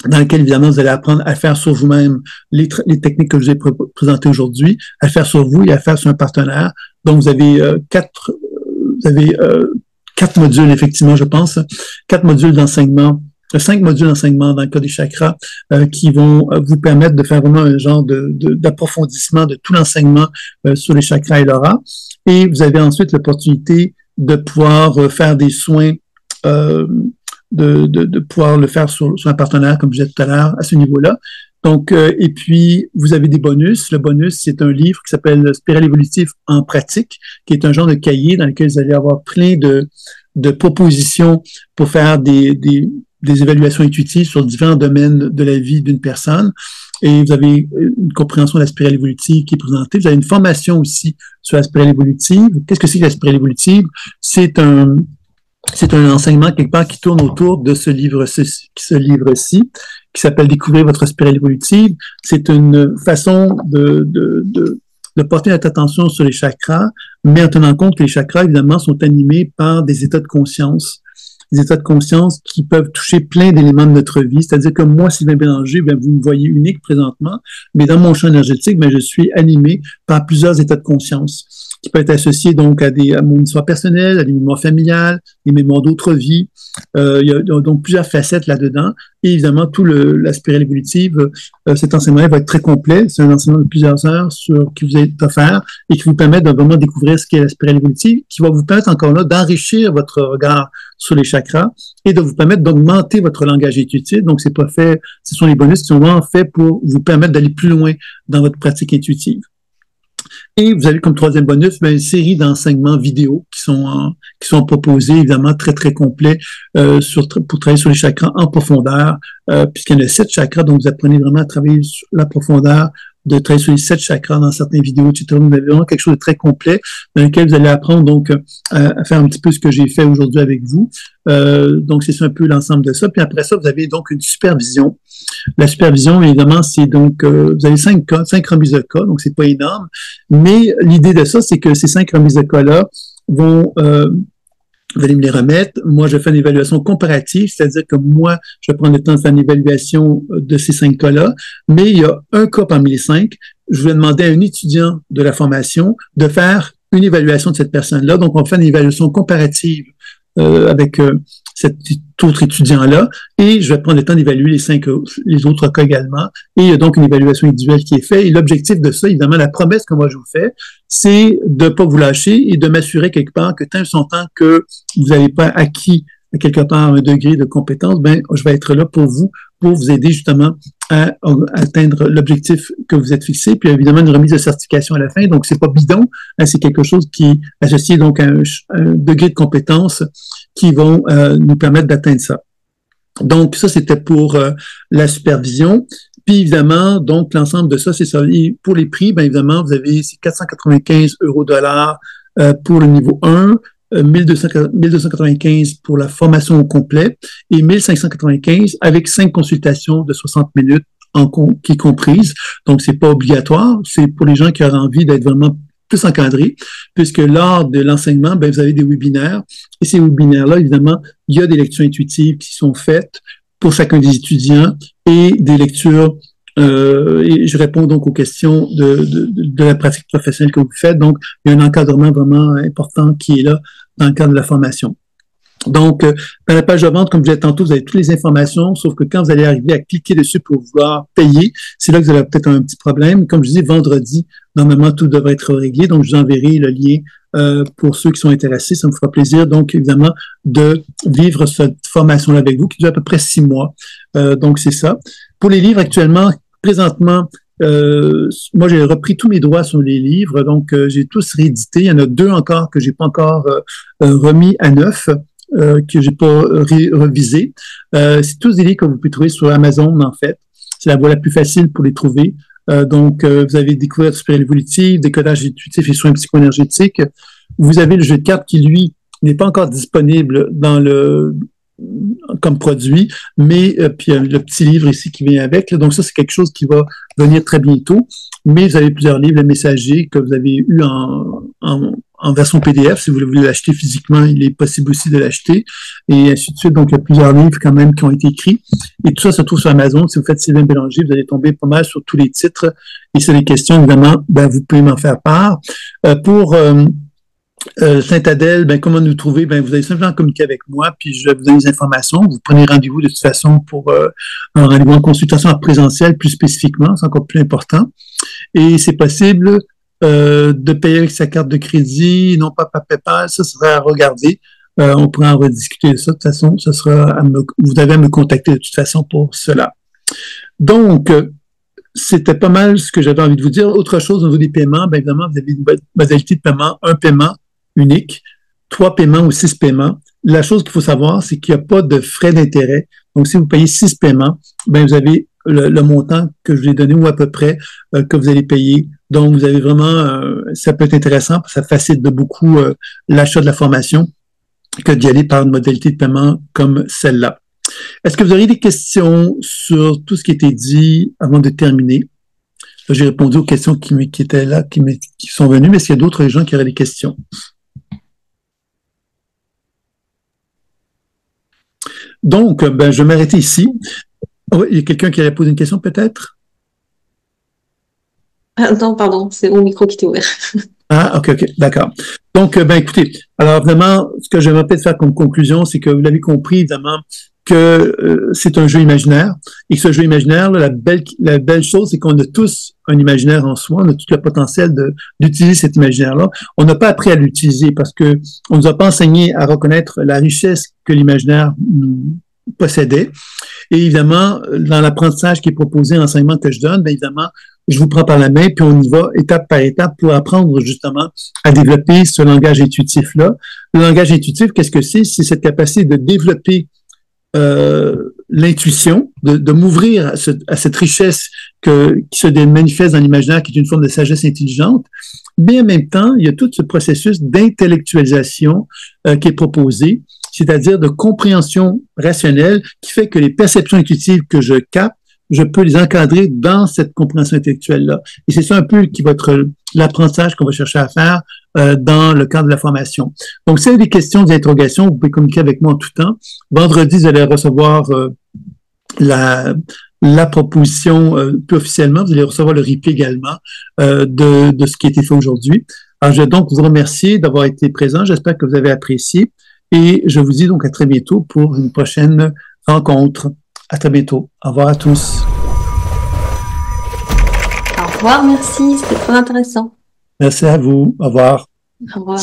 dans lequel, évidemment, vous allez apprendre à faire sur vous-même les techniques que je vous ai présentées aujourd'hui, à faire sur vous et à faire sur un partenaire. Donc, vous avez quatre modules, effectivement, je pense, 4 modules d'enseignement, 5 modules d'enseignement dans le cas des chakras qui vont vous permettre de faire vraiment un genre d'approfondissement de tout l'enseignement sur les chakras et l'aura. Et vous avez ensuite l'opportunité de pouvoir faire des soins, de pouvoir le faire sur un partenaire, comme je disais tout à l'heure, à ce niveau-là. Donc, et puis, vous avez des bonus. Le bonus, c'est un livre qui s'appelle Spirale évolutive en pratique, qui est un genre de cahier dans lequel vous allez avoir plein de propositions pour faire des évaluations intuitives sur différents domaines de la vie d'une personne. Et vous avez une compréhension de la spirale évolutive qui est présentée. Vous avez une formation aussi sur la spirale évolutive. Qu'est-ce que c'est que la spirale évolutive? C'est c'est un enseignement quelque part qui tourne autour de ce livre-ci, qui s'appelle Découvrir votre spirale évolutive. C'est une façon de porter notre attention sur les chakras, mais en tenant compte que les chakras, évidemment, sont animés par des états de conscience. Des états de conscience qui peuvent toucher plein d'éléments de notre vie. C'est-à-dire que moi, Sylvain Bélanger, ben, vous me voyez unique présentement, mais dans mon champ énergétique, ben, je suis animé par plusieurs états de conscience qui peuvent être associés donc à mon histoire personnelle, à des mémoires familiales, des mémoires d'autres vies. Il y a donc plusieurs facettes là-dedans. Et évidemment, tout la spirale évolutive, cet enseignement va être très complet. C'est un enseignement de plusieurs heures qui vous est offert et qui vous permet de vraiment découvrir ce qu'est la spirale évolutive, qui va vous permettre encore là d'enrichir votre regard sur les chakras et de vous permettre d'augmenter votre langage intuitif. Donc, c'est pas fait, ce sont les bonus qui sont vraiment faits pour vous permettre d'aller plus loin dans votre pratique intuitive. Et vous avez comme troisième bonus une série d'enseignements vidéo qui sont proposés, évidemment, très, très complets pour travailler sur les chakras en profondeur, puisqu'il y en a 7 chakras, donc vous apprenez vraiment à travailler sur la profondeur, de travailler sur les 7 chakras dans certaines vidéos, etc. Vous avez vraiment quelque chose de très complet dans lequel vous allez apprendre donc à faire un petit peu ce que j'ai fait aujourd'hui avec vous. Donc, c'est ça un peu l'ensemble de ça. Puis après ça, vous avez donc une supervision. La supervision, évidemment, c'est donc, vous avez 5 remises de cas, donc c'est pas énorme. Mais l'idée de ça, c'est que ces 5 remises de cas-là vont, vous allez me les remettre. Moi, je fais une évaluation comparative, c'est-à-dire que moi, je vais prendre le temps de faire une évaluation de ces 5 cas-là, mais il y a un cas parmi les 5. Je vais demander à un étudiant de la formation de faire une évaluation de cette personne-là. Donc, on fait une évaluation comparative avec cet autre étudiant-là, et je vais prendre le temps d'évaluer les autres cas également, et il y a donc une évaluation individuelle qui est faite, et l'objectif de ça, évidemment, la promesse que moi je vous fais, c'est de ne pas vous lâcher et de m'assurer quelque part que tant son temps que vous n'avez pas acquis quelque part un degré de compétence, ben je vais être là pour vous aider justement à atteindre l'objectif que vous êtes fixé, puis évidemment une remise de certification à la fin, donc c'est pas bidon, hein, c'est quelque chose qui est associé donc à un degré de compétence qui vont nous permettre d'atteindre ça. Donc ça c'était pour la supervision, puis évidemment donc l'ensemble de ça c'est ça. Et pour les prix, ben évidemment vous avez 495 € pour le niveau 1, 1295 pour la formation au complet et 1595 avec 5 consultations de 60 minutes qui est comprise. Donc, c'est pas obligatoire. C'est pour les gens qui auraient envie d'être vraiment plus encadrés, puisque lors de l'enseignement, ben, vous avez des webinaires. Et ces webinaires-là, évidemment, il y a des lectures intuitives qui sont faites pour chacun des étudiants et des lectures et je réponds donc aux questions de la pratique professionnelle que vous faites. Donc, il y a un encadrement vraiment important qui est là dans le cadre de la formation. Donc, dans la page de vente, comme je disais tantôt, vous avez toutes les informations, sauf que quand vous allez arriver à cliquer dessus pour vouloir payer, c'est là que vous avez peut-être un petit problème. Comme je disais, vendredi, normalement, tout devrait être réglé. Donc, je vous enverrai le lien pour ceux qui sont intéressés. Ça me fera plaisir, donc, évidemment, de vivre cette formation-là avec vous, qui dure à peu près 6 mois. Donc, c'est ça. Pour les livres, actuellement, présentement, moi, j'ai repris tous mes droits sur les livres, donc j'ai tous réédité. Il y en a 2 encore que j'ai pas encore remis à neuf, que j'ai pas revisé. C'est tous des livres que vous pouvez trouver sur Amazon, en fait. C'est la voie la plus facile pour les trouver. Donc, vous avez Découverte spirale évolutive, Décodage intuitif et soins psycho-énergétiques. Vous avez le jeu de cartes qui, lui, n'est pas encore disponible comme produit, mais puis le petit livre ici qui vient avec. Là, donc ça, c'est quelque chose qui va venir très bientôt. Mais vous avez plusieurs livres, le messager que vous avez eu en version PDF. Si vous voulez l'acheter physiquement, il est possible aussi de l'acheter. Et ainsi de suite. Donc, il y a plusieurs livres quand même qui ont été écrits. Et tout ça se trouve sur Amazon. Si vous faites Sylvain Bélanger, vous allez tomber pas mal sur tous les titres. Et sur les questions, évidemment, ben, vous pouvez m'en faire part. Pour Saint-Adèle, ben, comment nous trouver? Ben, vous allez simplement communiquer avec moi, puis je vais vous donner les informations. Vous prenez rendez-vous de toute façon pour un rendez-vous en consultation en présentiel, plus spécifiquement, c'est encore plus important. Et c'est possible de payer avec sa carte de crédit, non pas par PayPal, ça serait à regarder. On pourra en rediscuter de ça. De toute façon, ce sera vous avez à me contacter de toute façon pour cela. Donc, c'était pas mal ce que j'avais envie de vous dire. Autre chose au niveau des paiements, bien évidemment, vous avez une modalité de paiement, un paiement unique, 3 paiements ou 6 paiements. La chose qu'il faut savoir, c'est qu'il n'y a pas de frais d'intérêt. Donc, si vous payez 6 paiements, ben vous avez le montant que je vous ai donné ou à peu près que vous allez payer. Donc, vous avez vraiment, ça peut être intéressant parce que ça facilite de beaucoup l'achat de la formation. que d'y aller par une modalité de paiement comme celle-là. Est-ce que vous auriez des questions sur tout ce qui a été dit avant de terminer? J'ai répondu aux questions qui étaient là, qui sont venues, mais est-ce qu'il y a d'autres gens qui auraient des questions? Donc, ben, je vais m'arrêter ici. Oh, il y a quelqu'un qui allait poser une question, peut-être? Non, pardon, c'est mon micro qui était ouvert. Ah, ok, d'accord. Donc, ben, écoutez, alors vraiment, ce que je vais peut-être faire comme conclusion, c'est que vous l'avez compris, évidemment, que c'est un jeu imaginaire, et que ce jeu imaginaire, là, la belle chose, c'est qu'on a tous un imaginaire en soi, on a tout le potentiel d'utiliser cet imaginaire-là. On n'a pas appris à l'utiliser parce que on nous a pas enseigné à reconnaître la richesse que l'imaginaire possédait. Et évidemment, dans l'apprentissage qui est proposé, l'enseignement que je donne, bien évidemment, je vous prends par la main, puis on y va étape par étape pour apprendre justement à développer ce langage intuitif-là. Le langage intuitif, qu'est-ce que c'est? C'est cette capacité de développer l'intuition, de m'ouvrir à cette richesse qui se manifeste dans l'imaginaire, qui est une forme de sagesse intelligente. Mais en même temps, il y a tout ce processus d'intellectualisation qui est proposé, c'est-à-dire de compréhension rationnelle qui fait que les perceptions intuitives que je capte, je peux les encadrer dans cette compréhension intellectuelle-là. Et c'est ça un peu qui va être l'apprentissage qu'on va chercher à faire dans le cadre de la formation. Donc, si vous avez des questions, des interrogations, vous pouvez communiquer avec moi en tout temps. Vendredi, vous allez recevoir la proposition plus officiellement. Vous allez recevoir le replay également de ce qui a été fait aujourd'hui. Alors, je vais donc vous remercier d'avoir été présent. J'espère que vous avez apprécié. Et je vous dis donc à très bientôt pour une prochaine rencontre. À très bientôt. Au revoir à tous. Au revoir, merci, c'était très intéressant. Merci à vous. Au revoir. Au revoir.